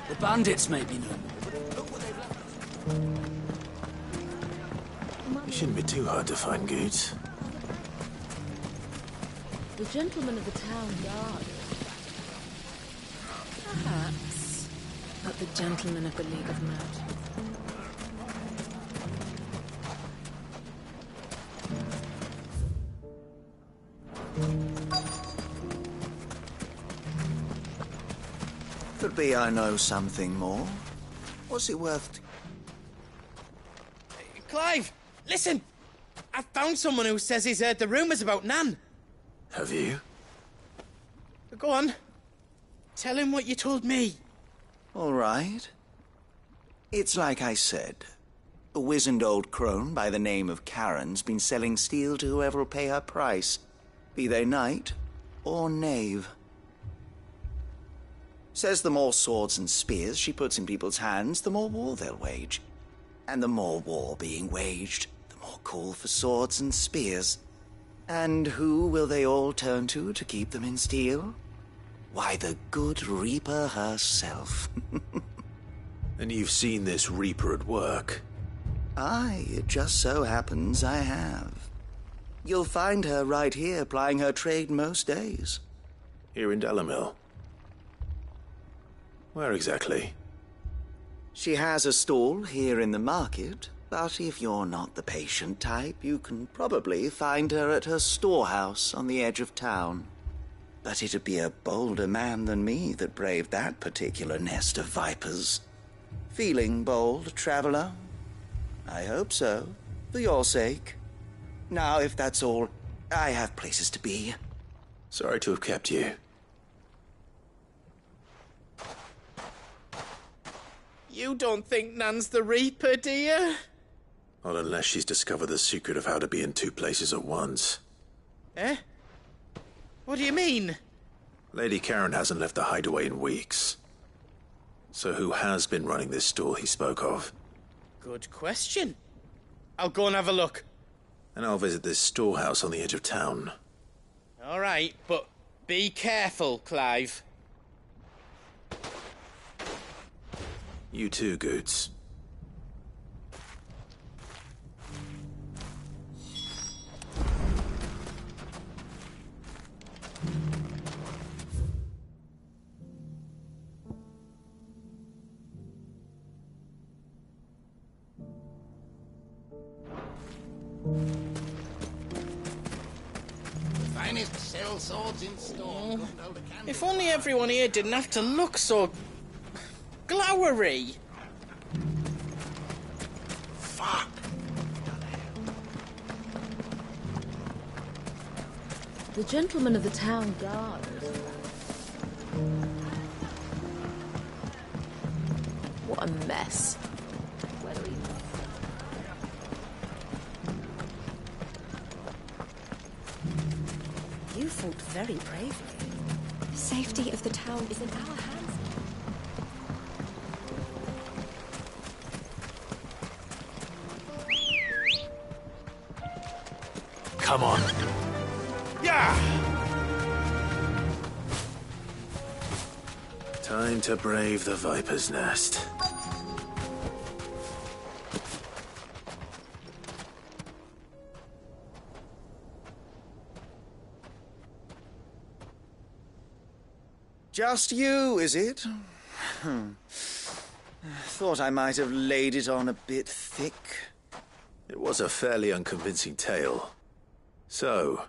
The bandits may be known. It shouldn't be too hard to find goods. The gentleman of the town guard. Perhaps. But the gentleman of the League of Mad. The Could be I know something more. What's it worth? Clive, listen! I've found someone who says he's heard the rumours about Nan. Have you? Go on. Tell him what you told me. All right. It's like I said. A wizened old crone by the name of Karen's been selling steel to whoever'll pay her price, be they knight or knave. Says the more swords and spears she puts in people's hands, the more war they'll wage. And the more war being waged, the more call for swords and spears. And who will they all turn to keep them in steel? Why, the good Reaper herself. And you've seen this Reaper at work? Aye, it just so happens I have. You'll find her right here plying her trade most days. Here in Delamil? Where exactly? She has a stall here in the market, but if you're not the patient type, you can probably find her at her storehouse on the edge of town. But it'd be a bolder man than me that braved that particular nest of vipers. Feeling bold, traveler? I hope so, for your sake. Now, if that's all, I have places to be. Sorry to have kept you. You don't think Nan's the Reaper, do you? Not unless she's discovered the secret of how to be in two places at once. Eh? What do you mean? Lady Karen hasn't left the hideaway in weeks. So who has been running this stall he spoke of? Good question. I'll go and have a look. And I'll visit this storehouse on the edge of town. All right, but be careful, Clive. You too, Goots. Finest sell swords in store. If only everyone here didn't have to look so glowery. Fuck. The gentleman of the town guard. What a mess. Where do we... You fought very bravely. The safety of the town is in our hands. Come on. Yeah! Time to brave the Viper's Nest. Just you, is it? Thought I might have laid it on a bit thick. It was a fairly unconvincing tale. So,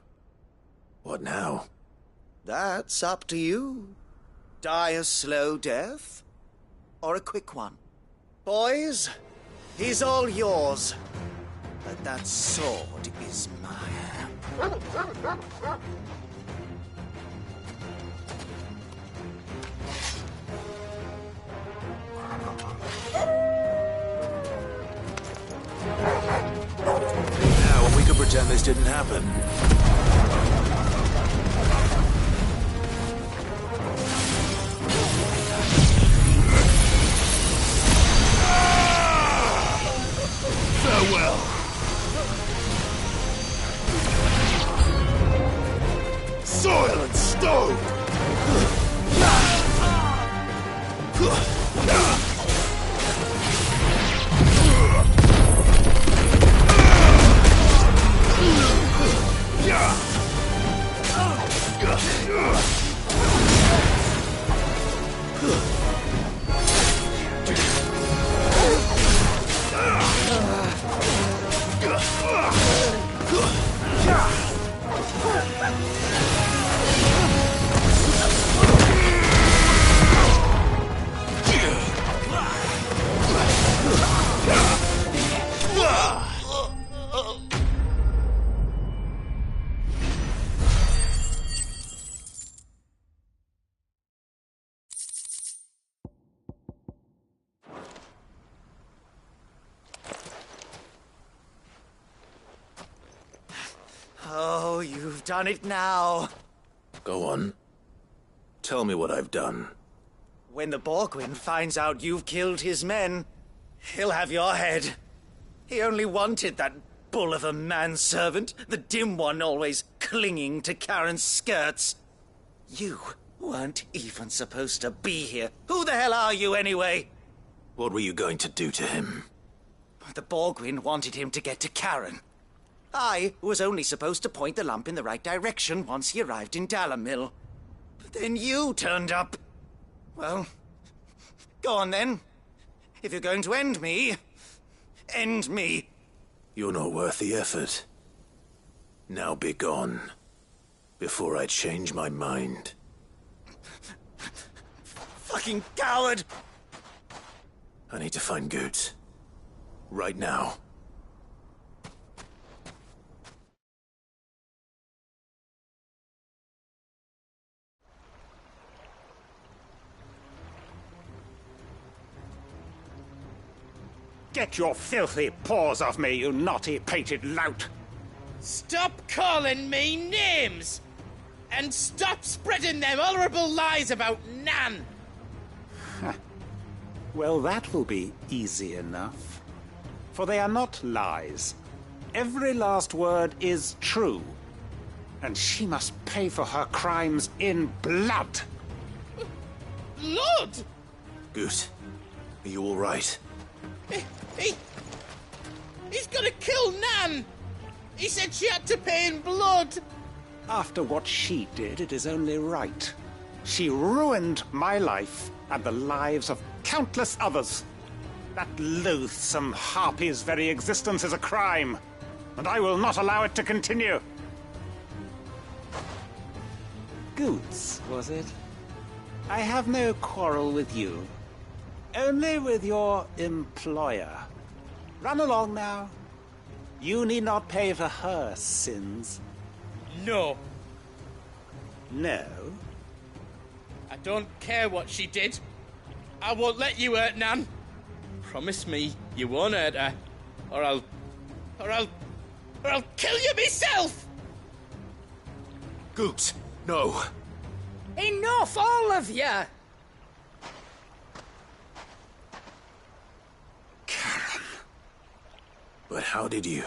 what now? That's up to you. Die a slow death, or a quick one. Boys, he's all yours. But that sword is mine. Now, we could pretend this didn't happen. Farewell. Soil and stone. Yeah! done it now. Go on. Tell me what I've done. When the Borgwyn finds out you've killed his men, he'll have your head. He only wanted that bull of a manservant, the dim one always clinging to Karen's skirts. You weren't even supposed to be here. Who the hell are you, anyway? What were you going to do to him? The Borgwyn wanted him to get to Karen. I was only supposed to point the lamp in the right direction once he arrived in Dalamil. But then you turned up. Well, go on then. If you're going to end me, end me. You're not worth the effort. Now be gone, before I change my mind. Fucking coward! I need to find Goots. Right now. Get your filthy paws off me, you naughty-pated lout! Stop calling me names! And stop spreading them horrible lies about Nan! Well, that will be easy enough. For they are not lies. Every last word is true. And she must pay for her crimes in blood. Blood? Goot, are you all right? He's gonna kill Nan! He said she had to pay in blood! After what she did, it is only right. She ruined my life and the lives of countless others. That loathsome harpy's very existence is a crime, and I will not allow it to continue. Goots, was it? I have no quarrel with you. Only with your employer. Run along now. You need not pay for her sins. No. No? I don't care what she did. I won't let you hurt Nan. Promise me you won't hurt her, or I'll kill you myself! Goots, no. Enough, all of you! But how did you?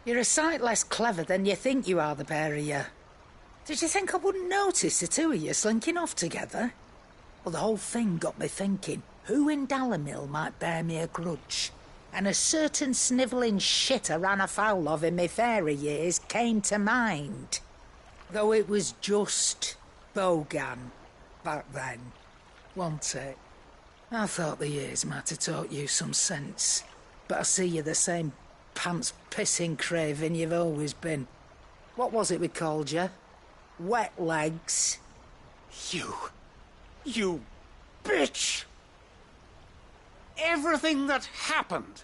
You're a sight less clever than you think you are, the pair of you. Did you think I wouldn't notice the two of you slinking off together? Well, the whole thing got me thinking, who in Dalamil might bear me a grudge? And a certain snivelling shit I ran afoul of in my fairy years came to mind. Though it was just Bogan back then, wasn't it? I thought the years might have taught you some sense, but I see you're the same pants-pissing craven you've always been. What was it we called you? Wet legs? You bitch! Everything that happened,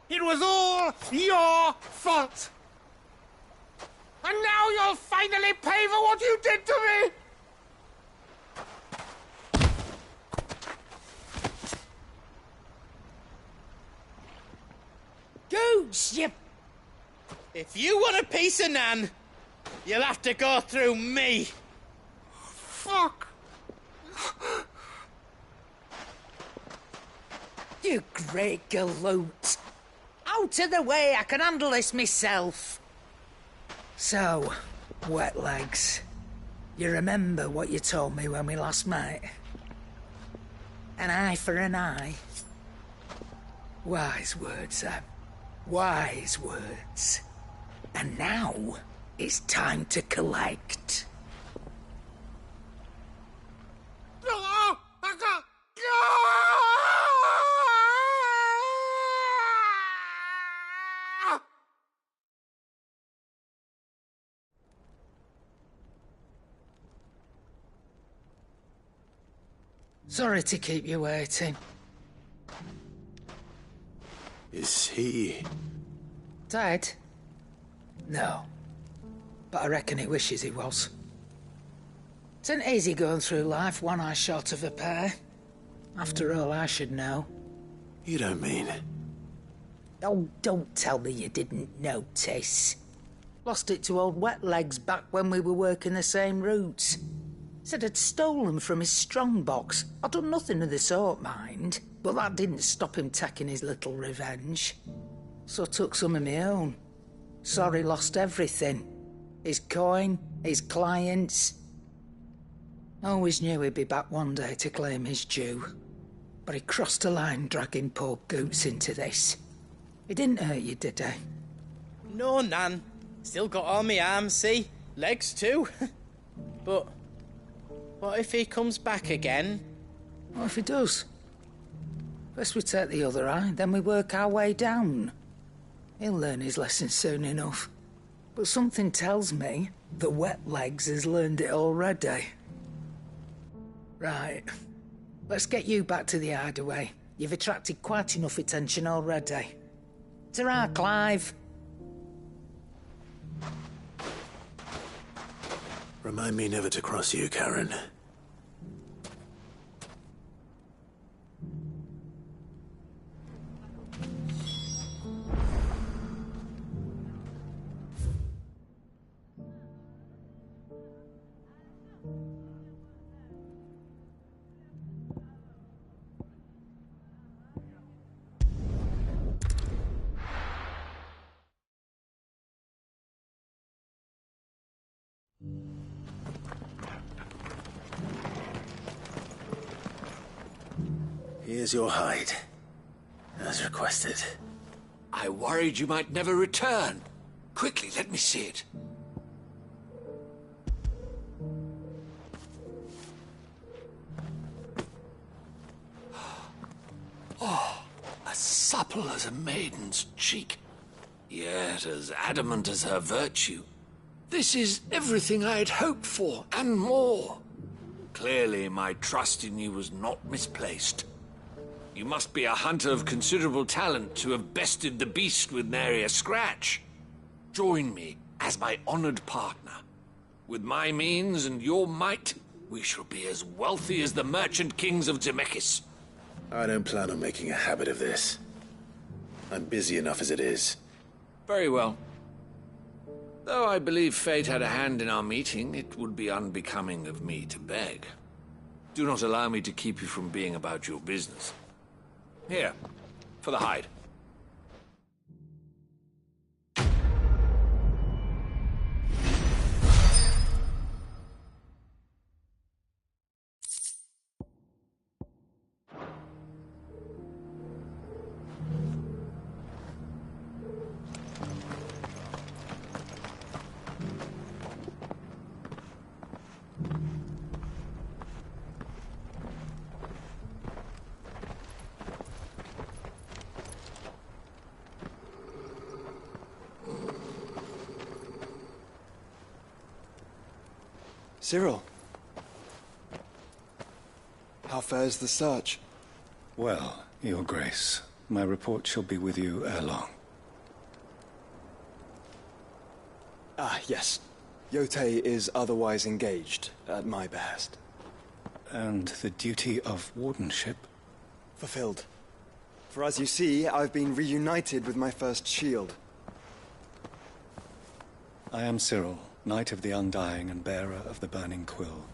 it was all your fault! And now you'll finally pay for what you did to me! Goots, you... If you want a piece of Nan, you'll have to go through me. Fuck! You great galoot. Out of the way, I can handle this myself. So, wet legs, you remember what you told me when we last met? An eye for an eye. Wise words, Sam. Wise words. And now, it's time to collect. Sorry to keep you waiting. Is he... Dead? No. But I reckon he wishes he was. It isn't easy going through life one eye short of a pair. After all, I should know. You don't mean... Oh, don't tell me you didn't notice. Lost it to old Wet Legs back when we were working the same routes. Said I'd stolen from his strongbox. I'd done nothing of the sort, mind, but that didn't stop him taking his little revenge. So I took some of my own. Sorry, lost everything. His coin, his clients. Always knew he'd be back one day to claim his due. But he crossed a line dragging poor Goots into this. He didn't hurt you, did he? No, Nan. Still got all my arms, see? Legs too. But what if he comes back again? What if he does? First we take the other eye, then we work our way down. He'll learn his lesson soon enough. But something tells me the Wet Legs has learned it already. Right. Let's get you back to the hideaway. You've attracted quite enough attention already. Ta-ra, Clive. Remind me never to cross you, Karen. Here's your hide, as requested. I worried you might never return. Quickly, let me see it. Oh, as supple as a maiden's cheek, yet as adamant as her virtue. This is everything I had hoped for, and more. Clearly, my trust in you was not misplaced. You must be a hunter of considerable talent to have bested the beast with nary a scratch. Join me as my honored partner. With my means and your might, we shall be as wealthy as the merchant kings of Zemeckis. I don't plan on making a habit of this. I'm busy enough as it is. Very well. Though I believe fate had a hand in our meeting, it would be unbecoming of me to beg. Do not allow me to keep you from being about your business. Here, for the hide. Cyril. How fares the search? Well, Your Grace, my report shall be with you ere long. Ah, yes. Yotei is otherwise engaged, at my behest. And the duty of wardenship? Fulfilled. For as you see, I've been reunited with my first shield. I am Cyril, Knight of the Undying and bearer of the Burning Quill,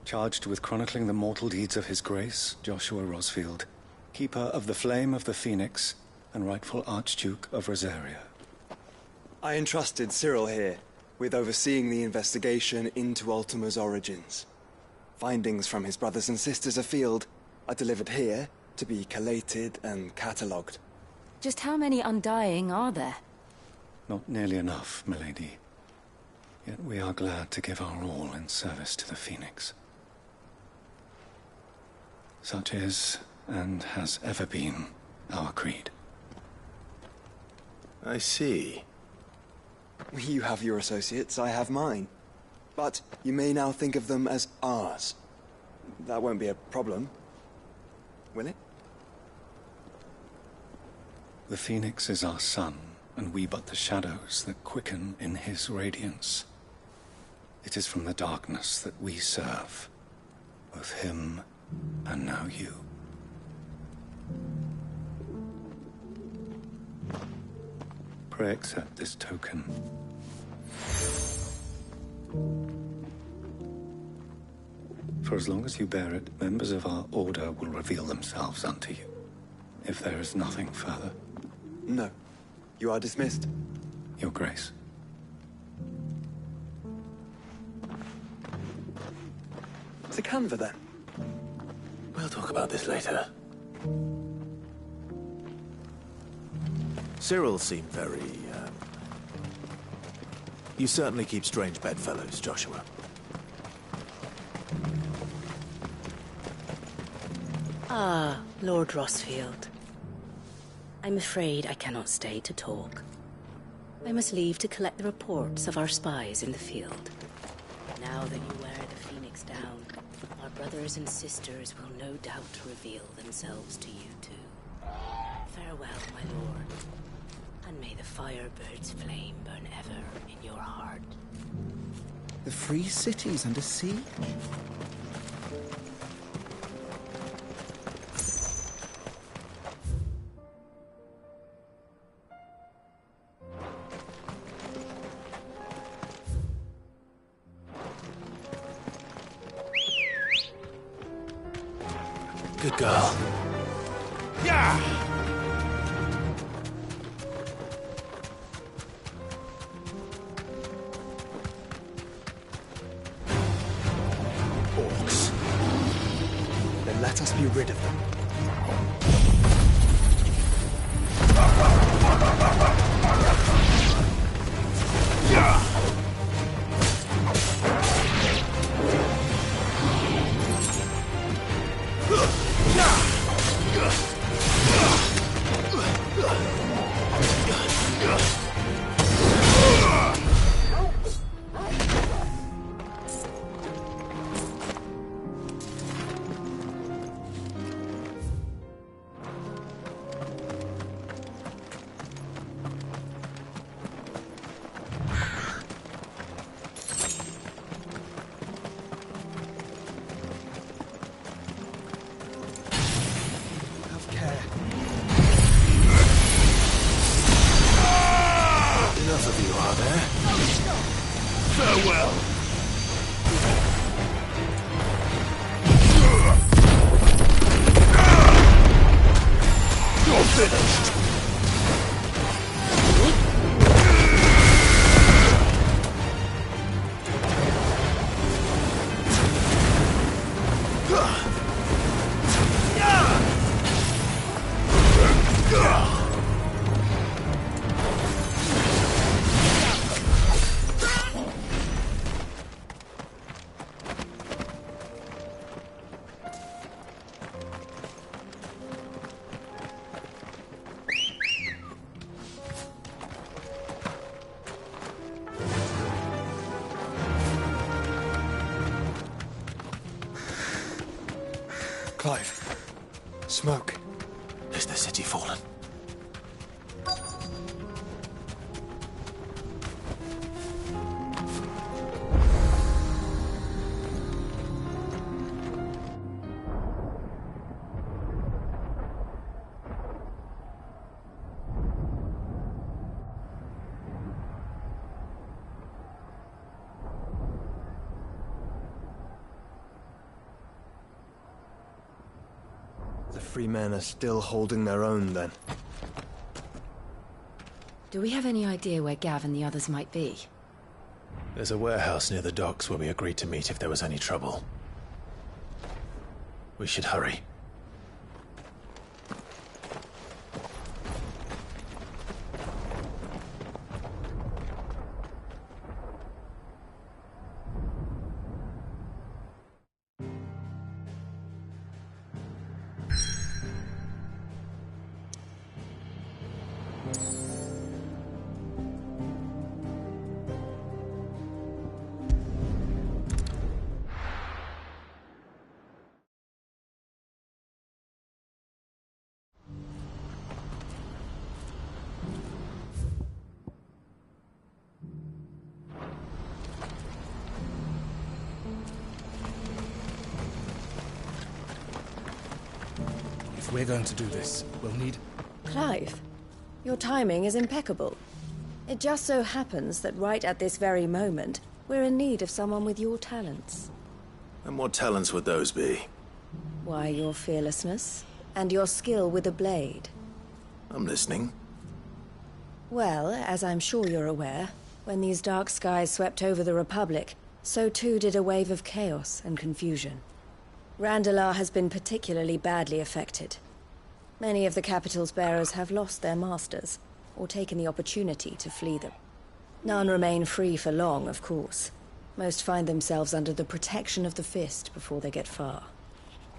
charged with chronicling the mortal deeds of His Grace, Joshua Rosfield, Keeper of the Flame of the Phoenix, and rightful Archduke of Rosaria. I entrusted Cyril here with overseeing the investigation into Ultima's origins. Findings from his brothers and sisters afield are delivered here to be collated and catalogued. Just how many Undying are there? Not nearly enough, milady. Yet we are glad to give our all in service to the Phoenix. Such is, and has ever been, our creed. I see. You have your associates, I have mine. But you may now think of them as ours. That won't be a problem, will it? The Phoenix is our sun, and we but the shadows that quicken in his radiance. It is from the darkness that we serve, both him and now you. Pray accept this token. For as long as you bear it, members of our order will reveal themselves unto you. If there is nothing further. No. You are dismissed. Your Grace. The Canva, then? We'll talk about this later. Cyril seemed very, You certainly keep strange bedfellows, Joshua. Ah, Lord Rosfield. I'm afraid I cannot stay to talk. I must leave to collect the reports of our spies in the field. Now that you wear the Phoenix down, our brothers and sisters will no doubt reveal themselves to you too. Farewell, my lord, and may the Firebird's flame burn ever in your heart. The free city's under siege? Good girl. Yeah! Orcs. Then let us be rid of them. Enough of you, are there? Farewell! You're finished! Clive. Smoke. Is the city fallen? The free men are still holding their own, then. Do we have any idea where Gav and the others might be? There's a warehouse near the docks where we agreed to meet if there was any trouble. We should hurry. If we're going to do this, we'll need... Clive, your timing is impeccable. It just so happens that right at this very moment, we're in need of someone with your talents. And what talents would those be? Why, your fearlessness, and your skill with a blade. I'm listening. Well, as I'm sure you're aware, when these dark skies swept over the Republic, so too did a wave of chaos and confusion. Randalar has been particularly badly affected. Many of the capital's bearers have lost their masters, or taken the opportunity to flee them. None remain free for long, of course. Most find themselves under the protection of the Fist before they get far.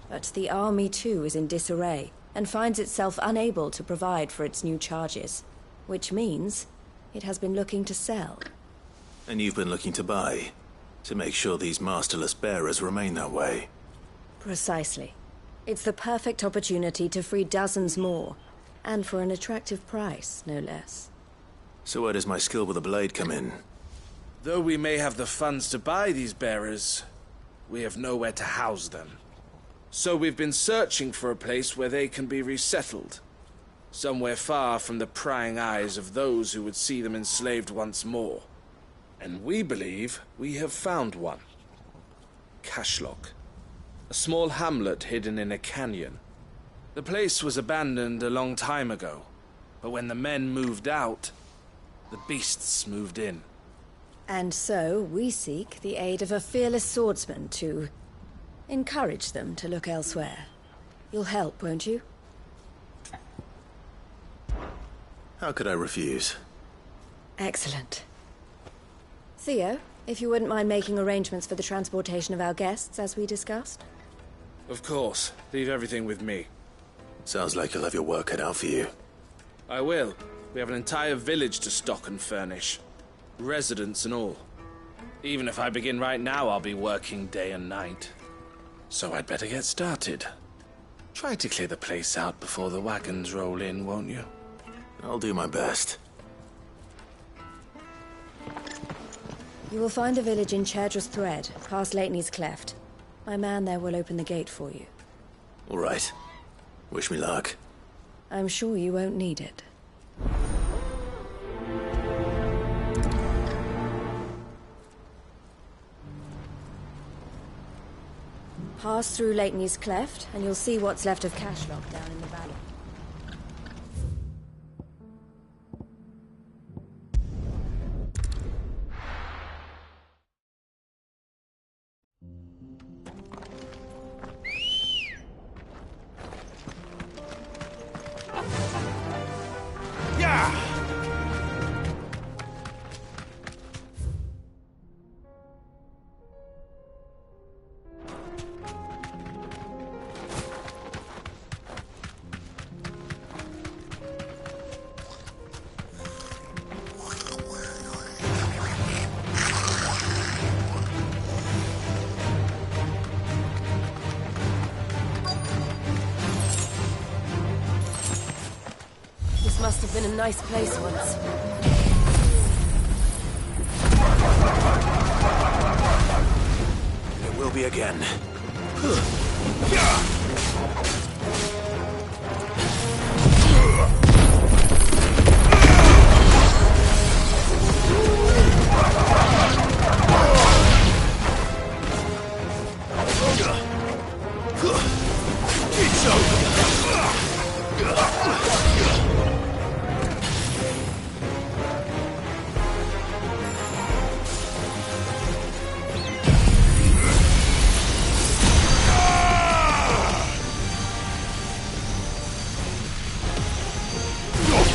But the army too is in disarray, and finds itself unable to provide for its new charges. Which means it has been looking to sell. And you've been looking to buy, to make sure these masterless bearers remain that way. Precisely. It's the perfect opportunity to free dozens more, and for an attractive price, no less. So where does my skill with a blade come in? Though we may have the funds to buy these bearers, we have nowhere to house them. So we've been searching for a place where they can be resettled. Somewhere far from the prying eyes of those who would see them enslaved once more. And we believe we have found one. Cashlock. A small hamlet hidden in a canyon. The place was abandoned a long time ago, but when the men moved out, the beasts moved in. And so we seek the aid of a fearless swordsman to encourage them to look elsewhere. You'll help, won't you? How could I refuse? Excellent. Theo, if you wouldn't mind making arrangements for the transportation of our guests, as we discussed. Of course. Leave everything with me. Sounds like you'll have your work cut out for you. I will. We have an entire village to stock and furnish. Residents and all. Even if I begin right now, I'll be working day and night. So I'd better get started. Try to clear the place out before the wagons roll in, won't you? I'll do my best. You will find the village in Chairdress Thread, past Lateney's Cleft. My man there will open the gate for you. All right. Wish me luck. I'm sure you won't need it. Pass through Lateney's Cleft, and you'll see what's left of Cashlock down in the valley. Must have been a nice place once. It will be again.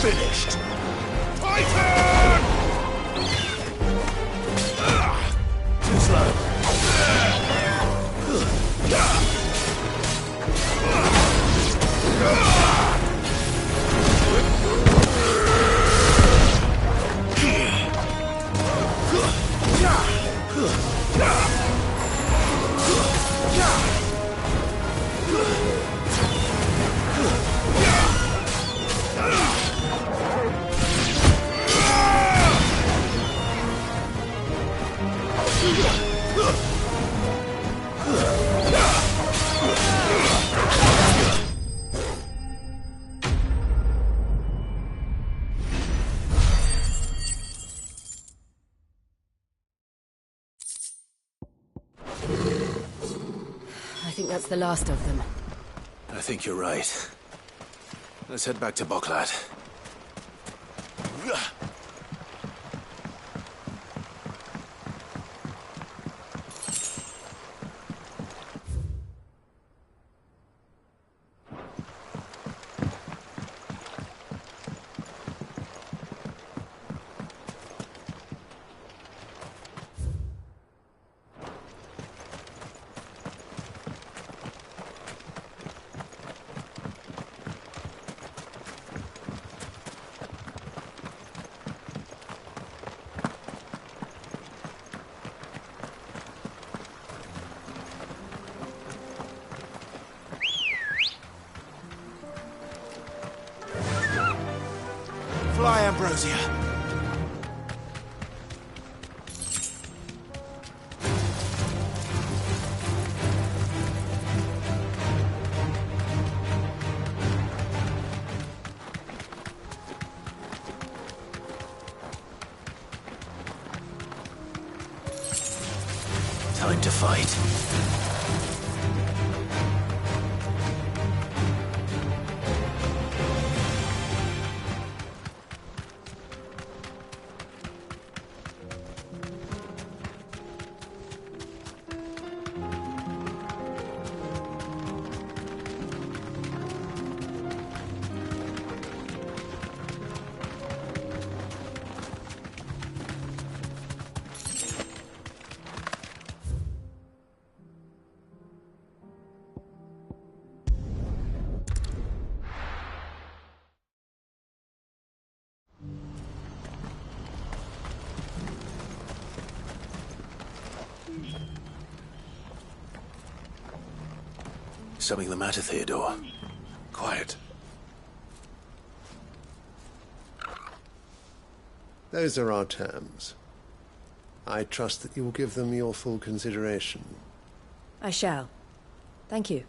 Finished! Titan! Too slow. That's the last of them. I think you're right. Let's head back to Boklat. Fly, Ambrosia. Time to fight. Something the matter, Theodore? Quiet. Those are our terms. I trust that you will give them your full consideration. I shall. Thank you.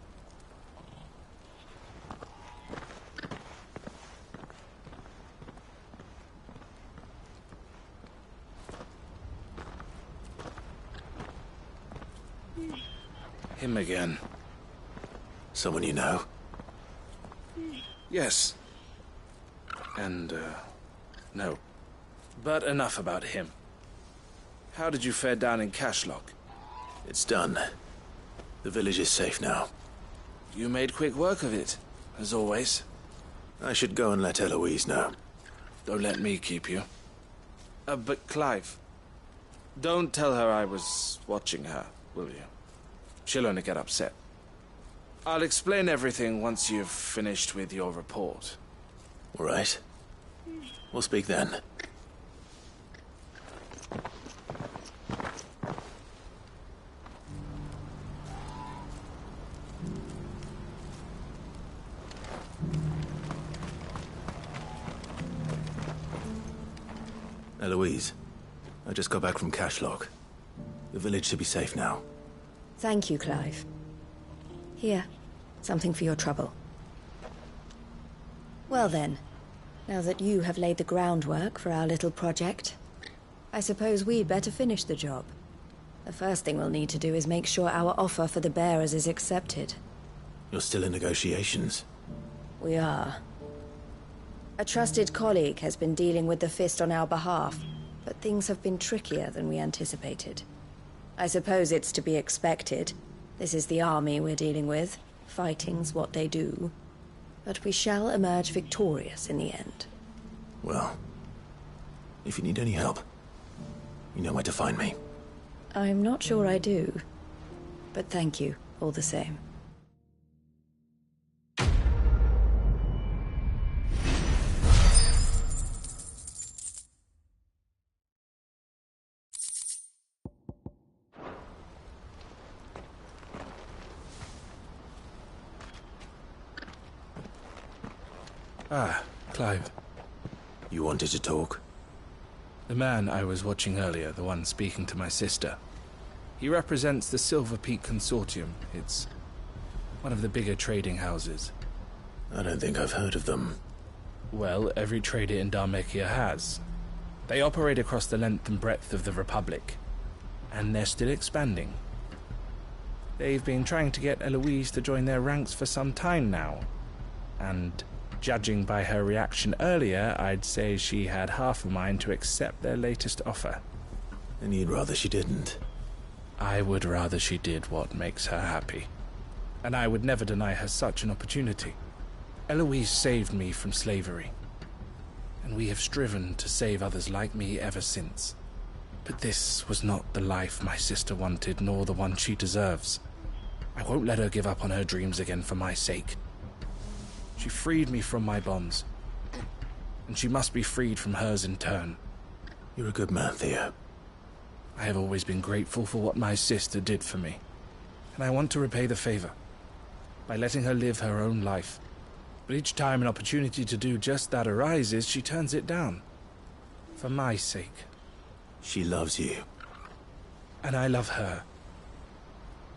Him again. Someone you know? Yes. And, no. But enough about him. How did you fare down in Cashlock? It's done. The village is safe now. You made quick work of it, as always. I should go and let Eloise know. Don't let me keep you. But Clive, don't tell her I was watching her, will you? She'll only get upset. I'll explain everything once you've finished with your report. All right. We'll speak then. Eloise, I just got back from Cashlock. The village should be safe now. Thank you, Clive. Here, something for your trouble. Well then, now that you have laid the groundwork for our little project, I suppose we'd better finish the job. The first thing we'll need to do is make sure our offer for the bearers is accepted. You're still in negotiations? We are. A trusted colleague has been dealing with the Fist on our behalf, but things have been trickier than we anticipated. I suppose it's to be expected. This is the army we're dealing with. Fighting's what they do. But we shall emerge victorious in the end. Well, if you need any help, you know where to find me. I'm not sure I do. But thank you, all the same. Ah, Clive. You wanted to talk? The man I was watching earlier, the one speaking to my sister. He represents the Silver Peak Consortium. It's one of the bigger trading houses. I don't think I've heard of them. Well, every trader in Dharmekia has. They operate across the length and breadth of the Republic. And they're still expanding. They've been trying to get Eloise to join their ranks for some time now, and judging by her reaction earlier, I'd say she had half a mind to accept their latest offer. And you'd rather she didn't? I would rather she did what makes her happy, and I would never deny her such an opportunity. Eloise saved me from slavery, and we have striven to save others like me ever since. But this was not the life my sister wanted, nor the one she deserves. I won't let her give up on her dreams again for my sake. She freed me from my bonds, and she must be freed from hers in turn. You're a good man, Theo. I have always been grateful for what my sister did for me, and I want to repay the favor by letting her live her own life. But each time an opportunity to do just that arises, she turns it down. For my sake. She loves you. And I love her.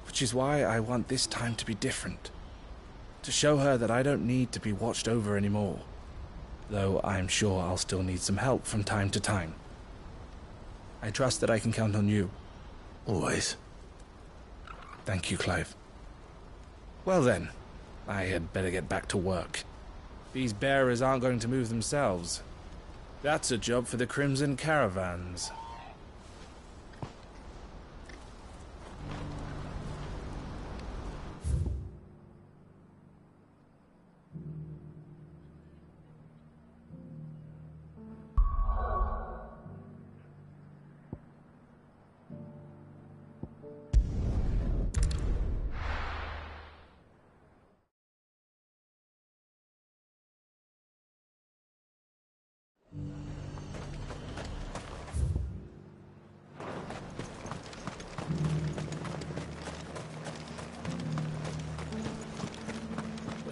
Which is why I want this time to be different. To show her that I don't need to be watched over anymore. Though I'm sure I'll still need some help from time to time. I trust that I can count on you. Always. Thank you, Clive. Well then, I had better get back to work. These bearers aren't going to move themselves. That's a job for the Crimson Caravans.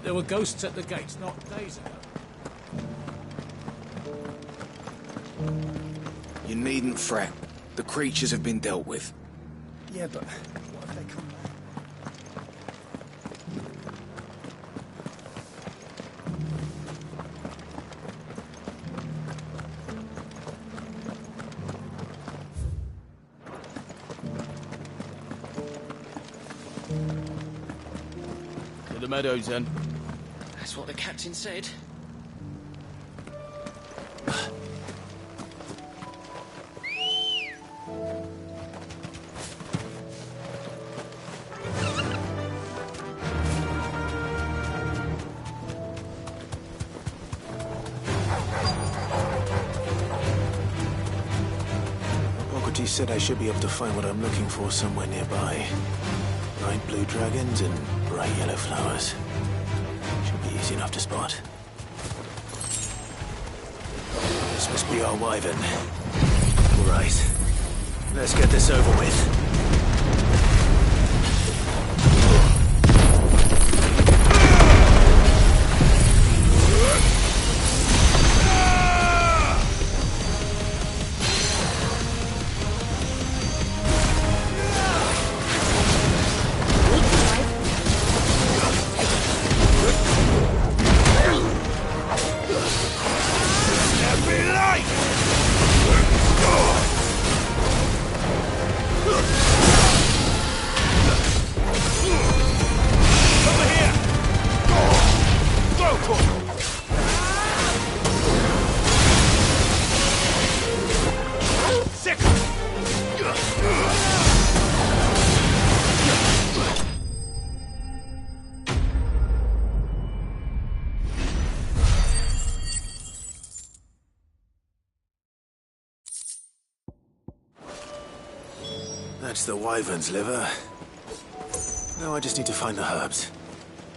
There were ghosts at the gates not days ago. You needn't fret. The creatures have been dealt with. Yeah, but what if they come back? To the meadows, then. That's what the captain said. He said I should be able to find what I'm looking for somewhere nearby. Bright blue dragons and bright yellow flowers. Should be easy enough to spot. This must be our wyvern. All right. Let's get this over with. That's the wyvern's liver. Now I just need to find the herbs.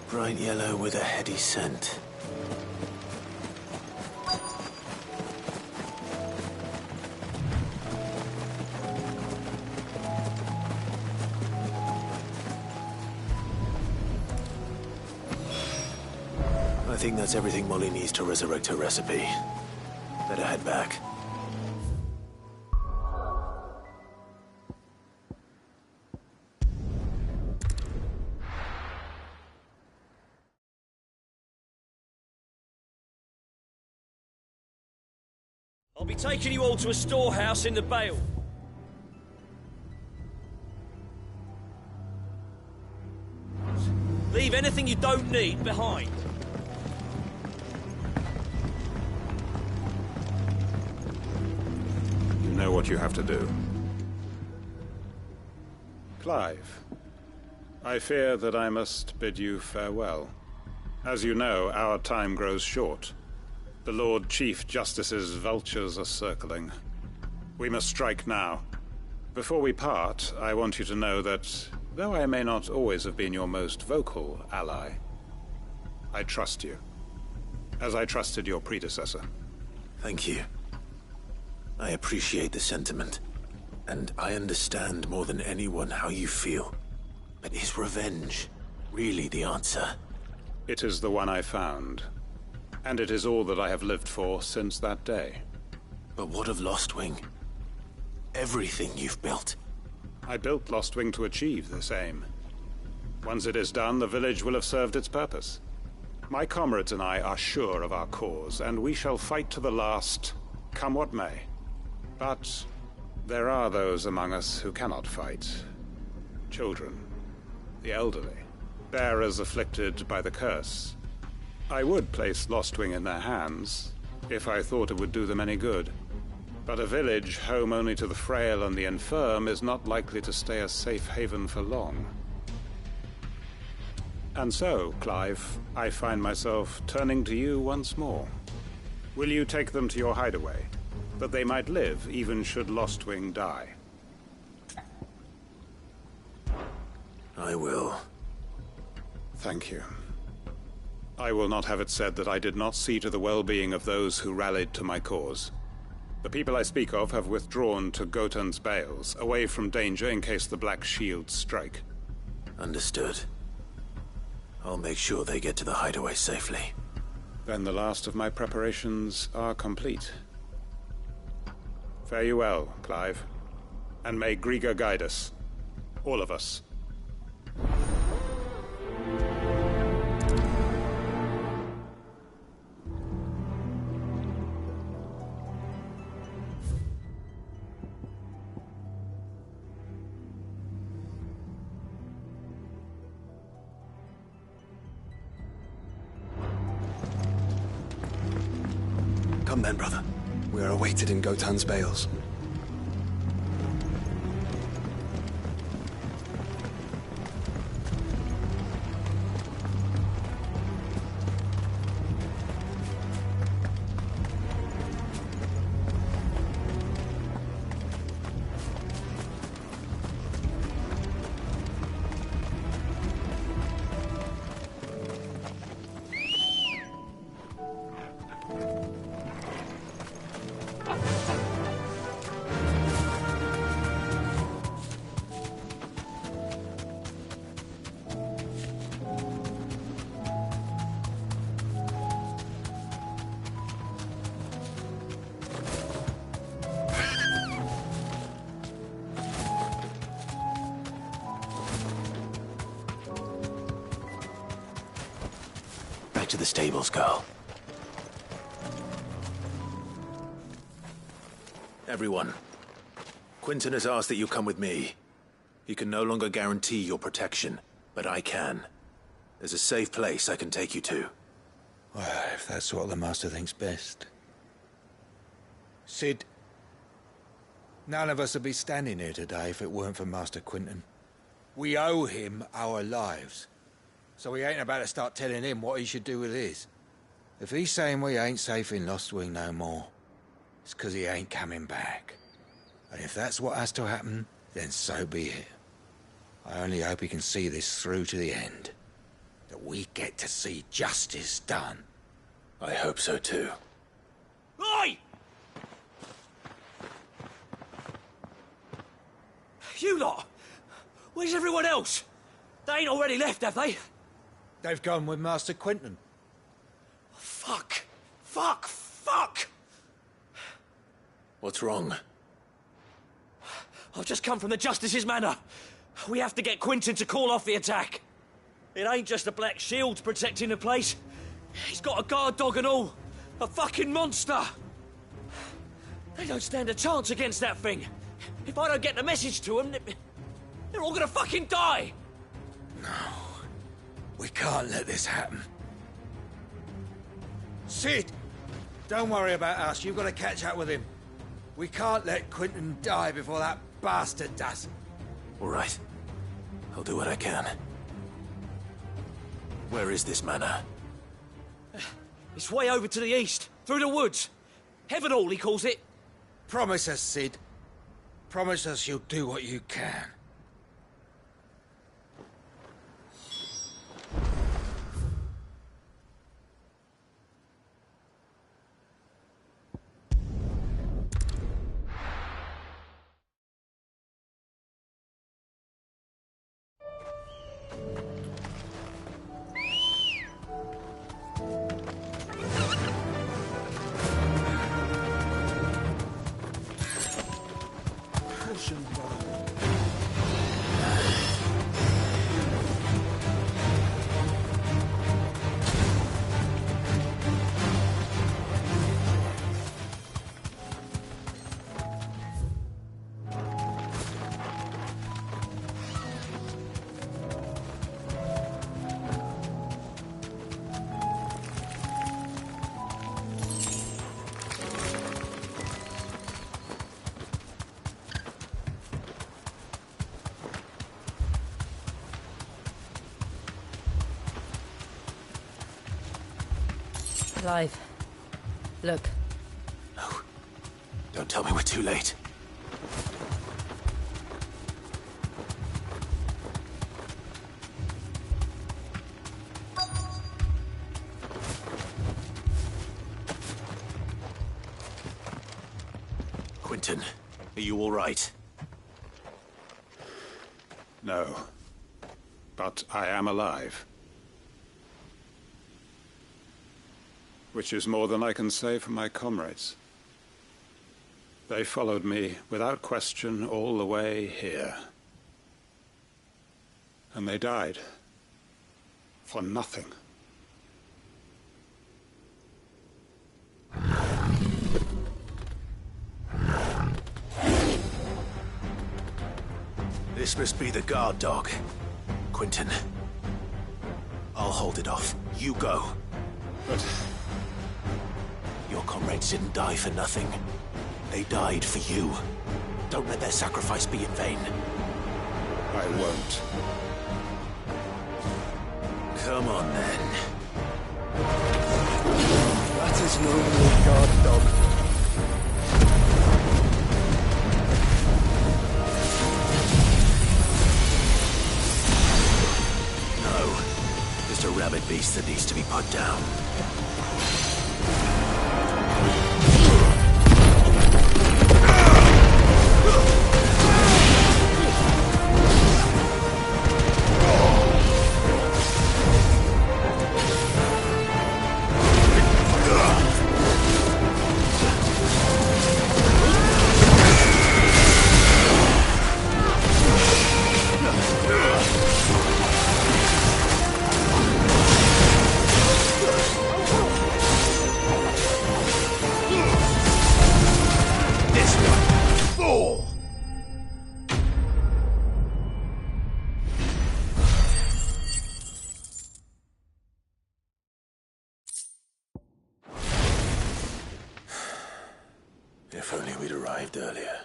Bright yellow with a heady scent. I think that's everything Molly needs to resurrect her recipe. Better head back. I'll be taking you all to a storehouse in the Vale. Leave anything you don't need behind. You know what you have to do. Clive, I fear that I must bid you farewell. As you know, our time grows short. The Lord Chief Justice's vultures are circling. We must strike now. Before we part, I want you to know that, though I may not always have been your most vocal ally, I trust you, as I trusted your predecessor. Thank you. I appreciate the sentiment, and I understand more than anyone how you feel. But is revenge really the answer? It is the one I found, and it is all that I have lived for since that day. But what of Lostwing? Everything you've built. I built Lostwing to achieve this aim. Once it is done, the village will have served its purpose. My comrades and I are sure of our cause, and we shall fight to the last, come what may. But there are those among us who cannot fight. Children, the elderly, bearers afflicted by the curse. I would place Lostwing in their hands, if I thought it would do them any good. But a village home only to the frail and the infirm is not likely to stay a safe haven for long. And so, Clive, I find myself turning to you once more. Will you take them to your hideaway, that they might live even should Lostwing die? I will. Thank you. I will not have it said that I did not see to the well-being of those who rallied to my cause. The people I speak of have withdrawn to Gotan's Bales, away from danger in case the Black Shields strike. Understood. I'll make sure they get to the hideaway safely. Then the last of my preparations are complete. Fare you well, Clive. And may Griga guide us. All of us. Come then, brother. We are awaited in Gotan's Bales. To the stables, girl. Everyone, Quinton has asked that you come with me. He can no longer guarantee your protection, but I can. There's a safe place I can take you to. Well, if that's what the Master thinks best. Sid, none of us would be standing here today if it weren't for Master Quinton. We owe him our lives. So we ain't about to start telling him what he should do with his. If he's saying we ain't safe in Lostwing no more, it's 'cause he ain't coming back. And if that's what has to happen, then so be it. I only hope he can see this through to the end. That we get to see justice done. I hope so too. Oi! You lot! Where's everyone else? They ain't already left, have they? They've gone with Master Quinton. Fuck! Fuck! Fuck! What's wrong? I've just come from the Justice's manor. We have to get Quinton to call off the attack. It ain't just the Black Shields protecting the place. He's got a guard dog and all. A fucking monster. They don't stand a chance against that thing. If I don't get the message to them, they're all gonna fucking die. We can't let this happen. Sid! Don't worry about us. You've got to catch up with him. We can't let Quentin die before that bastard does. All right. I'll do what I can. Where is this manor? It's way over to the east, through the woods. Heaven Hall, he calls it. Promise us, Sid. Promise us you'll do what you can. Clive, look. No. Don't tell me we're too late. Quentin, are you all right? No. But I am alive. Which is more than I can say for my comrades. They followed me without question all the way here. And they died. For nothing. This must be the guard dog. Quentin. I'll hold it off. You go. But... your comrades didn't die for nothing. They died for you. Don't let their sacrifice be in vain. I won't. Come on, then. That is no mere guard dog. No. Just a rabid beast that needs to be put down. If only we'd arrived earlier.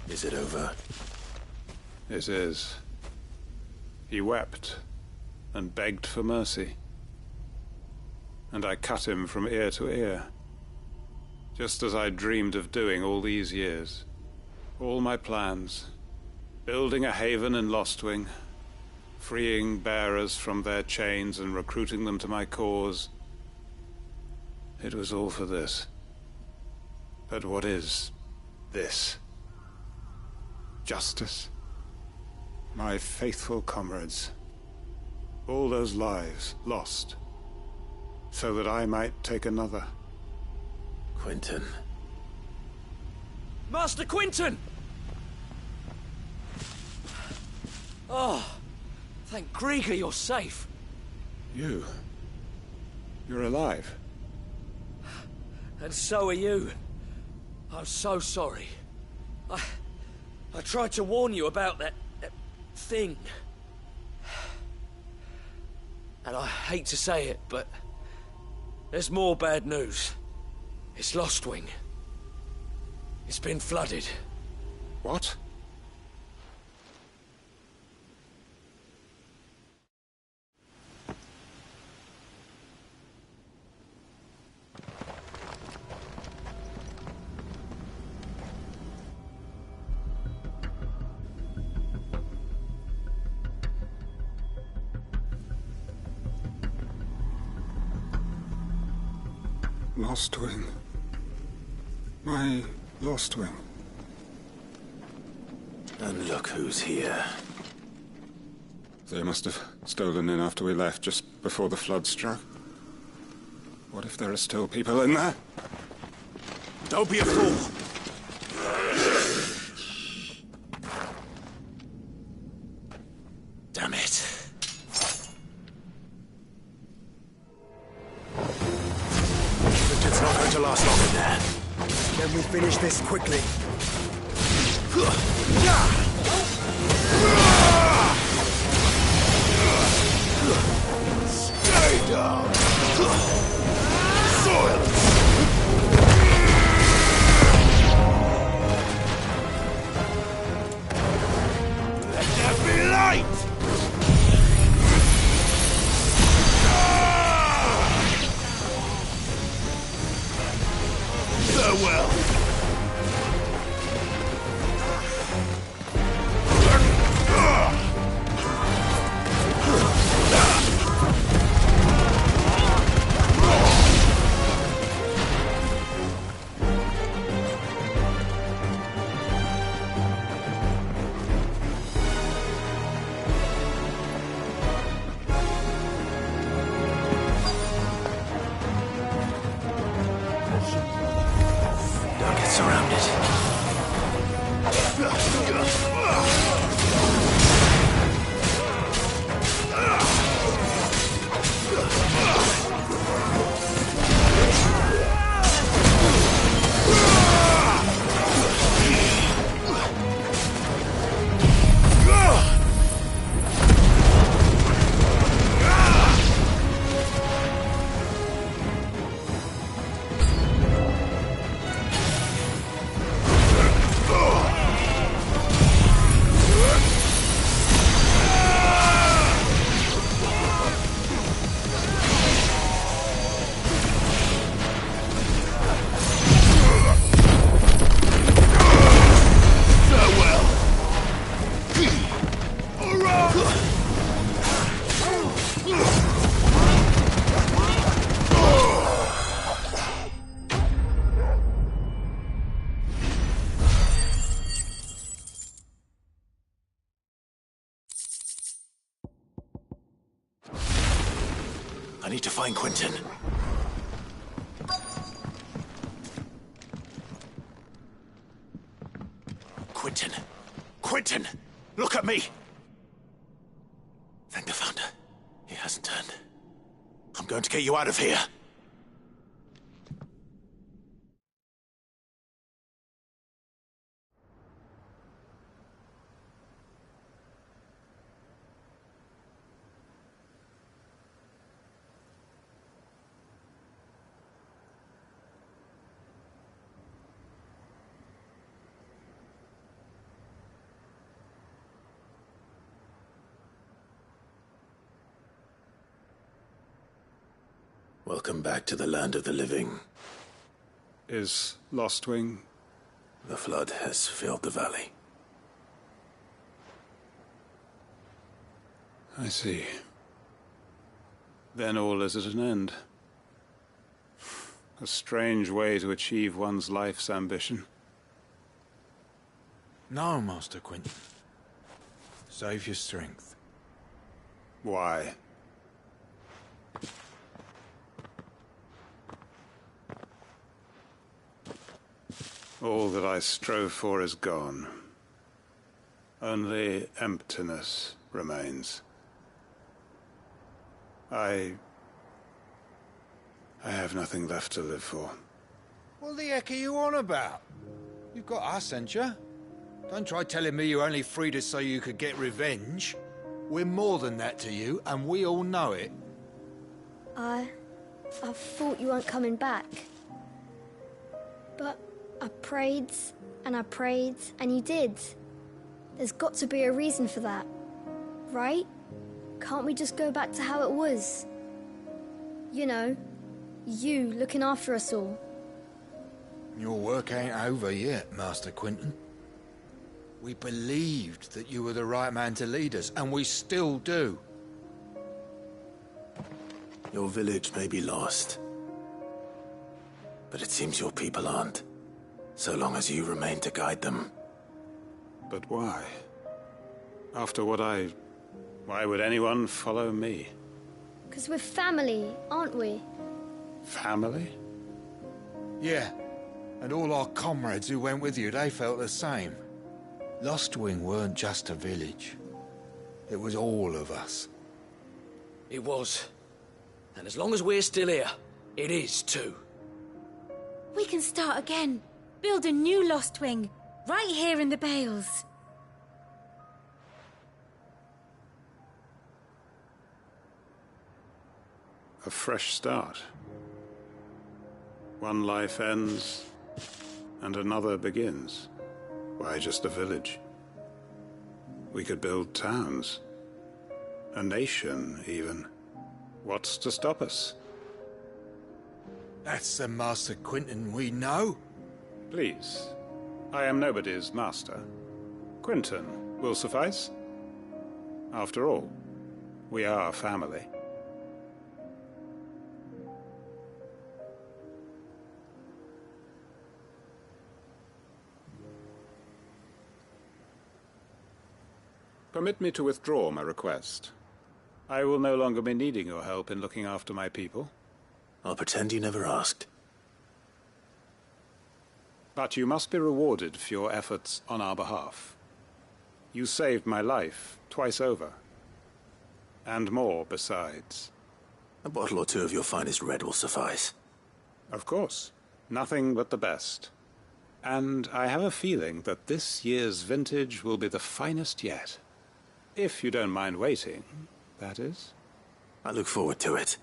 Is it over? This is. He wept and begged for mercy. And I cut him from ear to ear. Just as I dreamed of doing all these years. All my plans. Building a haven in Lostwing. Freeing bearers from their chains and recruiting them to my cause. It was all for this. But what is this? Justice? My faithful comrades. All those lives lost. So that I might take another. Quentin. Master Quentin! Oh, thank Grieger you're safe. You? You're alive. And so are you. I'm so sorry. I tried to warn you about that thing. And I hate to say it, but there's more bad news. It's Lostwing. It's been flooded. What? Lostwing. My Lostwing. And look who's here. They must have stolen in after we left, just before the flood struck. What if there are still people in there? Don't be a fool! Damn it. It's not going to last long in there. Then we finish this quickly. Stay down! Silence! Let there be light! Farewell! Don't get surrounded. I need to find Quentin. Quentin! Quentin! Look at me! Thank the Founder. He hasn't turned. I'm going to get you out of here. Welcome back to the land of the living. Is Lostwing? The flood has filled the valley. I see. Then all is at an end. A strange way to achieve one's life's ambition. No, Master Quentin. Save your strength. Why? All that I strove for is gone. Only emptiness remains. I I have nothing left to live for. What the heck are you on about? You've got us, ain't you? Don't try telling me you only freed us so you could get revenge. We're more than that to you, and we all know it. I thought you weren't coming back. But I prayed, and you did. There's got to be a reason for that, right? Can't we just go back to how it was? You know, you looking after us all. Your work ain't over yet, Master Quinton. We believed that you were the right man to lead us, and we still do. Your village may be lost, but it seems your people aren't, so long as you remain to guide them. But why? After what why would anyone follow me? 'Cause we're family, aren't we? Family? Yeah, and all our comrades who went with you, they felt the same. Lostwing weren't just a village. It was all of us. It was. And as long as we're still here, it is too. We can start again. Build a new Lostwing, right here in the Bales. A fresh start. One life ends, and another begins. Why just a village? We could build towns. A nation, even. What's to stop us? That's the Master Quinton we know. Please. I am nobody's master. Quinton will suffice. After all, we are family. Permit me to withdraw my request. I will no longer be needing your help in looking after my people. I'll pretend you never asked. But you must be rewarded for your efforts on our behalf. You saved my life twice over. And more besides. A bottle or two of your finest red will suffice. Of course. Nothing but the best. And I have a feeling that this year's vintage will be the finest yet. If you don't mind waiting, that is. I look forward to it.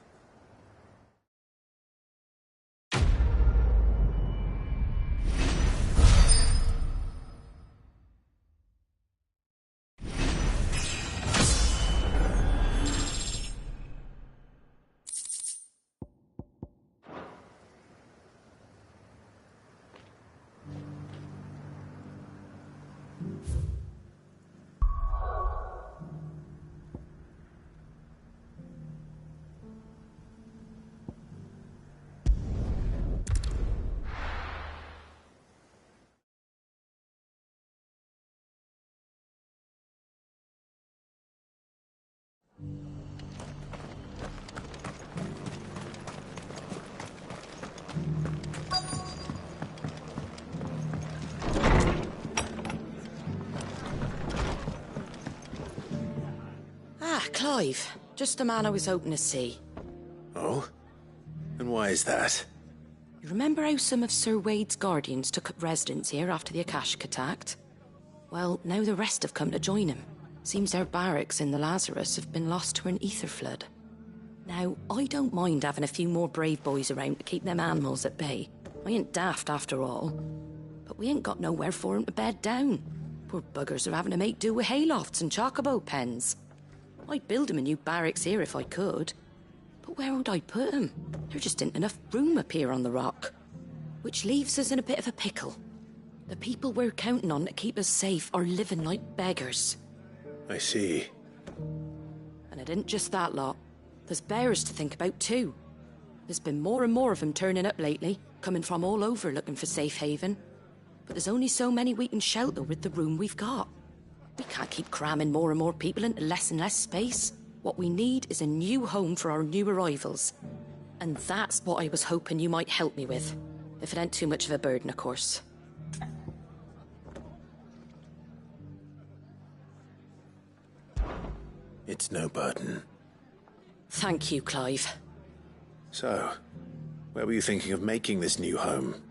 Clive, just the man I was hoping to see. Oh? And why is that? You remember how some of Sir Wade's guardians took up residence here after the Akashic attacked? Well, now the rest have come to join him. Seems their barracks in the Lazarus have been lost to an ether flood. Now, I don't mind having a few more brave boys around to keep them animals at bay. I ain't daft after all. But we ain't got nowhere for 'em to bed down. Poor buggers are having to make do with haylofts and chocobo pens. I'd build 'em a new barracks here if I could. But where would I put 'em? There just ain't enough room up here on the rock. Which leaves us in a bit of a pickle. The people we're counting on to keep us safe are living like beggars. I see. And it ain't just that lot. There's bears to think about too. There's been more and more of 'em turning up lately, coming from all over looking for safe haven. But there's only so many we can shelter with the room we've got. We can't keep cramming more and more people into less and less space. What we need is a new home for our new arrivals. And that's what I was hoping you might help me with. If it ain't too much of a burden, of course. It's no burden. Thank you, Clive. So, Where were you thinking of making this new home?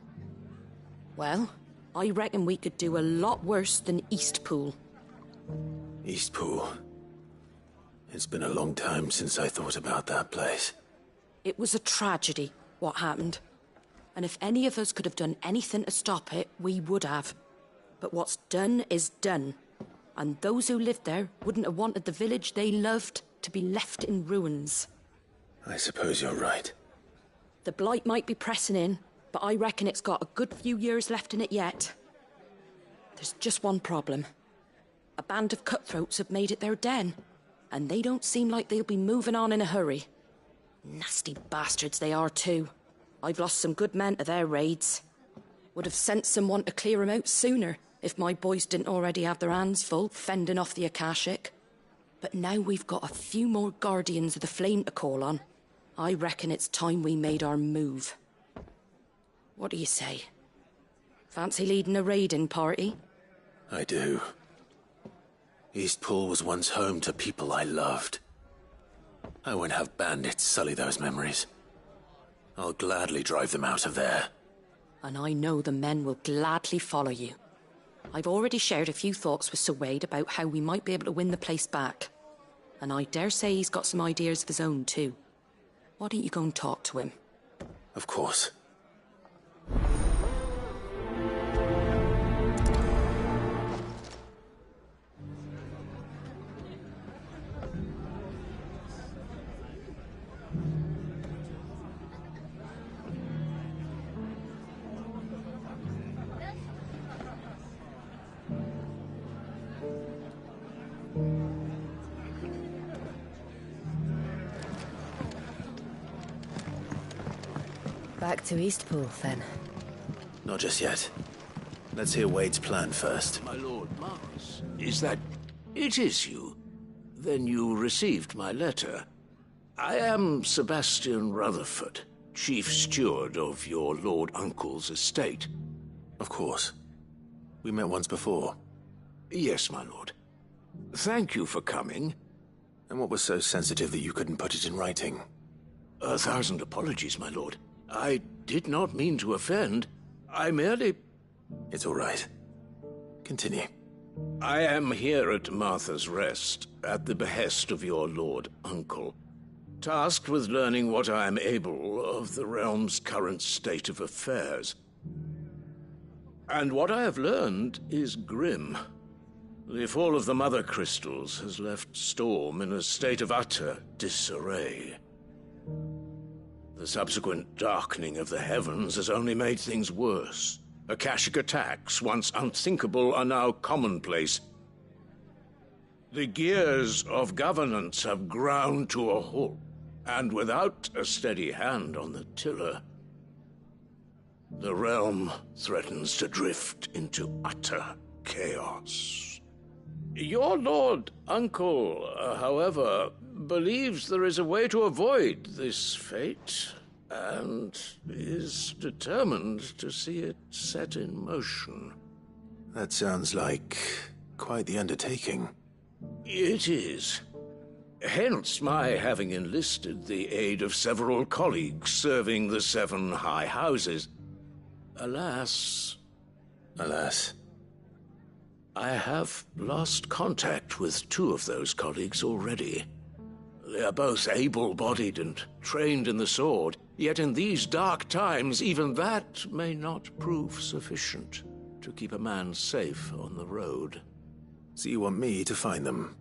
Well, I reckon we could do a lot worse than Eastpool. Eastpool. It's been a long time since I thought about that place. It was a tragedy, what happened. And if any of us could have done anything to stop it, we would have. But what's done is done. And those who lived there wouldn't have wanted the village they loved to be left in ruins. I suppose you're right. The blight might be pressing in, but I reckon it's got a good few years left in it yet. There's just one problem. A band of cutthroats have made it their den, and they don't seem like they'll be moving on in a hurry. Nasty bastards they are too. I've lost some good men to their raids. Would have sent someone to clear 'em out sooner if my boys didn't already have their hands full fending off the Akashic. But now we've got a few more Guardians of the Flame to call on. I reckon it's time we made our move. What do you say? Fancy leading a raiding party? I do. Eastpool was once home to people I loved. I won't have bandits sully those memories. I'll gladly drive them out of there. And I know the men will gladly follow you. I've already shared a few thoughts with Sir Wade about how we might be able to win the place back. And I dare say he's got some ideas of his own too. Why don't you go and talk to him? Of course. Back to Eastpool, then. Not just yet. Let's hear Wade's plan first. My Lord Mars, is that... It is you. Then you received my letter. I am Sebastian Rutherford, Chief Steward of your Lord Uncle's estate. Of course. We met once before. Yes, my lord. Thank you for coming. And what was so sensitive that you couldn't put it in writing? 1,000 apologies, my lord. I did not mean to offend. I merely... It's all right. Continue. I am here at Martha's Rest, at the behest of your Lord Uncle, tasked with learning what I am able of the realm's current state of affairs. And what I have learned is grim. The fall of the Mother Crystals has left Storm in a state of utter disarray. The subsequent darkening of the heavens has only made things worse. Akashic attacks, once unthinkable, are now commonplace. The gears of governance have ground to a halt, and without a steady hand on the tiller, the realm threatens to drift into utter chaos. Your Lord Uncle, however, believes there is a way to avoid this fate, and is determined to see it set in motion. That sounds like quite the undertaking. It is. Hence my having enlisted the aid of several colleagues serving the 7 high houses. Alas... Alas? I have lost contact with 2 of those colleagues already. They are both able-bodied and trained in the sword, yet in these dark times even that may not prove sufficient to keep a man safe on the road. So you want me to find them?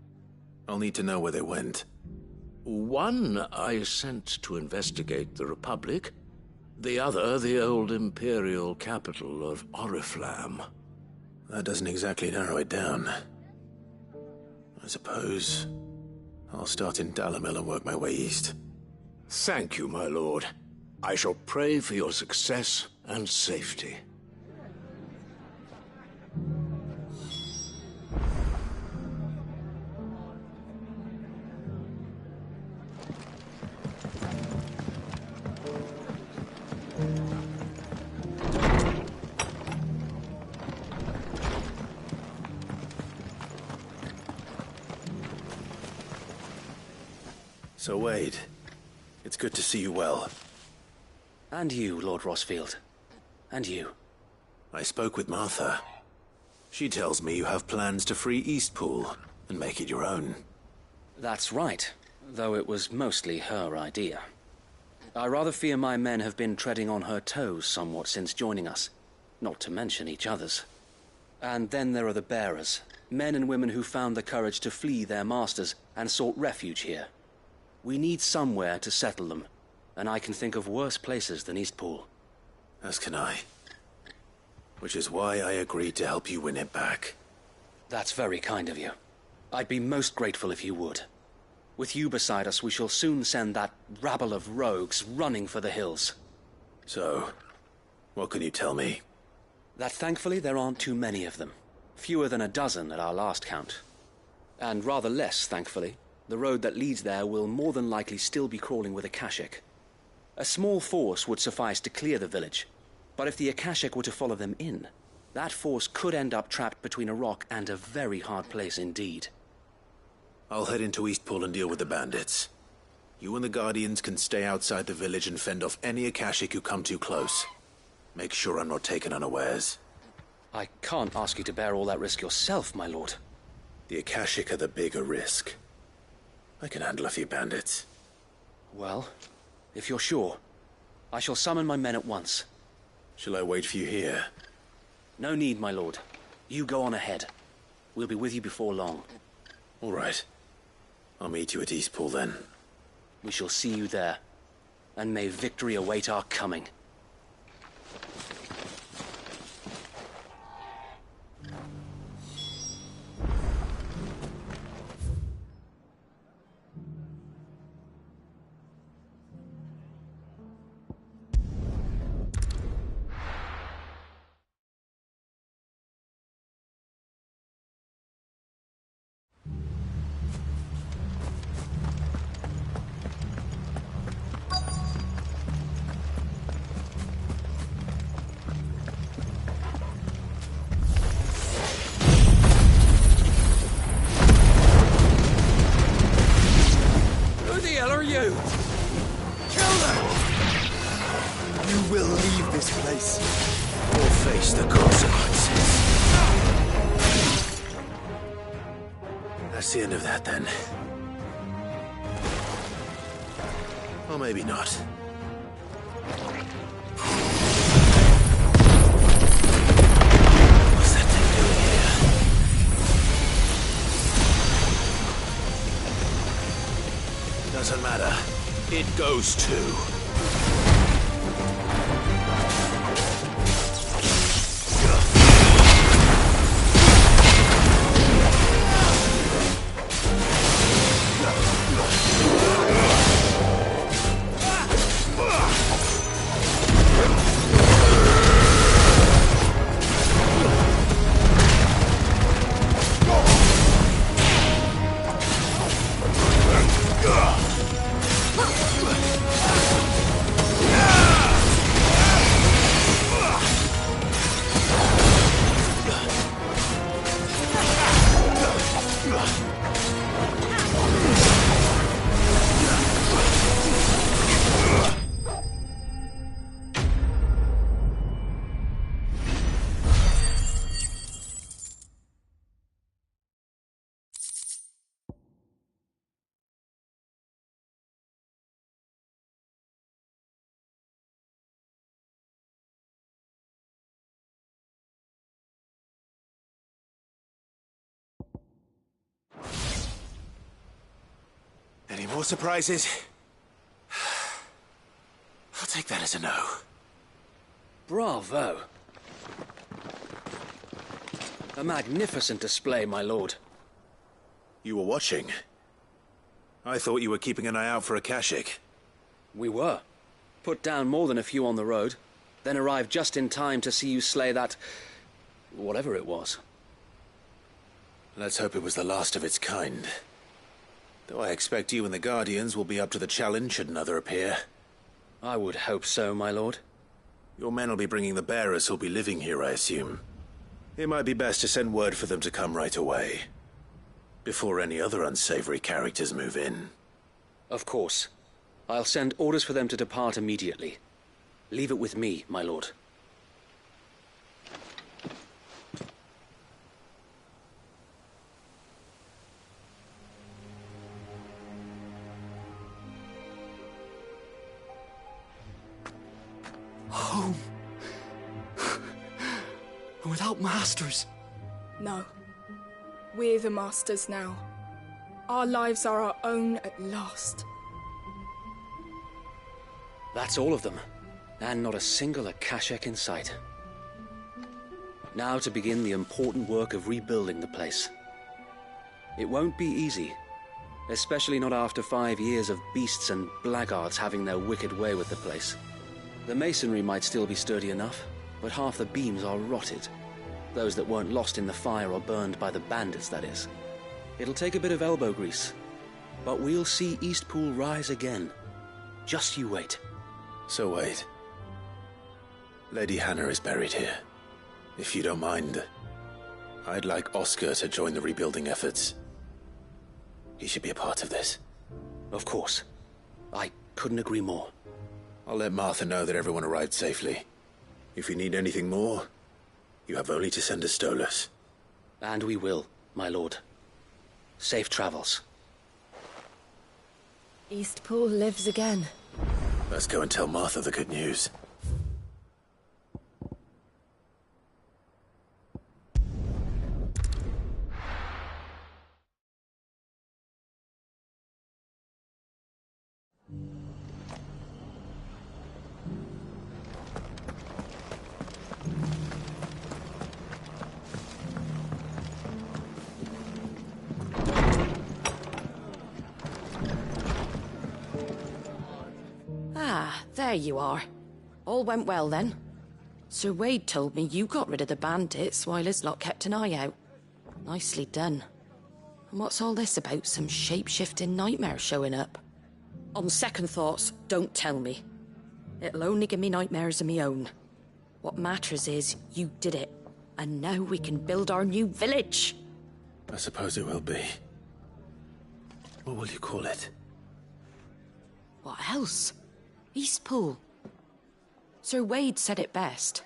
I'll need to know where they went. One I sent to investigate the Republic, the other the old Imperial capital of Oriflamme. That doesn't exactly narrow it down. I suppose I'll start in Dalamil and work my way east. Thank you, my lord. I shall pray for your success and safety. So, Wade, it's good to see you well. And you, Lord Rosfield. And you. I spoke with Martha. She tells me you have plans to free Eastpool and make it your own. That's right, though it was mostly her idea. I rather fear my men have been treading on her toes somewhat since joining us, not to mention each other's. And then there are the bearers, men and women who found the courage to flee their masters and sought refuge here. We need somewhere to settle them, and I can think of worse places than Eastpool. As can I. Which is why I agreed to help you win it back. That's very kind of you. I'd be most grateful if you would. With you beside us, we shall soon send that rabble of rogues running for the hills. So, what can you tell me? That thankfully there aren't too many of them. Fewer than a dozen at our last count. And rather less, thankfully. The road that leads there will more than likely still be crawling with Akashic. A small force would suffice to clear the village, but if the Akashic were to follow them in, that force could end up trapped between a rock and a very hard place indeed. I'll head into Eastpool and deal with the bandits. You and the Guardians can stay outside the village and fend off any Akashic who come too close. Make sure I'm not taken unawares. I can't ask you to bear all that risk yourself, my lord. The Akashic are the bigger risk. I can handle a few bandits. Well, if you're sure, I shall summon my men at once. Shall I wait for you here? No need, my lord. You go on ahead. We'll be with you before long. All right. I'll meet you at Eastpool then. We shall see you there. And may victory await our coming. That's the end of that, then. Or maybe not. What's that thing doing here? Doesn't matter. It goes too. Any more surprises? I'll take that as a no. Bravo. A magnificent display, my lord. You were watching? I thought you were keeping an eye out for Akashic. We were. Put down more than a few on the road, then arrived just in time to see you slay that... whatever it was. Let's hope it was the last of its kind. Though I expect you and the Guardians will be up to the challenge should another appear. I would hope so, my lord. Your men will be bringing the bearers who'll be living here, I assume. It might be best to send word for them to come right away, before any other unsavory characters move in. Of course. I'll send orders for them to depart immediately. Leave it with me, my lord. Home. Without masters. No. We're the masters now. Our lives are our own at last. That's all of them, and not a single Akashek in sight. Now to begin the important work of rebuilding the place. It won't be easy, especially not after 5 years of beasts and blackguards having their wicked way with the place. The masonry might still be sturdy enough, but half the beams are rotted. Those that weren't lost in the fire or burned by the bandits, that is. It'll take a bit of elbow grease, but we'll see Eastpool rise again. Just you wait. So wait. Lady Hannah is buried here. If you don't mind, I'd like Oscar to join the rebuilding efforts. He should be a part of this. Of course. I couldn't agree more. I'll let Martha know that everyone arrived safely. If you need anything more, you have only to send a Stolas. And we will, my lord. Safe travels. Eastpool lives again. Let's go and tell Martha the good news. There you are. All went well then. Sir Wade told me you got rid of the bandits while his lot kept an eye out. Nicely done. And what's all this about some shape-shifting nightmare showing up? On second thoughts, don't tell me. It'll only give me nightmares of my own. What matters is you did it. And now we can build our new village. I suppose it will be. What will you call it? What else? Eastpool. Sir Wade said it best.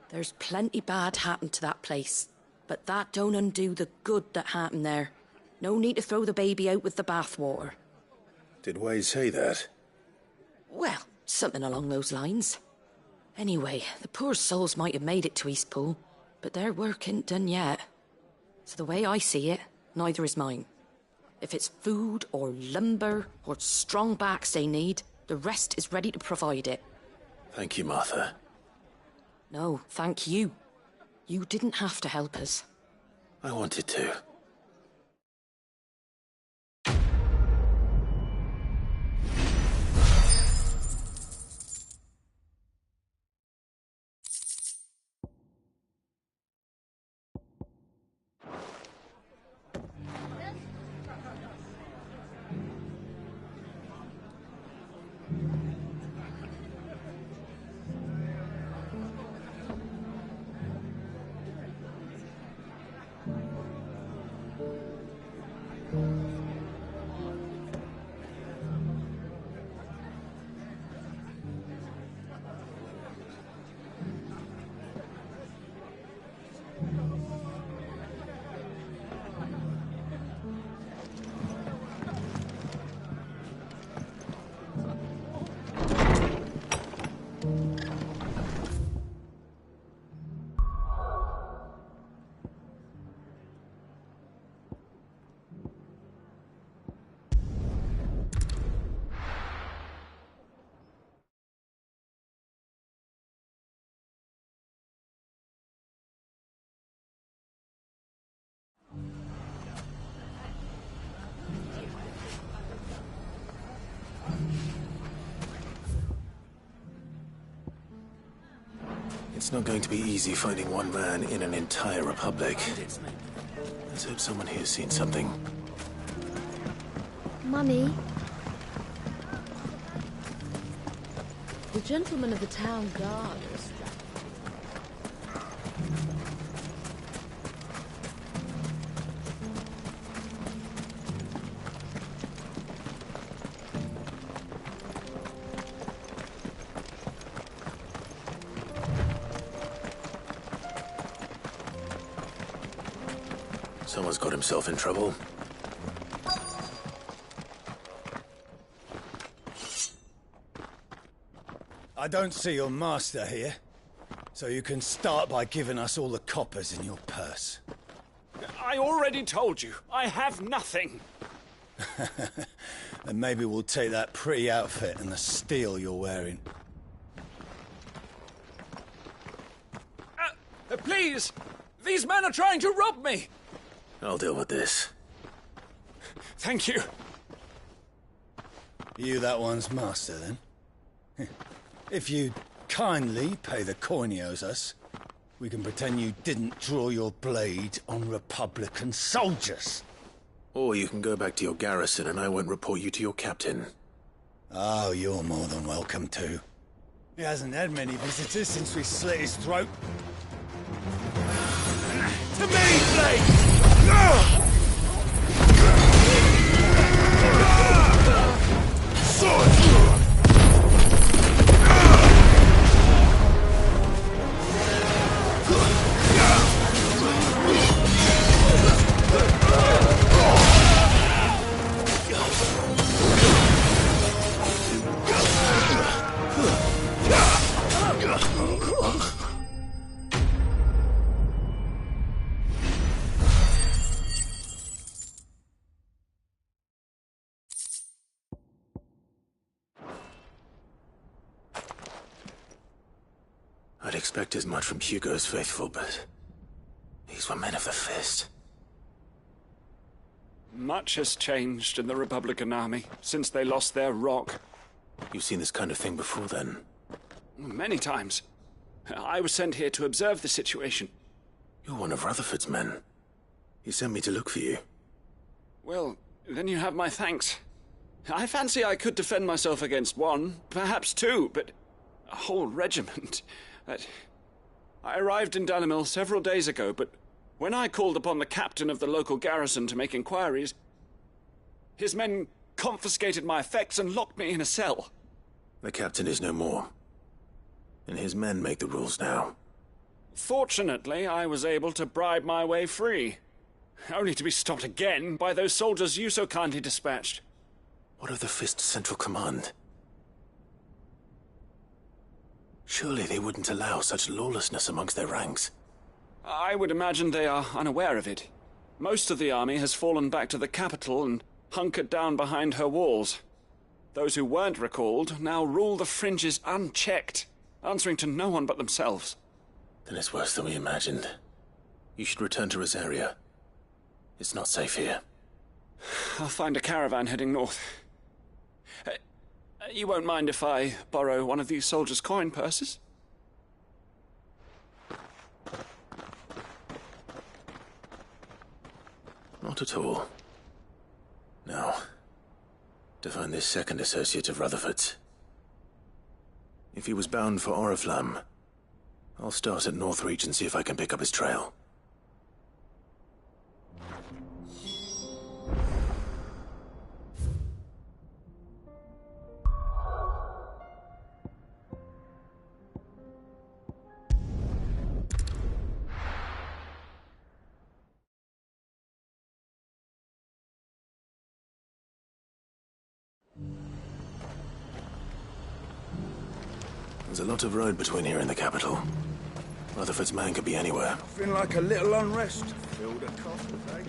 There's plenty bad happened to that place, but that don't undo the good that happened there. No need to throw the baby out with the bathwater. Did Wade say that? Well, something along those lines. Anyway, the poor souls might have made it to Eastpool, but their work ain't done yet. So the way I see it, neither is mine. If it's food or lumber or strong backs they need, the rest is ready to provide it. Thank you, Martha. No, thank you. You didn't have to help us. I wanted to. It's not going to be easy finding one man in an entire republic. Let's hope someone here's seen something. Mummy? The gentleman of the town guard is Someone's got himself in trouble. I don't see your master here, so you can start by giving us all the coppers in your purse. I already told you, I have nothing. And maybe we'll take that pretty outfit and the steel you're wearing. Please! These men are trying to rob me! I'll deal with this. Thank you. You that one's master, then? If you kindly pay the coin he owes us, we can pretend you didn't draw your blade on Republican soldiers. Or you can go back to your garrison and I won't report you to your captain. Oh, you're more than welcome to. He hasn't had many visitors since we slit his throat. To me, Blade! Sword! I'd expect as much from Hugo's faithful, but these were men of the fist. Much has changed in the Republican army since they lost their rock. You've seen this kind of thing before, then? Many times. I was sent here to observe the situation. You're one of Rutherford's men. He sent me to look for you. Well, then you have my thanks. I fancy I could defend myself against one, perhaps two, but a whole regiment. I arrived in Dalimil several days ago, but when I called upon the captain of the local garrison to make inquiries, his men confiscated my effects and locked me in a cell. The captain is no more, and his men make the rules now. Fortunately, I was able to bribe my way free, only to be stopped again by those soldiers you so kindly dispatched. What of the Fist's Central Command? Surely they wouldn't allow such lawlessness amongst their ranks. I would imagine they are unaware of it. Most of the army has fallen back to the capital and hunkered down behind her walls. Those who weren't recalled now rule the fringes unchecked, answering to no one but themselves. Then it's worse than we imagined. You should return to Rosaria. It's not safe here. I'll find a caravan heading north. You won't mind if I borrow one of these soldiers' coin purses? Not at all. Now, to find this second associate of Rutherford's. If he was bound for Oriflamme, I'll start at Northreach and see if I can pick up his trail. There's a lot of road between here and the capital. Rutherford's man could be anywhere. Feeling like a little unrest. Filled a coffin, eh?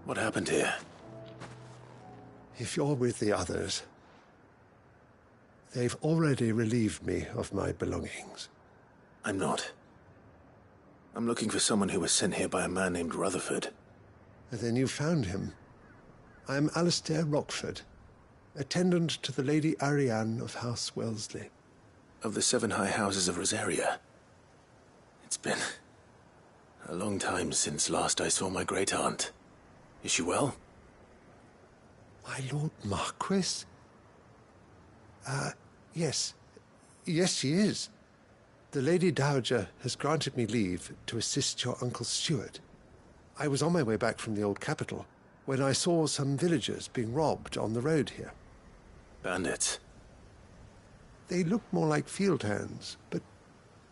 What happened here? If you're with the others, they've already relieved me of my belongings. I'm not. I'm looking for someone who was sent here by a man named Rutherford. And then you found him. I am Alistair Rockford, attendant to the Lady Ariane of House Wellesley. Of the 7 high houses of Rosaria. It's been a long time since last I saw my great-aunt. Is she well? My Lord Marquis? Yes. Yes, she is. The Lady Dowager has granted me leave to assist your Uncle Stuart. I was on my way back from the old capital when I saw some villagers being robbed on the road here. Bandits? They looked more like field hands, but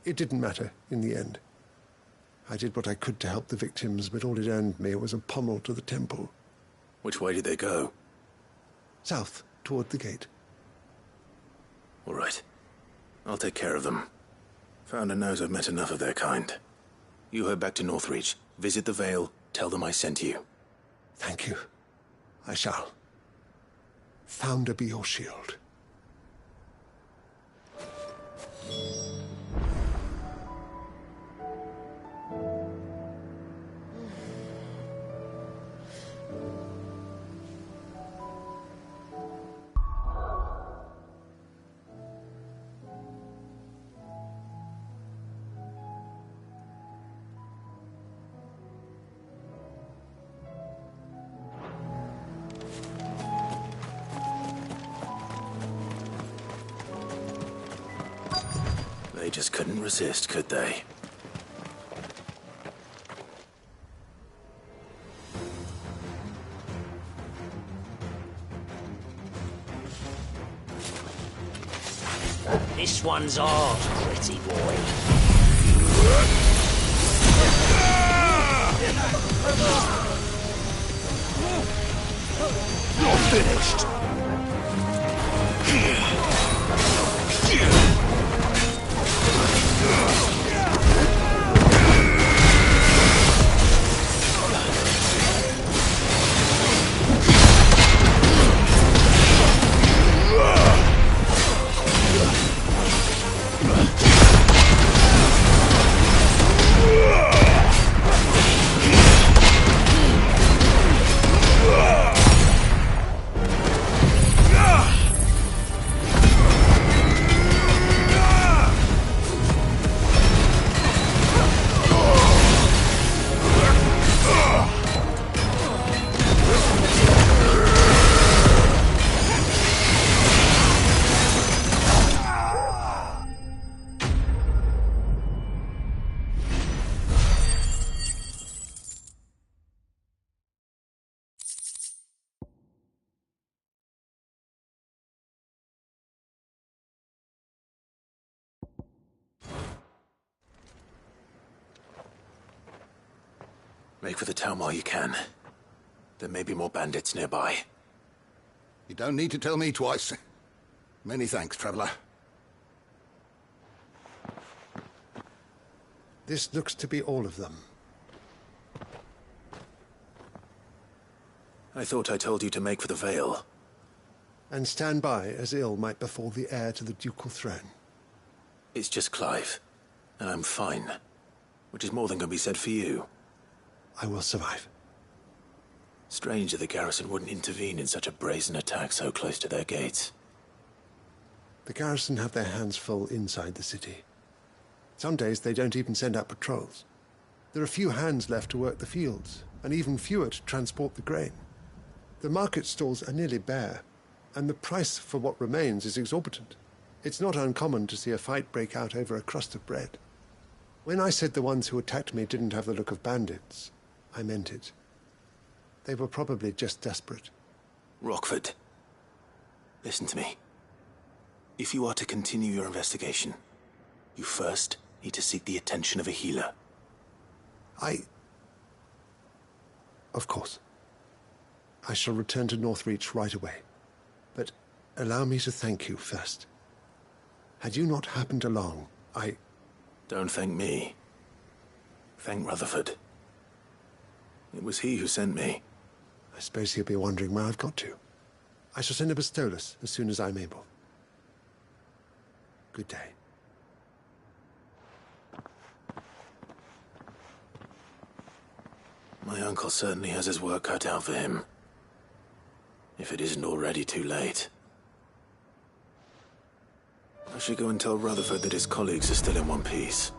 it didn't matter in the end. I did what I could to help the victims, but all it earned me was a pommel to the temple. Which way did they go? South, toward the gate. All right. I'll take care of them. Founder knows I've met enough of their kind. You head back to Northreach, visit the Vale, tell them I sent you. Thank you. I shall. Founder be your shield. They just couldn't resist, could they? This one's ours, pretty boy. You're finished! Make for the town while you can. There may be more bandits nearby. You don't need to tell me twice. Many thanks, traveler. This looks to be all of them. I thought I told you to make for the Vale. And stand by as ill might befall the heir to the ducal throne. It's just Clive, and I'm fine. Which is more than can be said for you. I will survive. Strange that the garrison wouldn't intervene in such a brazen attack so close to their gates. The garrison have their hands full inside the city. Some days they don't even send out patrols. There are few hands left to work the fields, and even fewer to transport the grain. The market stalls are nearly bare, and the price for what remains is exorbitant. It's not uncommon to see a fight break out over a crust of bread. When I said the ones who attacked me didn't have the look of bandits, I meant it. They were probably just desperate. Rockford, listen to me. If you are to continue your investigation, you first need to seek the attention of a healer. Of course. I shall return to Northreach right away. But allow me to thank you first. Had you not happened along, Don't thank me. Thank Rutherford. It was he who sent me. I suppose he'll be wondering where I've got to. I shall send a Bastolus as soon as I'm able. Good day. My uncle certainly has his work cut out for him. If it isn't already too late. I should go and tell Rutherford that his colleagues are still in one piece.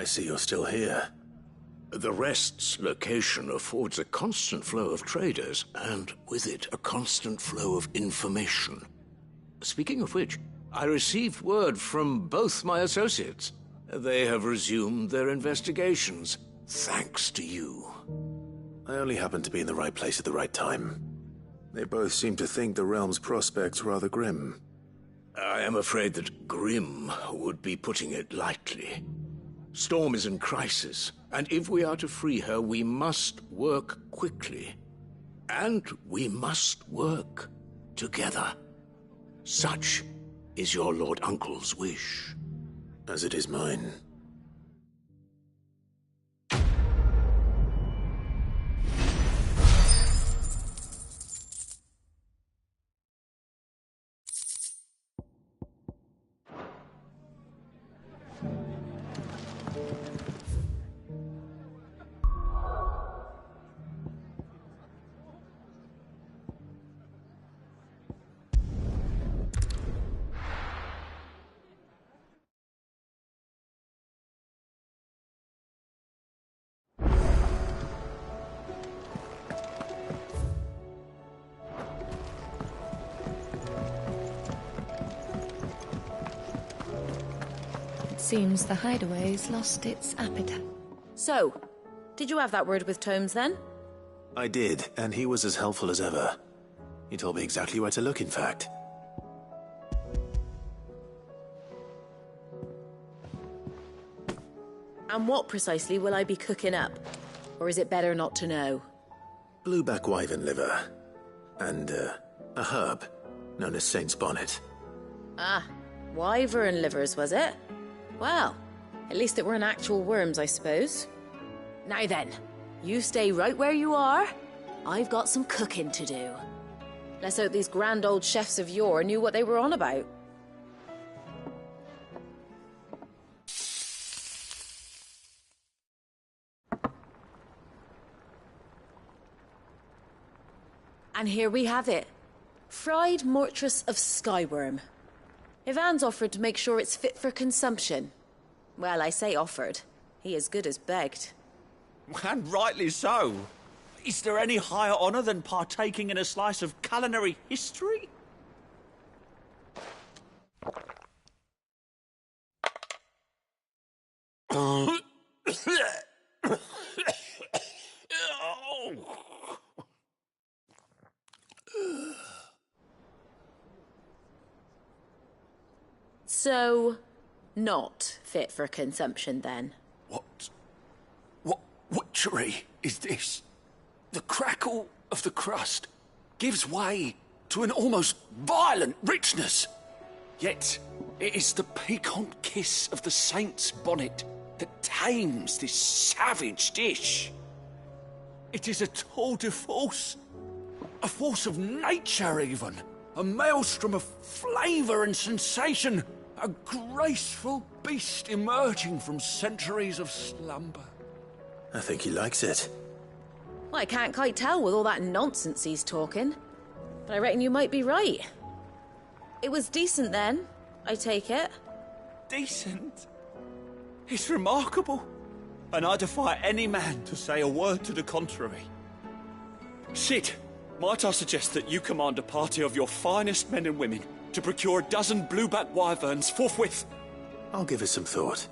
see you're still here. The Rest's location affords a constant flow of traders, and with it, a constant flow of information. Speaking of which, I received word from both my associates. They have resumed their investigations, thanks to you. I only happened to be in the right place at the right time. They both seem to think the realm's prospects rather grim. I am afraid that grim would be putting it lightly. Storm is in crisis, and if we are to free her, we must work quickly. And we must work together. Such is your Lord Uncle's wish. As it is mine. Seems the hideaway's lost its appetite. So, did you have that word with Tomes then? I did, and he was as helpful as ever. He told me exactly where to look, in fact. And what precisely will I be cooking up? Or is it better not to know? Blueback wyvern liver. And, a herb known as Saint's Bonnet. Ah, wyvern livers, was it? Well, at least it weren't actual worms, I suppose. Now then, you stay right where you are. I've got some cooking to do. Let's hope these grand old chefs of yore knew what they were on about. And here we have it. Fried mortress of skyworm. Ivan's offered to make sure it's fit for consumption. Well, I say offered. He as good as begged. And rightly so. Is there any higher honor than partaking in a slice of culinary history? So, not fit for consumption then? What witchery is this? The crackle of the crust gives way to an almost violent richness. Yet, it is the piquant kiss of the saint's bonnet that tames this savage dish. It is a tour de force, a force of nature even, a maelstrom of flavour and sensation, a graceful beast emerging from centuries of slumber. I think he likes it. Well, I can't quite tell with all that nonsense he's talking. But I reckon you might be right. It was decent then, I take it. Decent? It's remarkable. And I defy any man to say a word to the contrary. Sid, might I suggest that you command a party of your finest men and women to procure a dozen blueback wyverns forthwith? I'll give it some thought.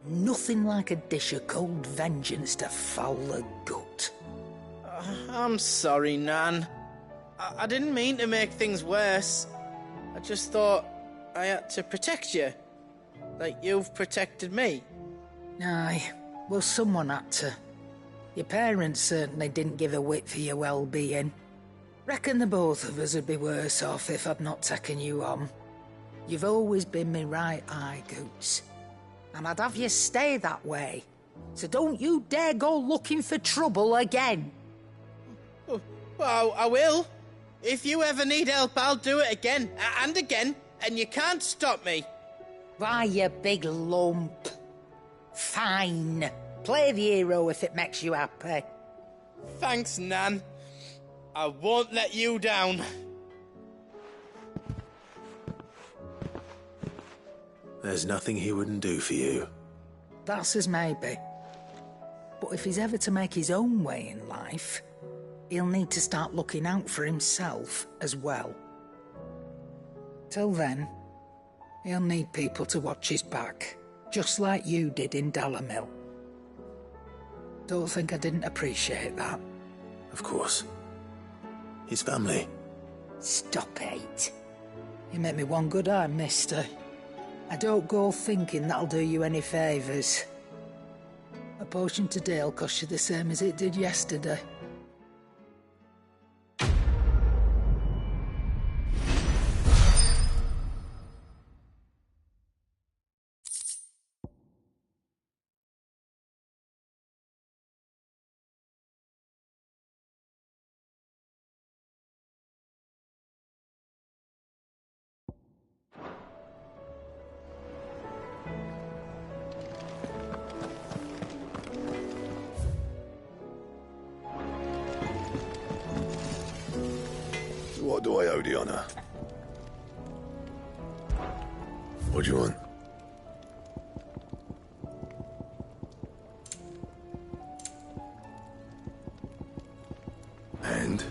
Nothing like a dish of cold vengeance to foul the gut. I'm sorry, Nan. I didn't mean to make things worse. I just thought I had to protect you. Like you've protected me. Aye, well, someone had to. Your parents certainly didn't give a whit for your well-being. Reckon the both of us would be worse off if I'd not taken you on. You've always been me right eye, Goots. and I'd have you stay that way. So don't you dare go looking for trouble again. Well, I will. If you ever need help, I'll do it again and again, and you can't stop me. Why, you big lump. Fine. Play the hero if it makes you happy. Thanks, Nan. I won't let you down. There's nothing he wouldn't do for you. That's as maybe. But if he's ever to make his own way in life, he'll need to start looking out for himself as well. Till then, he'll need people to watch his back, just like you did in Dalamil. Don't think I didn't appreciate that. Of course. His family. Stop it. You make me one good eye, mister. I don't go thinking that'll do you any favours. A potion today'll cost you the same as it did yesterday. What do I owe the honor? What do you want? And?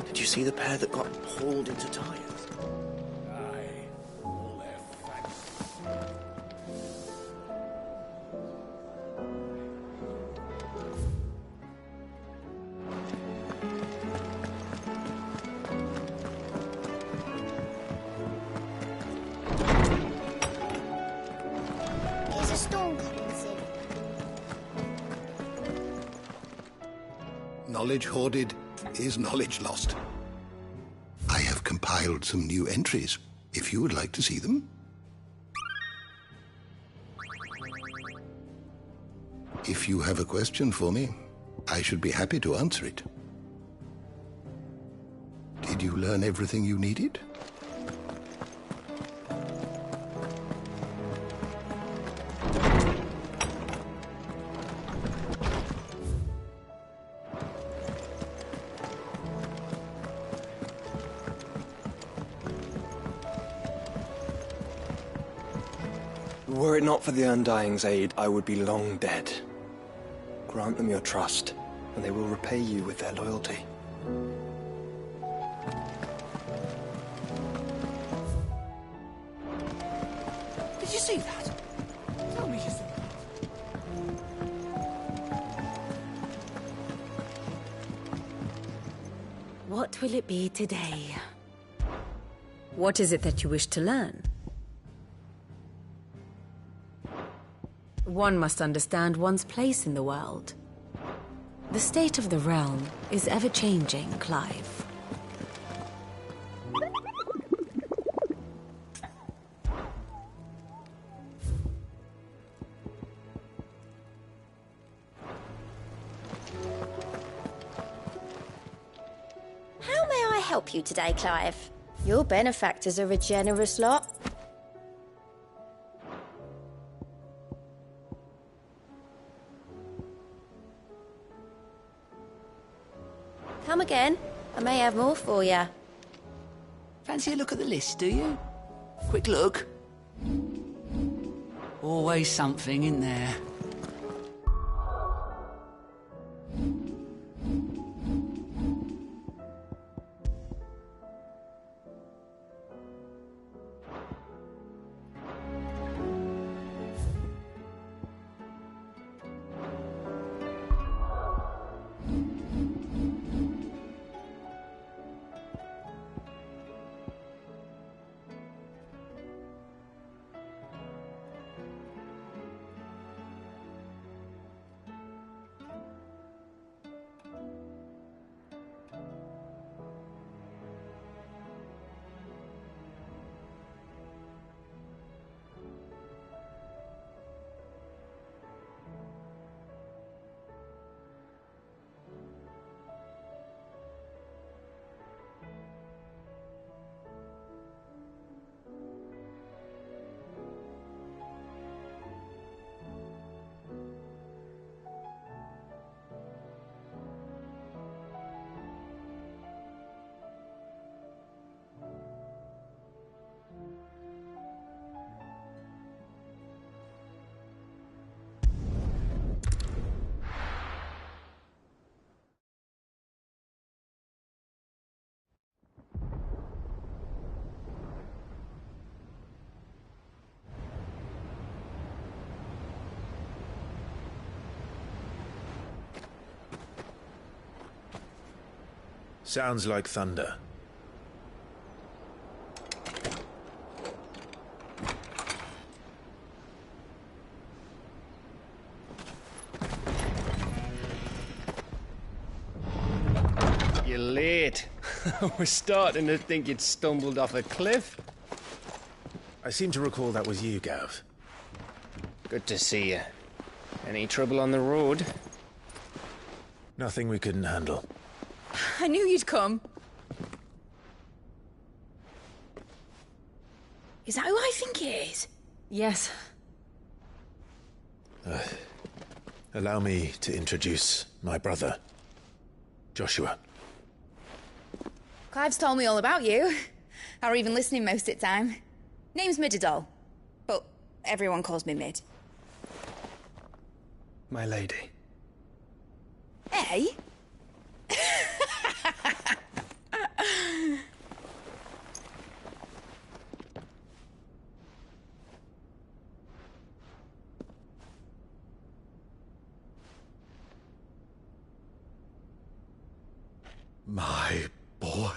Did you see the pair that got hauled into Tyres? Is a storm coming soon? Knowledge hoarded is knowledge lost. I have compiled some new entries, if you would like to see them. If you have a question for me, I should be happy to answer it. Did you learn everything you needed? Were it not for the Undying's aid, I would be long dead. Grant them your trust, and they will repay you with their loyalty. Did you see that? Tell me you saw that. What will it be today? What is it that you wish to learn? One must understand one's place in the world. The state of the realm is ever-changing, Clive. How may I help you today, Clive? Your benefactors are a generous lot. Come again. I may have more for you. Fancy a look at the list, do you? Quick look. Always something in there. Sounds like thunder. You're late. We're starting to think you'd stumbled off a cliff. I seem to recall that was you, Gav. Good to see you. Any trouble on the road? Nothing we couldn't handle. I knew you'd come. Is that who I think it is? Yes. Allow me to introduce my brother, Joshua. Clive's told me all about you. Or even listening most of the time. Name's Midadol, but everyone calls me Mid. My lady. Eh? My boy.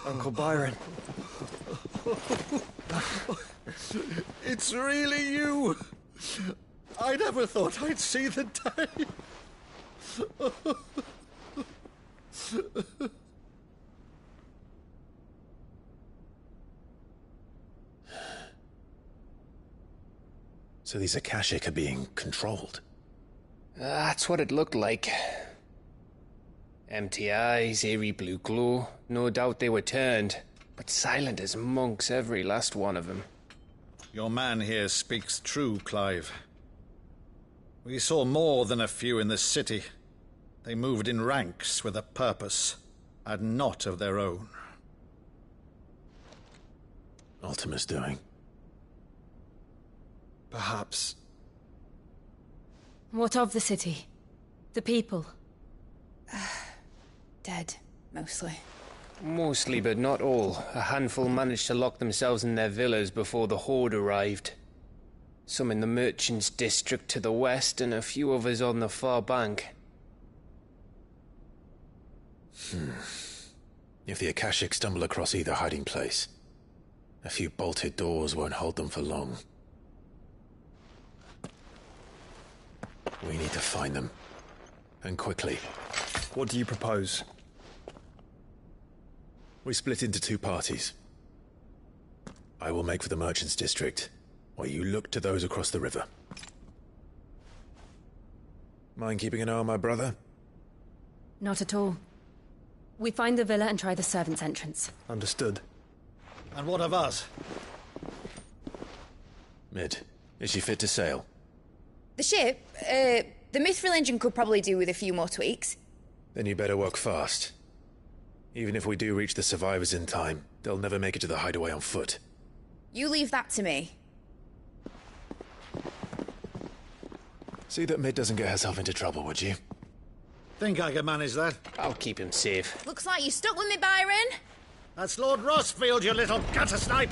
Uncle Byron. It's really you. I never thought I'd see the day. So these Akashic are being controlled? That's what it looked like. Empty eyes, eerie blue glow. No doubt they were turned, but silent as monks, every last one of them. Your man here speaks true, Clive. We saw more than a few in the city. They moved in ranks with a purpose, and not of their own. Ultima's doing. Perhaps. What of the city? The people? Dead, mostly. Mostly, but not all. A handful managed to lock themselves in their villas before the Horde arrived. Some in the Merchants' District to the west, and a few others on the far bank. If the Akashic stumble across either hiding place, a few bolted doors won't hold them for long. We need to find them. And quickly. What do you propose? We split into two parties. I will make for the Merchants' District, while you look to those across the river. Mind keeping an eye on my brother? Not at all. We find the villa and try the servants' entrance. Understood. And what of us? Mid, is she fit to sail? The ship, the Mithril engine could probably do with a few more tweaks. Then you better work fast. Even if we do reach the survivors in time, they'll never make it to the hideaway on foot. You leave that to me. See that Mid doesn't get herself into trouble, would you? Think I can manage that? I'll keep him safe. Looks like you stuck with me, Byron. That's Lord Rossfield, you little gutter snipe!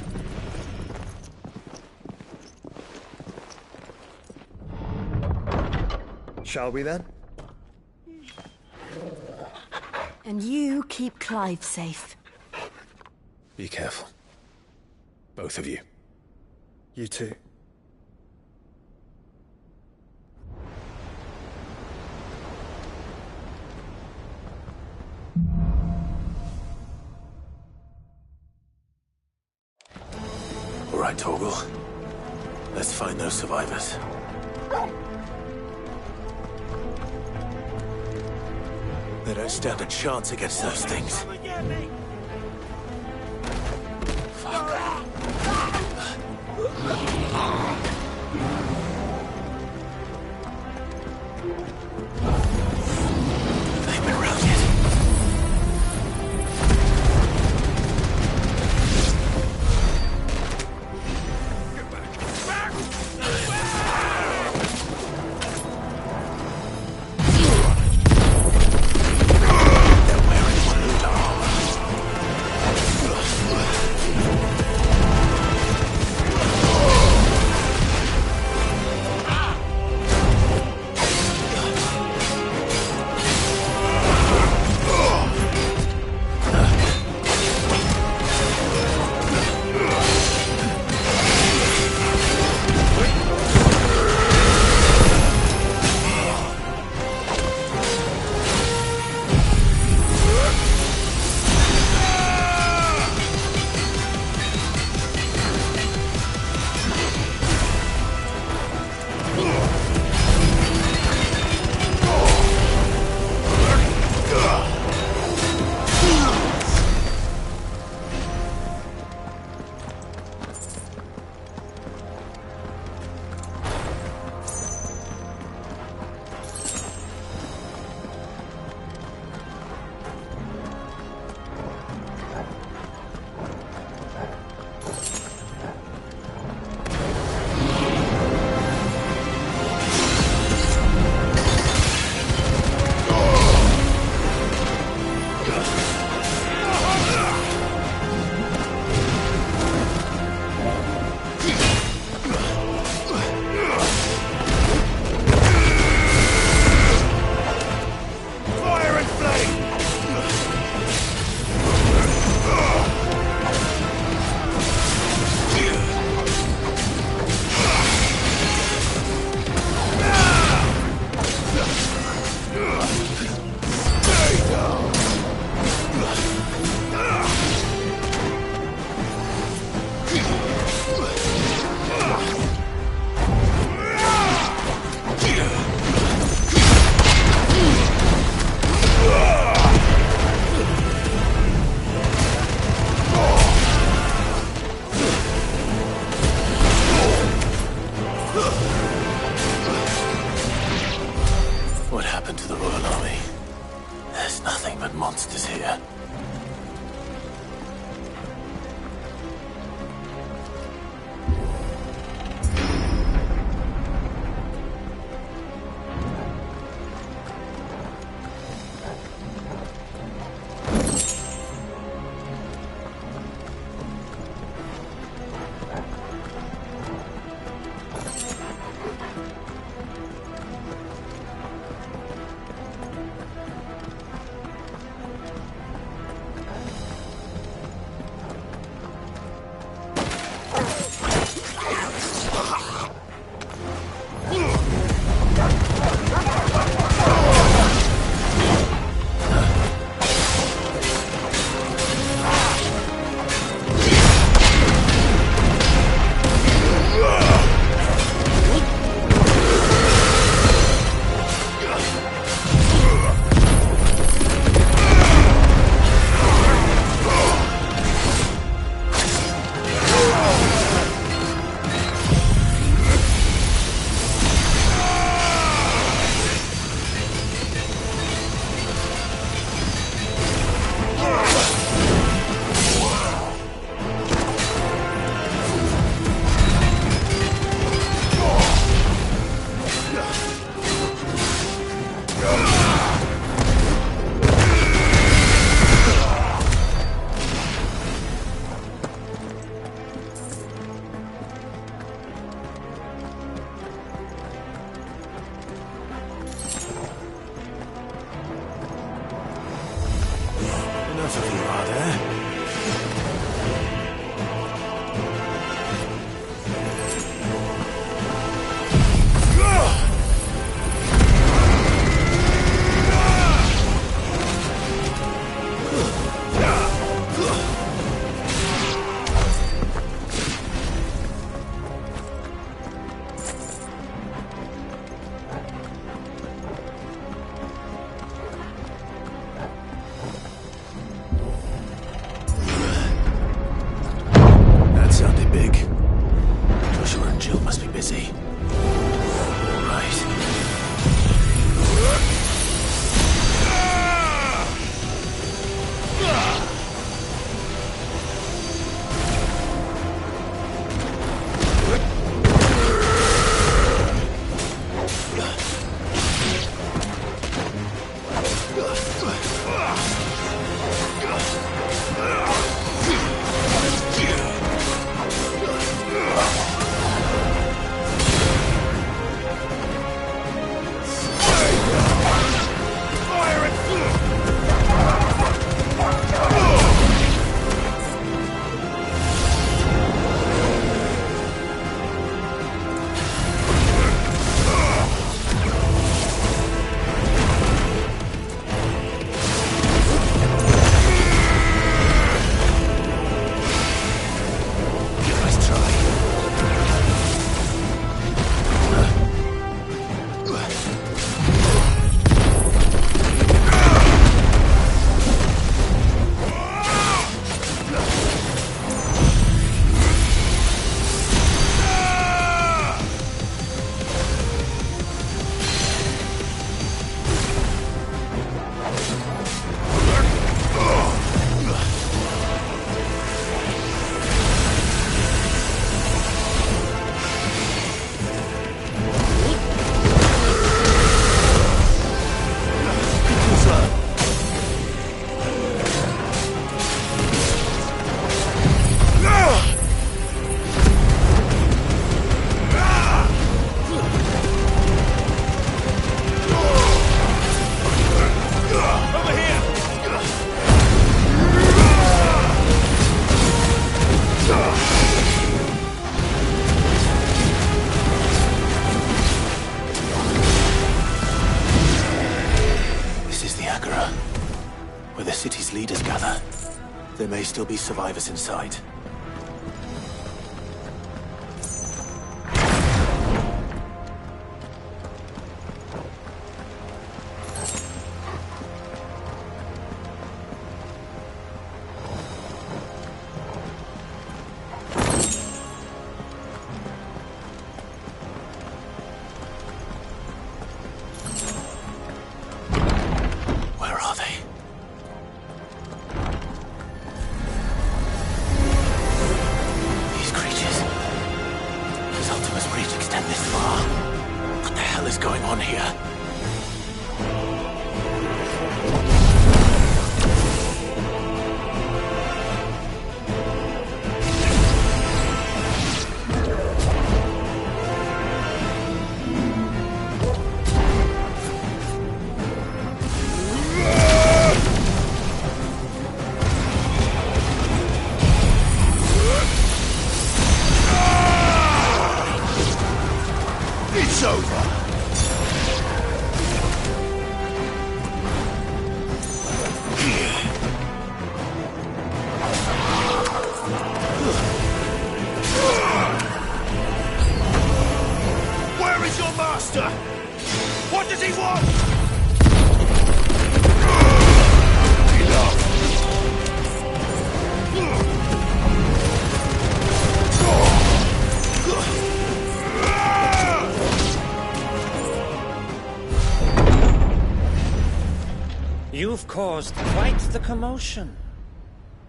Shall we then? And you keep Clive safe. Be careful. Both of you. You too. All right, Torgal. Let's find those survivors. They don't stand a chance against those things. They've been routed. What happened to the Royal Army? There's nothing but monsters here. enough of you, are there? Where the city's leaders gather. There may still be survivors inside. You've caused quite the commotion.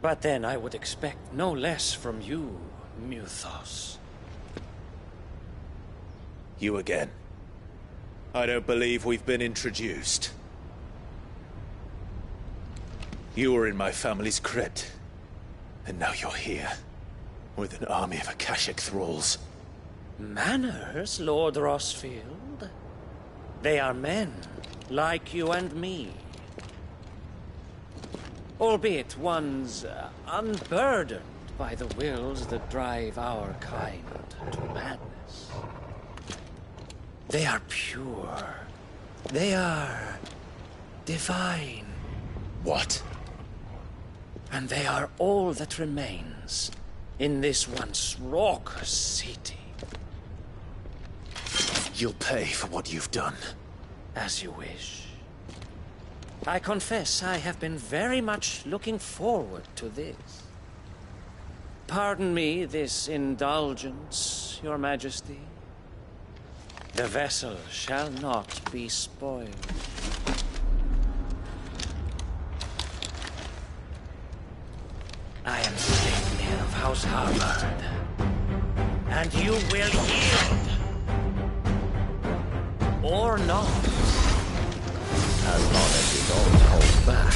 But then I would expect no less from you, Muthos. You again. I don't believe we've been introduced. You were in my family's crypt, and now you're here, with an army of Akashic thralls. Manners, Lord Rosfield? They are men, like you and me. albeit ones unburdened by the wills that drive our kind to madness. They are pure. They are divine. What? And they are all that remains in this once raucous city. You'll pay for what you've done. As you wish. I confess I have been very much looking forward to this. Pardon me this indulgence, Your Majesty. The vessel shall not be spoiled. I am Sigmund of House Harvard, and you will yield. Or not. As long as you don't hold back.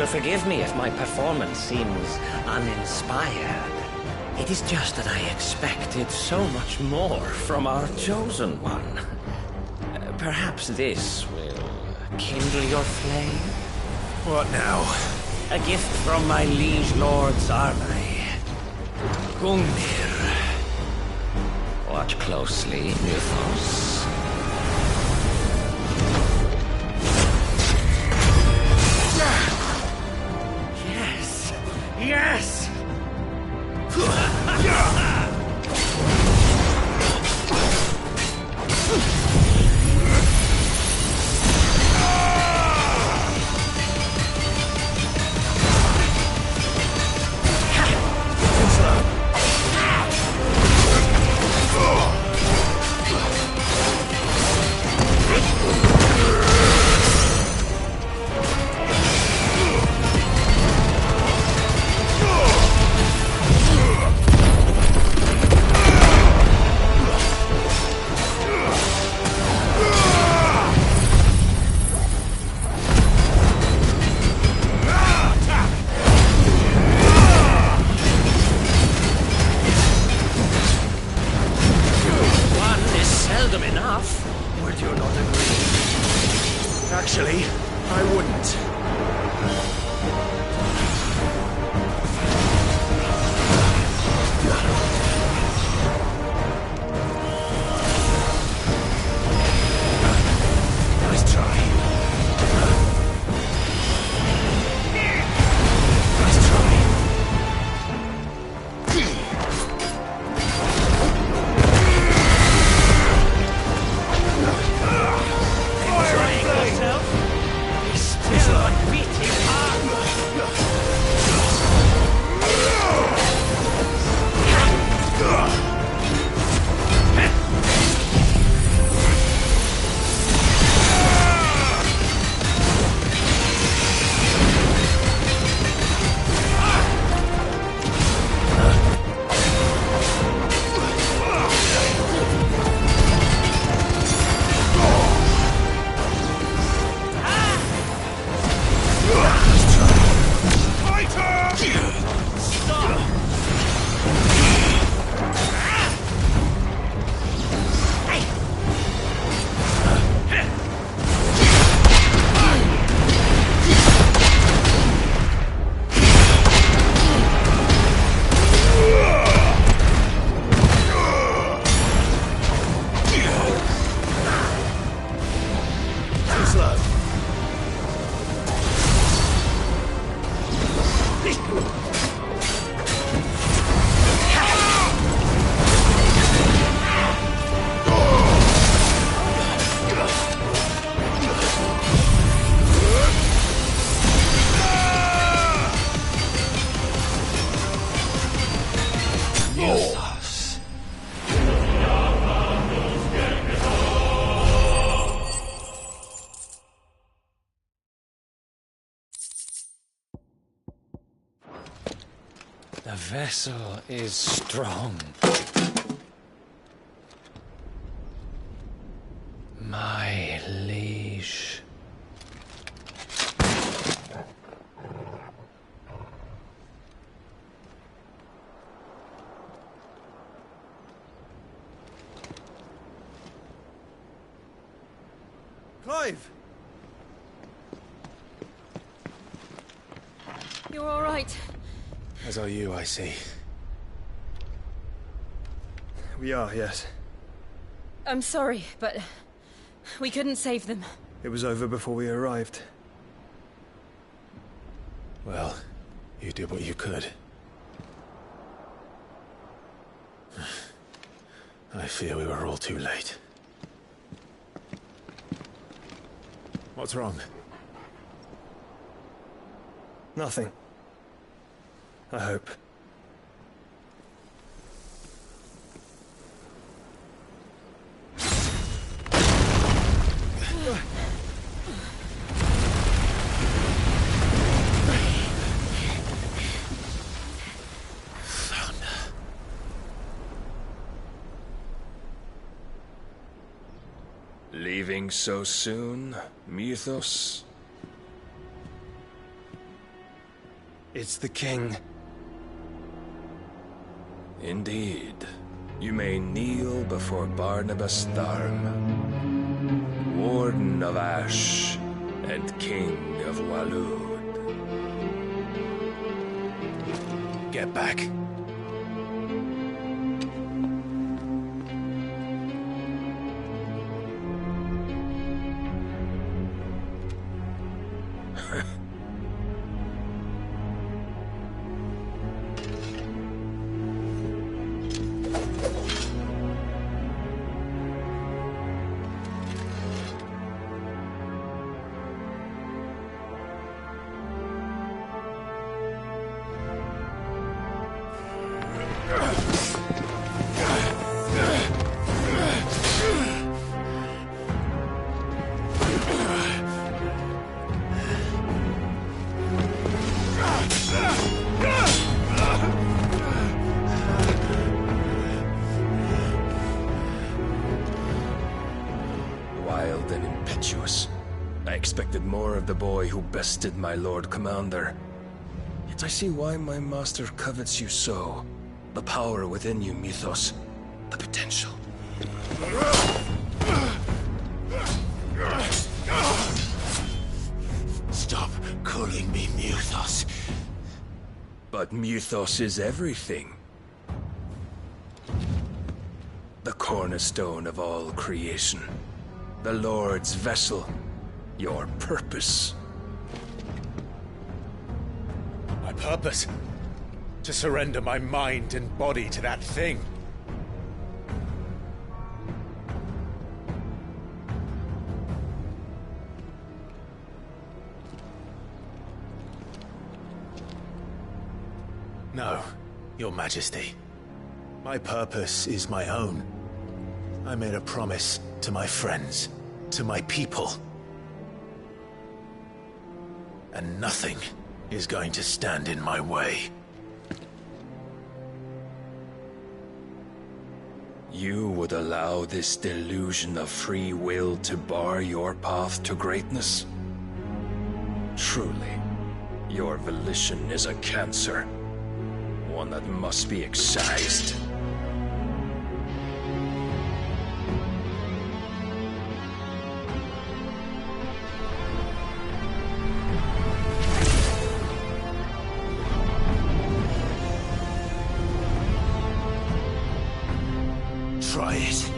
Forgive me if my performance seems uninspired. It is just that I expected so much more from our chosen one. Perhaps this will kindle your flame? What now? A gift from my liege lord Zarnai. Gungnir. Watch closely, Mythos. Yes! The vessel is strong. My liege. Clive! You're all right. As are you, I see. We are, yes. I'm sorry, but we couldn't save them. It was over before we arrived. Well, you did what you could. I fear we were all too late. What's wrong? Nothing. I hope. Leaving so soon, Mythos? It's the king. Indeed. You may kneel before Barnabas Tharm, Warden of Ash and King of Walud. Get back. Wild and impetuous. I expected more of the boy who bested my Lord Commander. Yet I see why my master covets you so. The power within you, Mythos. The potential. Stop calling me Mythos. But Mythos is everything. The cornerstone of all creation. The Lord's vessel. Your purpose. My purpose? To surrender my mind and body to that thing. No, Your Majesty. My purpose is my own. I made a promise to my friends, to my people. And nothing is going to stand in my way. You would allow this delusion of free will to bar your path to greatness? Truly, your volition is a cancer. One that must be excised. Try it.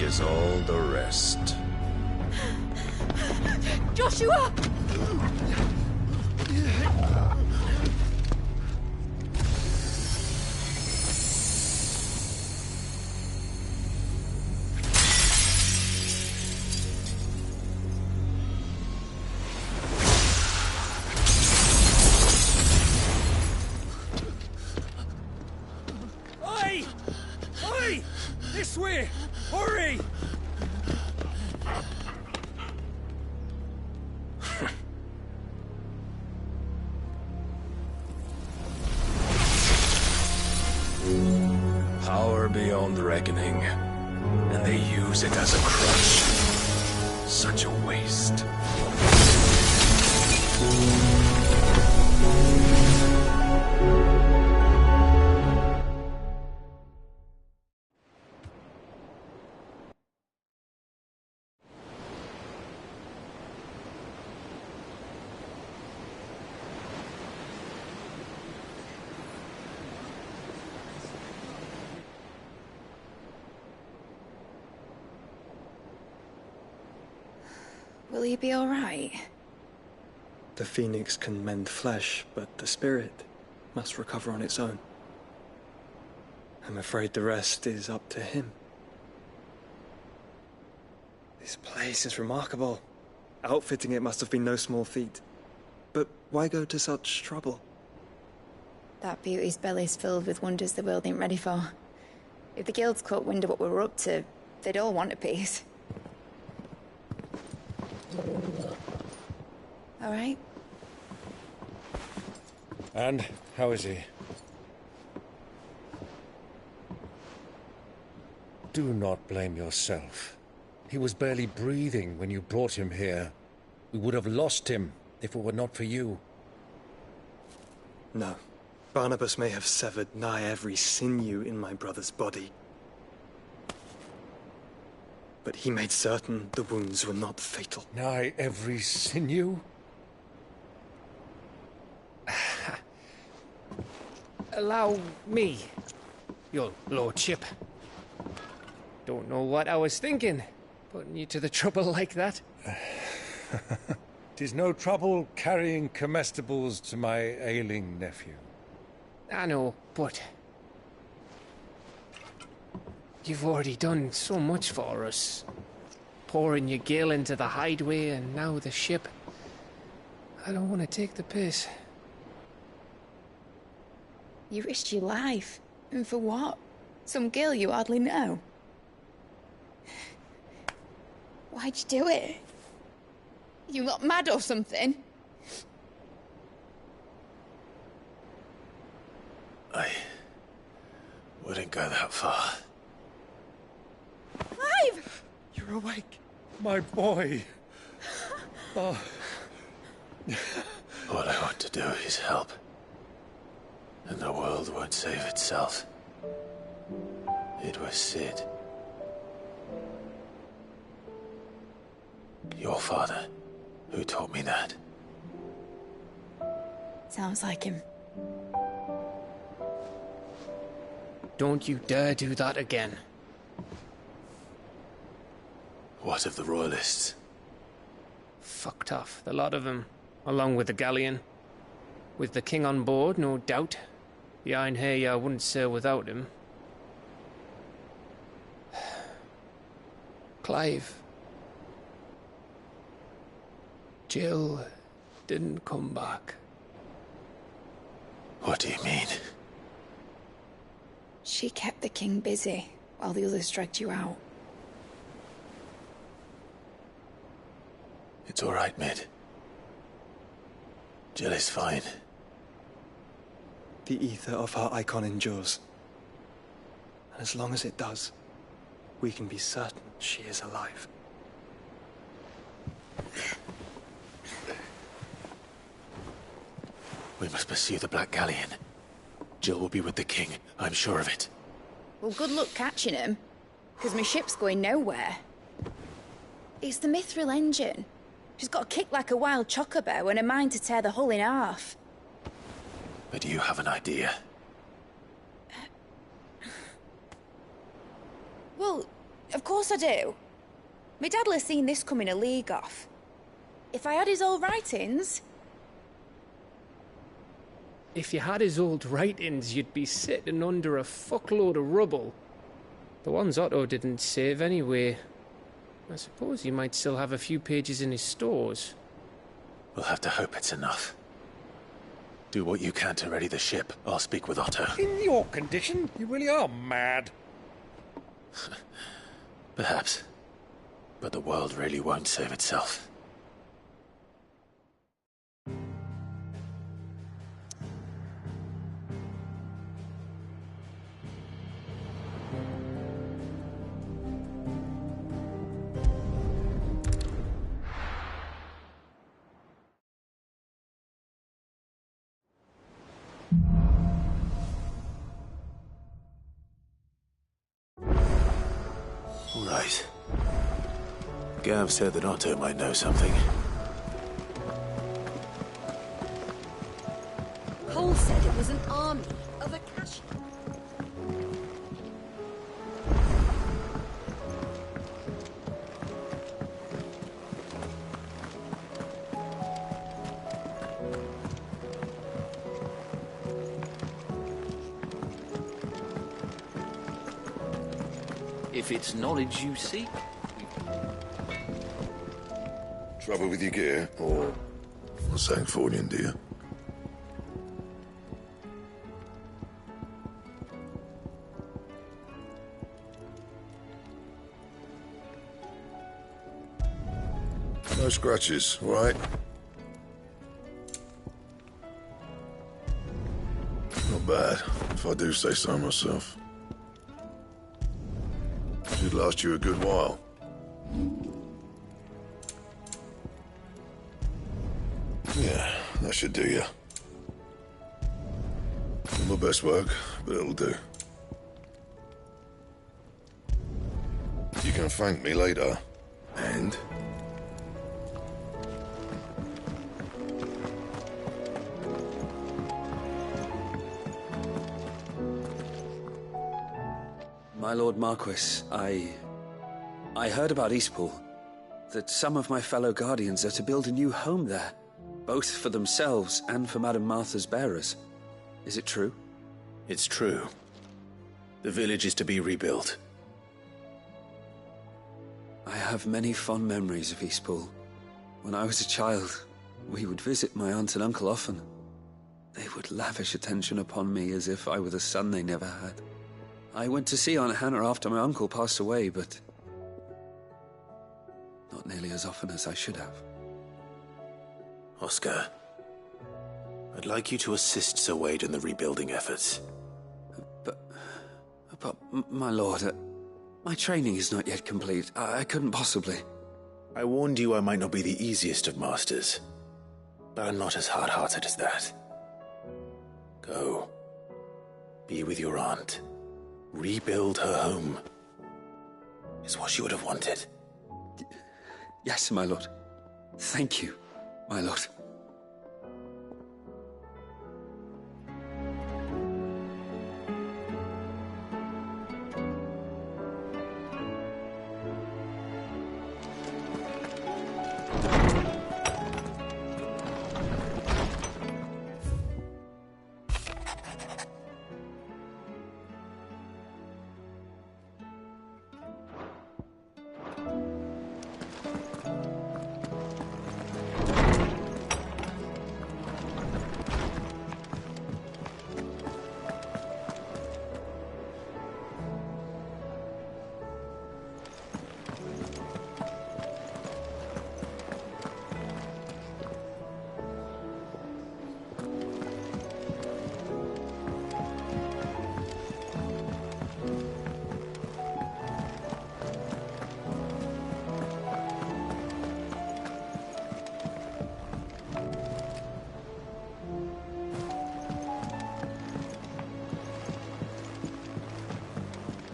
As all the rest. Joshua! beyond reckoning, and they use it as a crutch. Such a waste. Will he be all right? The phoenix can mend flesh, but the spirit must recover on its own. I'm afraid the rest is up to him. This place is remarkable. Outfitting it must have been no small feat. But why go to such trouble? That beauty's belly's filled with wonders the world ain't ready for. If the guilds caught wind of what we were up to, they'd all want a piece. All right? And how is he? Do not blame yourself. He was barely breathing when you brought him here. We would have lost him if it were not for you. No. Barnabas may have severed nigh every sinew in my brother's body. But he made certain the wounds were not fatal. Nigh every sinew? Allow me, your lordship. Don't know what I was thinking, putting you to the trouble like that. 'Tis no trouble carrying comestibles to my ailing nephew. I know, but you've already done so much for us. Pouring your gil into the hideaway and now the ship. I don't want to take the piss. You risked your life. And for what? Some girl you hardly know. Why'd you do it? You got mad or something? I wouldn't go that far. Clive! You're awake, my boy. Oh. All I want to do is help. And the world won't save itself. It was Sid. Your father, who taught me that. Sounds like him. Don't you dare do that again. What of the Royalists? Fucked off, the lot of them, along with the galleon. With the king on board, no doubt. The Iron Hair wouldn't sail without him. Clive. Jill didn't come back. What do you mean? She kept the king busy while the others dragged you out. It's all right, Mid. Jill is fine. The ether of her icon endures. And as long as it does, we can be certain she is alive. We must pursue the Black Galleon. Jill will be with the king, I'm sure of it. Well, good luck catching him, because my ship's going nowhere. It's the Mithril engine. She's got a kick like a wild chocobo and a mind to tear the hull in half. But do you have an idea? Well, of course I do. My dad'll have seen this coming a league off. If I had his old writings... If you had his old writings, you'd be sitting under a fuckload of rubble. The ones Otto didn't save anyway. I suppose you might still have a few pages in his stores. We'll have to hope it's enough. Do what you can to ready the ship. I'll speak with Otto. In your condition, you really are mad. Perhaps. But the world really won't save itself. Right. Gav said that Otto might know something. Cole said it was an army of Akashi. If it's knowledge you seek, Trouble with your gear, or Sancfordian, dear? No scratches, all right? Not bad, if I do say so myself. Should last you a good while. Yeah, that should do you. Not my best work, but it'll do. You can thank me later. And? My Lord Marquis, I heard about Eastpool. That some of my fellow Guardians are to build a new home there. Both for themselves and for Madame Martha's bearers. Is it true? It's true. The village is to be rebuilt. I have many fond memories of Eastpool. When I was a child, we would visit my aunt and uncle often. They would lavish attention upon me as if I were the son they never had. I went to see Aunt Hannah after my uncle passed away, but not nearly as often as I should have. Oscar, I'd like you to assist Sir Wade in the rebuilding efforts. But my lord, my training is not yet complete. I couldn't possibly. I warned you I might not be the easiest of masters, but I'm not as hard-hearted as that. Go. Be with your aunt. Rebuild her home. Is what she would have wanted. Yes, my lord. Thank you, my lord.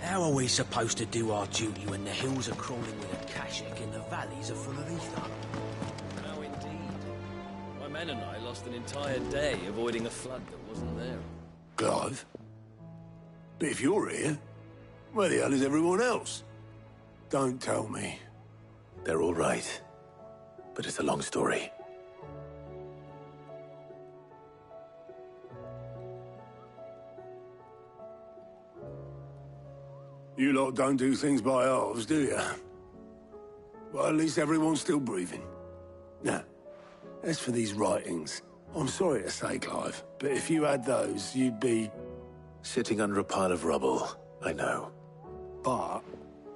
How are we supposed to do our duty when the hills are crawling with Akashic and the valleys are full of ether? How indeed. My men and I lost an entire day avoiding a flood that wasn't there. Clive? But if you're here, where the hell is everyone else? Don't tell me. They're all right, but it's a long story. You lot don't do things by halves, do you? Well, at least everyone's still breathing. Now, as for these writings, I'm sorry to say, Clive, but if you had those, you'd be... Sitting under a pile of rubble, I know. But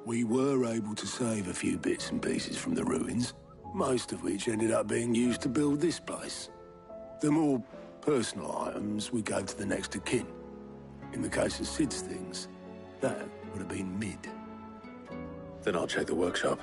we were able to save a few bits and pieces from the ruins, most of which ended up being used to build this place. The more personal items we gave to the next of kin. In the case of Sid's things, that would have been mid. Then I'll check the workshop.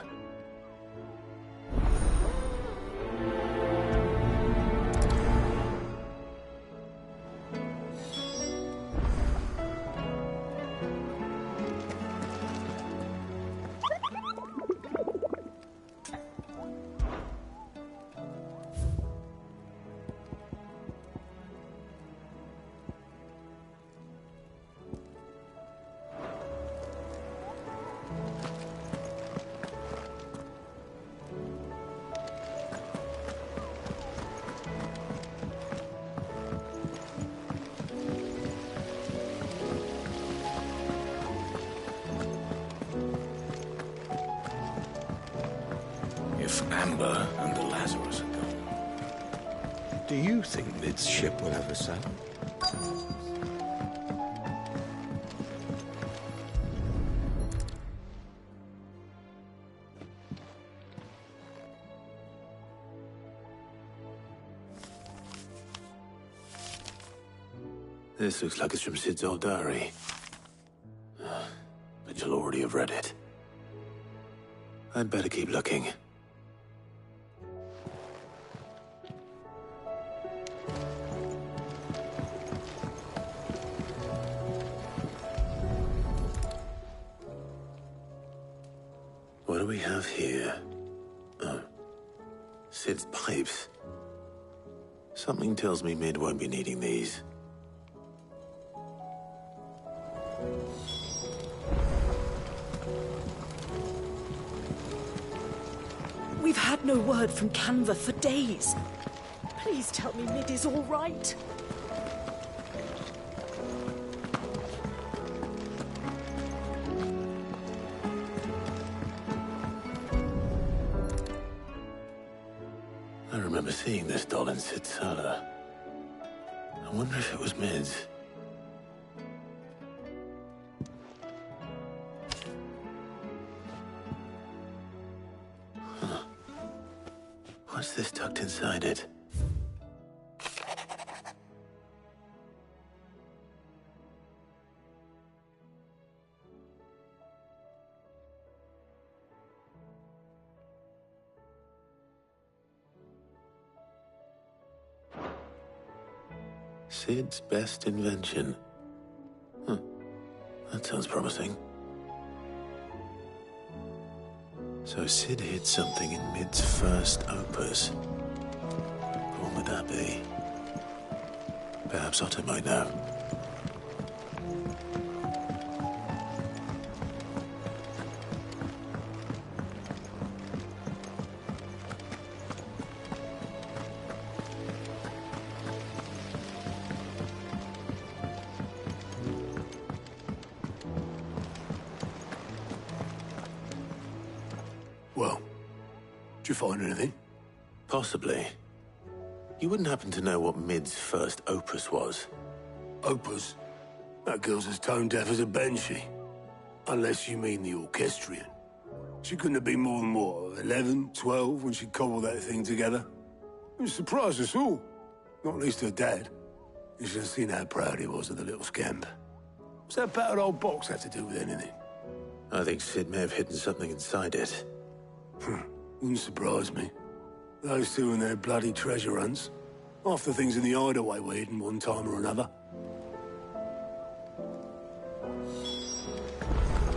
Amber and the Lazarus are gone. Do you think Mid's ship will ever sail? This looks like it's from Sid's old diary. But you'll already have read it. I'd better keep looking. What do we have here? Oh. Sid's pipes. Something tells me Mid won't be needing these. We've had no word from Canva for days. Please tell me Mid is all right. I remember seeing this doll in Sid's cellar. I wonder if it was Mid's. What's this tucked inside it? Sid's best invention. That sounds promising. So Sid hid something in Mid's first opus. What would that be? Perhaps Otto might know. Well, did you find anything? Possibly. You wouldn't happen to know what Mid's first opus was? Opus? That girl's as tone deaf as a banshee. Unless you mean the orchestrion. She couldn't have been more than, what, 11, 12 when she cobbled that thing together? It surprised us all. Not least her dad. You should have seen how proud he was of the little scamp. What's that battered old box have to do with anything? I think Sid may have hidden something inside it. Wouldn't surprise me. Those two and their bloody treasure hunts. Half the things in the hideaway were hidden one time or another.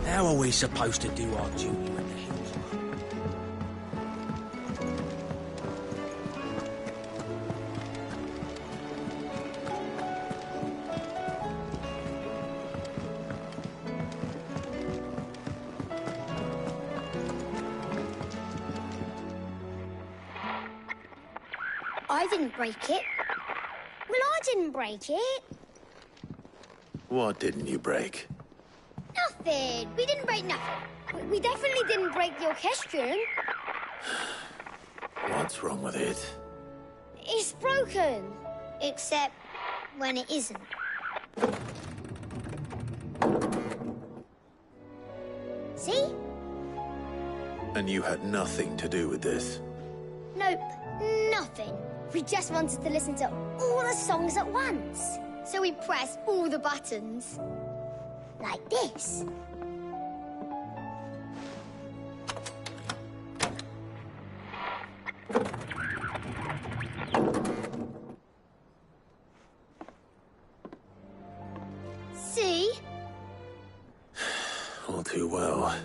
How are we supposed to do our duty in the hills? I didn't break it. Well, I didn't break it. What didn't you break? Nothing. We didn't break nothing. We definitely didn't break the orchestrion. What's wrong with it? It's broken. Except when it isn't. See? And you had nothing to do with this? Nope. Nothing. We just wanted to listen to all the songs at once. So we pressed all the buttons. Like this. See? All too well.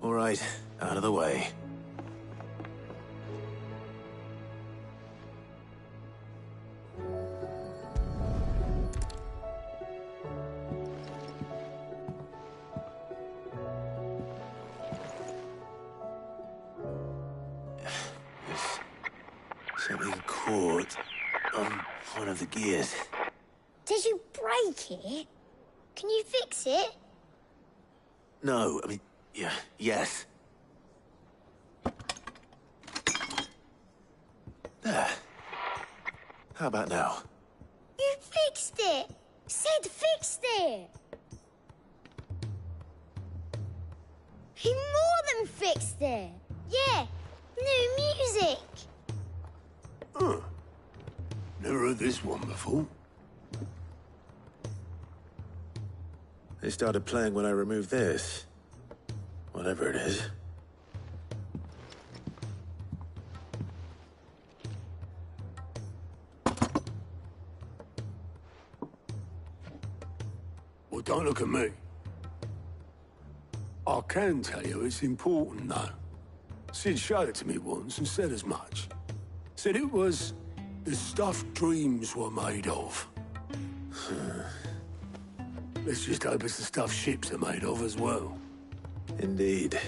All right, out of the way. Something caught on one of the gears. Did you break it? Can you fix it? No, I mean, yes. There. How about now? You fixed it! Sid fixed it! He more than fixed it! Yeah, new music! Huh. Never heard this one before. They started playing when I removed this. Whatever it is. Well, don't look at me. I can tell you it's important, though. Sid showed it to me once and said as much. Said it was the stuff dreams were made of. Let's just hope it's the stuff ships are made of as well. Indeed.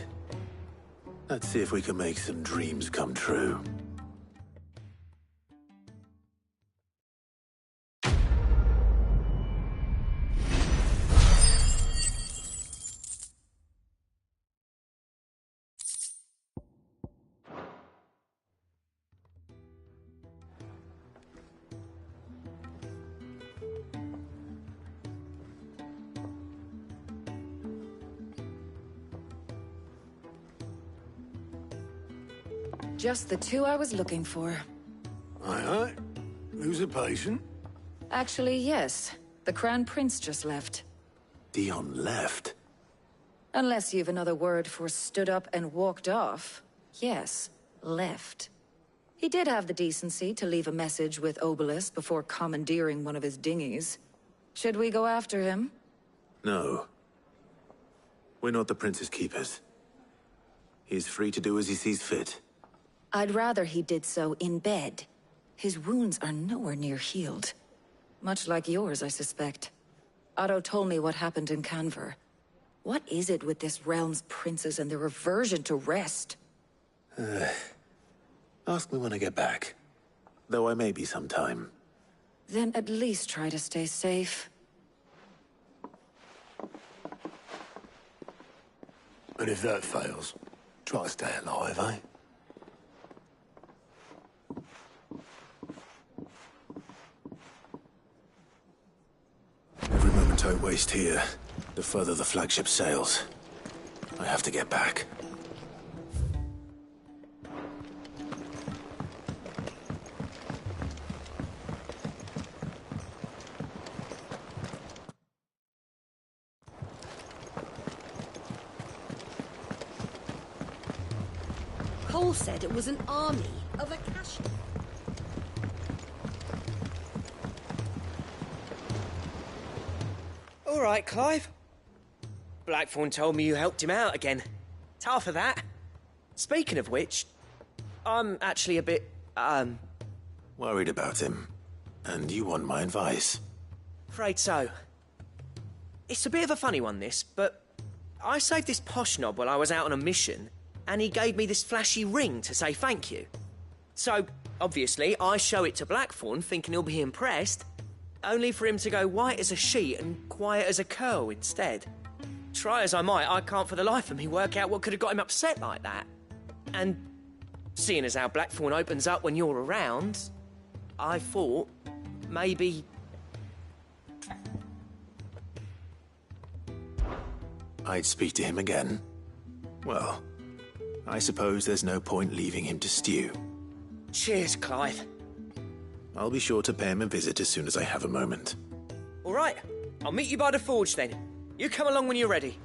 Let's see if we can make some dreams come true. Just the two I was looking for. Aye. Who's a patient? Actually, yes. The Crown Prince just left. Dion left? Unless you've another word for stood up and walked off. Yes, left. He did have the decency to leave a message with Obelisk before commandeering one of his dinghies. Should we go after him? No. We're not the Prince's keepers. He's free to do as he sees fit. I'd rather he did so in bed. His wounds are nowhere near healed. Much like yours, I suspect. Otto told me what happened in Canver. What is it with this realm's princes and their aversion to rest? Ask me when I get back. Though I may be sometime. Then at least try to stay safe. And if that fails, try to stay alive, eh? Every moment I waste here, the further the flagship sails. I have to get back. Cole said it was an army of Akashic. All right, Clive. Blackthorn told me you helped him out again. It's half of that. Speaking of which, I'm actually a bit, Worried about him. And you want my advice? afraid so. It's a bit of a funny one, this, but I saved this posh knob while I was out on a mission, and he gave me this flashy ring to say thank you. So, obviously, I show it to Blackthorn, thinking he'll be impressed, only for him to go white as a sheet and quiet as a curl instead. Try as I might, I can't for the life of me work out what could have got him upset like that. And seeing as how Blackthorn opens up when you're around, I thought maybe... I'd speak to him again. Well, I suppose there's no point leaving him to stew. Cheers, Clive. I'll be sure to pay him a visit as soon as I have a moment. All right, I'll meet you by the forge then. You come along when you're ready.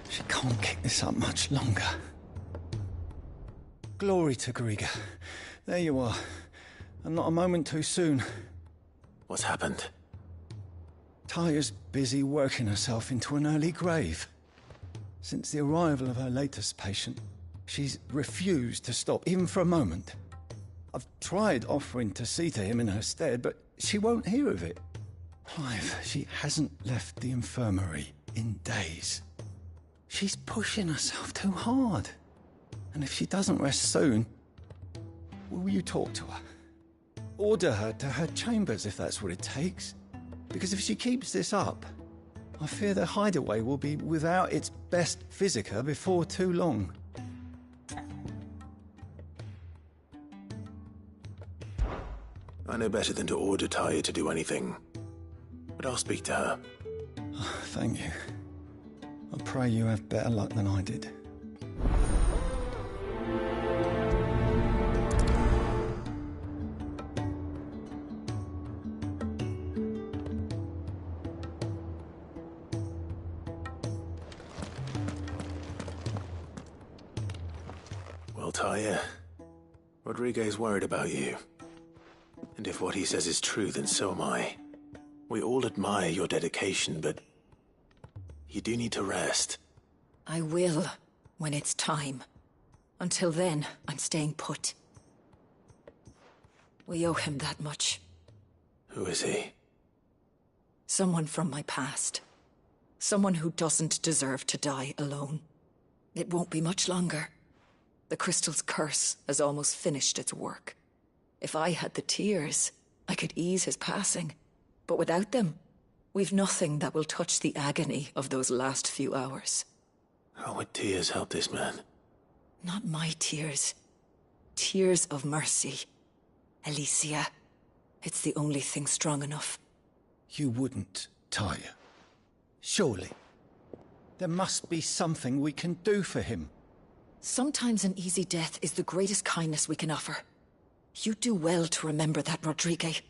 She can't kick this up much longer. Glory to Griga. There you are. And not a moment too soon. What's happened? Taya's busy working herself into an early grave. Since the arrival of her latest patient, she's refused to stop, even for a moment. I've tried offering to see to him in her stead, but she won't hear of it. Clive, she hasn't left the infirmary in days. She's pushing herself too hard. And if she doesn't rest soon, will you talk to her? Order her to her chambers if that's what it takes. Because if she keeps this up, I fear the hideaway will be without its best physica before too long. I know better than to order Tyre to do anything. But I'll speak to her. Thank you. I pray you have better luck than I did. Well, Tyre, Rodriguez worried about you. And if what he says is true, then so am I. We all admire your dedication, but you do need to rest. I will, when it's time. Until then, I'm staying put. We owe him that much. Who is he? Someone from my past. Someone who doesn't deserve to die alone. It won't be much longer. The crystal's curse has almost finished its work. If I had the tears, I could ease his passing. But without them, we've nothing that will touch the agony of those last few hours. How would tears help this man? Not my tears. Tears of mercy. Alicia, it's the only thing strong enough. You wouldn't, Tyre. Surely. There must be something we can do for him. Sometimes an easy death is the greatest kindness we can offer. You do well to remember that, Rodriguez.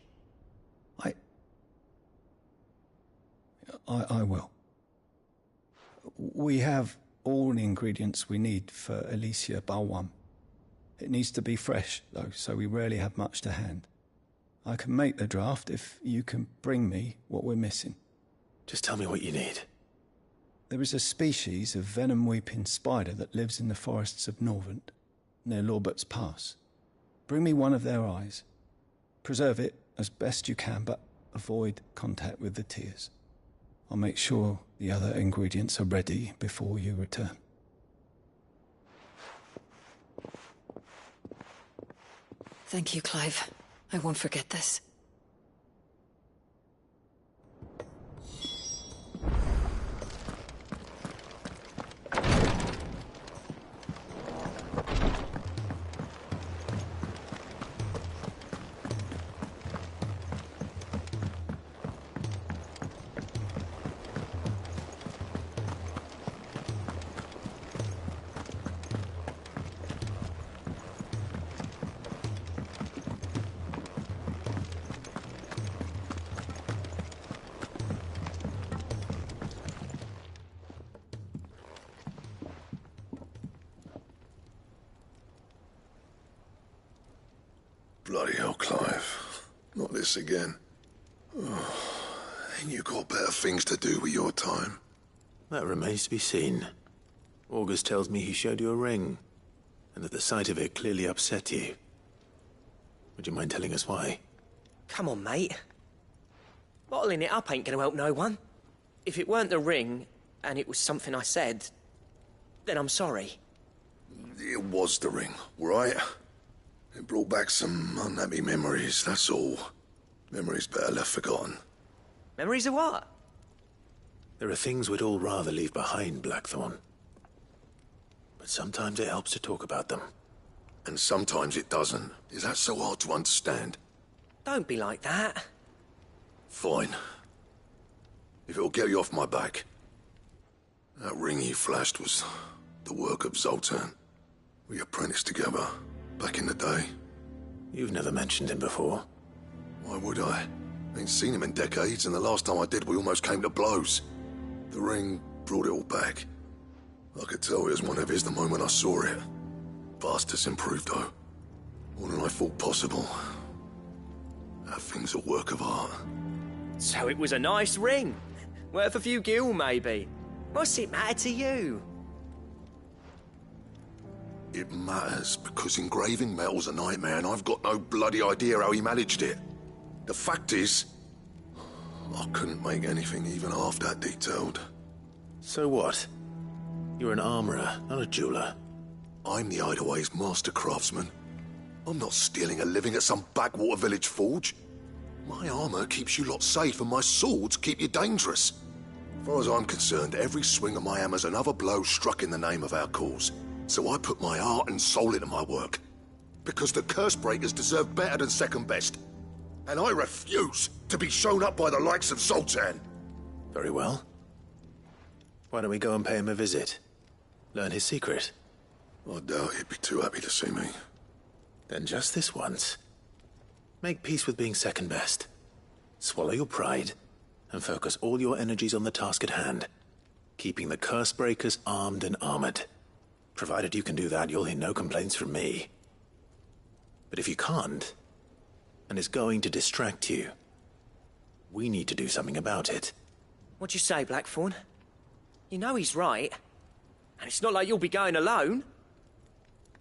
I will. We have all the ingredients we need for Alicia Balwam. It needs to be fresh, though, so we rarely have much to hand. I can make the draft if you can bring me what we're missing. Just tell me what you need. There is a species of venom-weeping spider that lives in the forests of Norvent, near Lorbert's Pass. Bring me one of their eyes. Preserve it as best you can, but avoid contact with the tears. I'll make sure the other ingredients are ready before you return. Thank you, Clive. I won't forget this. Bloody hell, Clive. Not this again. Oh, ain't you got better things to do with your time? That remains to be seen. August tells me he showed you a ring, and that the sight of it clearly upset you. Would you mind telling us why? Come on, mate. Bottling it up ain't gonna help no one. If it weren't the ring, and it was something I said, then I'm sorry. It was the ring, right? It brought back some unhappy memories, that's all. Memories better left forgotten. Memories of what? There are things we'd all rather leave behind, Blackthorn. But sometimes it helps to talk about them. And sometimes it doesn't. Is that so hard to understand? Don't be like that. Fine. If it'll get you off my back. That ring you flashed was the work of Zoltan. We apprenticed together. Back in the day. You've never mentioned him before. Why would I? Ain't seen him in decades, and the last time I did, we almost came to blows. The ring brought it all back. I could tell it was one of his the moment I saw it. Vast has improved, though. More than I thought possible. That thing's a work of art. So it was a nice ring. Worth a few gil, maybe. What's it matter to you? It matters, because engraving metal's a nightmare, and I've got no bloody idea how he managed it. The fact is, I couldn't make anything even half that detailed. So what? You're an armorer, not a jeweler. I'm the Hideaway's master craftsman. I'm not stealing a living at some backwater village forge. My armor keeps you lot safe, and my swords keep you dangerous. As far as I'm concerned, every swing of my hammer's another blow struck in the name of our cause. So I put my heart and soul into my work. Because the curse breakers deserve better than second best. And I refuse to be shown up by the likes of Zoltan. Very well. Why don't we go and pay him a visit? Learn his secret. I doubt he'd be too happy to see me. Then just this once. Make peace with being second best. Swallow your pride, and focus all your energies on the task at hand. Keeping the curse breakers armed and armored. Provided you can do that, you'll hear no complaints from me. But if you can't, and it's going to distract you, we need to do something about it. What'd you say, Blackthorn? You know he's right. And it's not like you'll be going alone.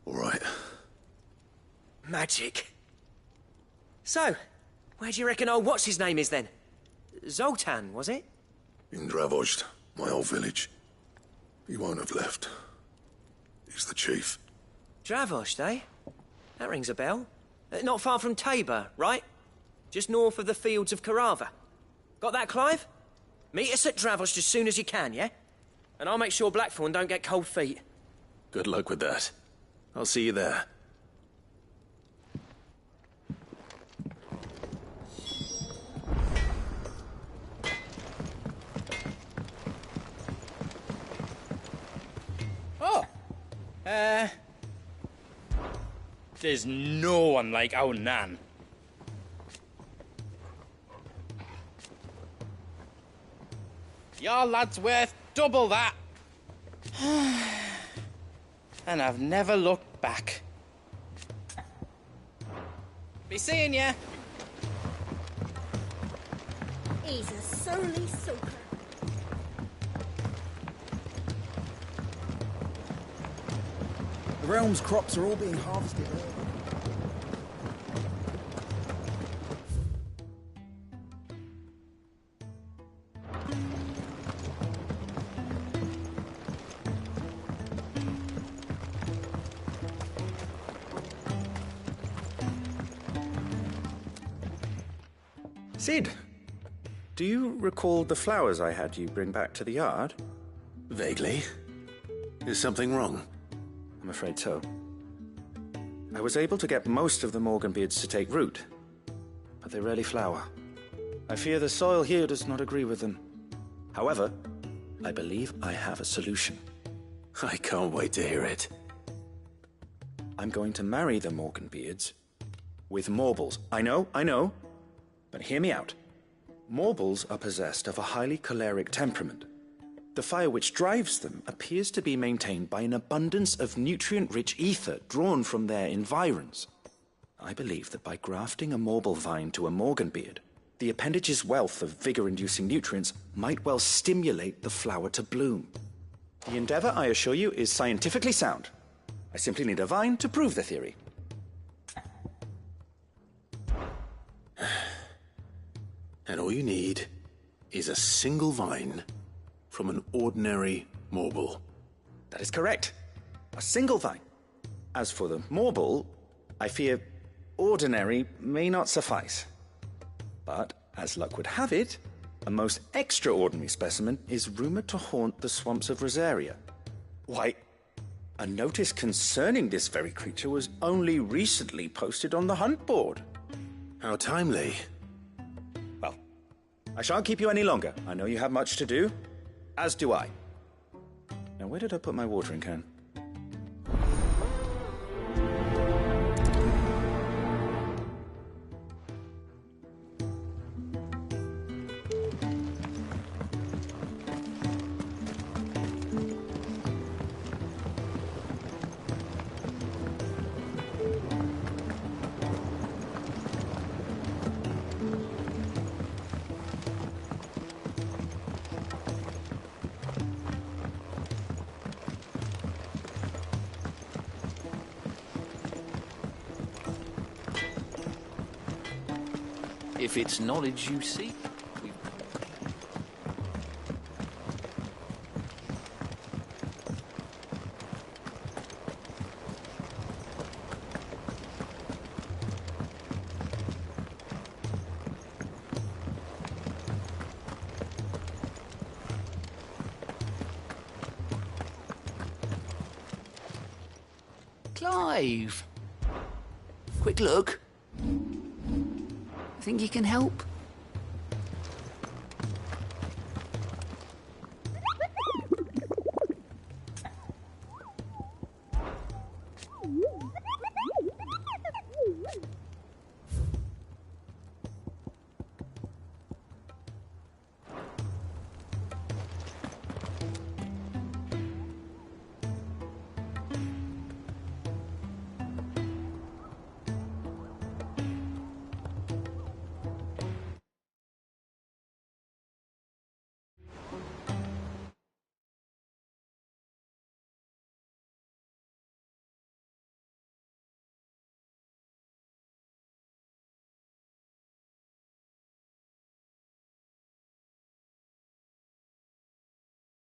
All right. Magic. So, where do you reckon old what's-his-name is then? Zoltan, was it? In Dravozd, my old village. He won't have left. He's the chief. Dravozd, eh? That rings a bell. Not far from Tabor, right? Just north of the fields of Carava. Got that, Clive? Meet us at Dravozd as soon as you can, yeah? And I'll make sure Blackthorn don't get cold feet. Good luck with that. I'll see you there. Oh. There's no one like our Nan. Your lad's worth double that. And I've never looked back. Be seeing ya. He's a solely soaker. The realm's crops are all being harvested early. Sid, do you recall the flowers I had you bring back to the yard? Vaguely. Is something wrong? I'm afraid so. I was able to get most of the Morganbeards to take root, but they rarely flower. I fear the soil here does not agree with them. However, I believe I have a solution. I can't wait to hear it. I'm going to marry the Morganbeards with Morbles. I know. But hear me out. Morbles are possessed of a highly choleric temperament. The fire which drives them appears to be maintained by an abundance of nutrient-rich ether drawn from their environs. I believe that by grafting a Morble vine to a Morganbeard, the appendage's wealth of vigor-inducing nutrients might well stimulate the flower to bloom. The endeavor, I assure you, is scientifically sound. I simply need a vine to prove the theory. And all you need is a single vine from an ordinary Morble. That is correct. A single vine. As for the Morble, I fear ordinary may not suffice. But, as luck would have it, a most extraordinary specimen is rumored to haunt the swamps of Rosaria. Why, a notice concerning this very creature was only recently posted on the hunt board. How timely. Well, I shan't keep you any longer. I know you have much to do, as do I. Now, where did I put my watering can? If it's knowledge you seek, Clive! Quick look. Think you can help?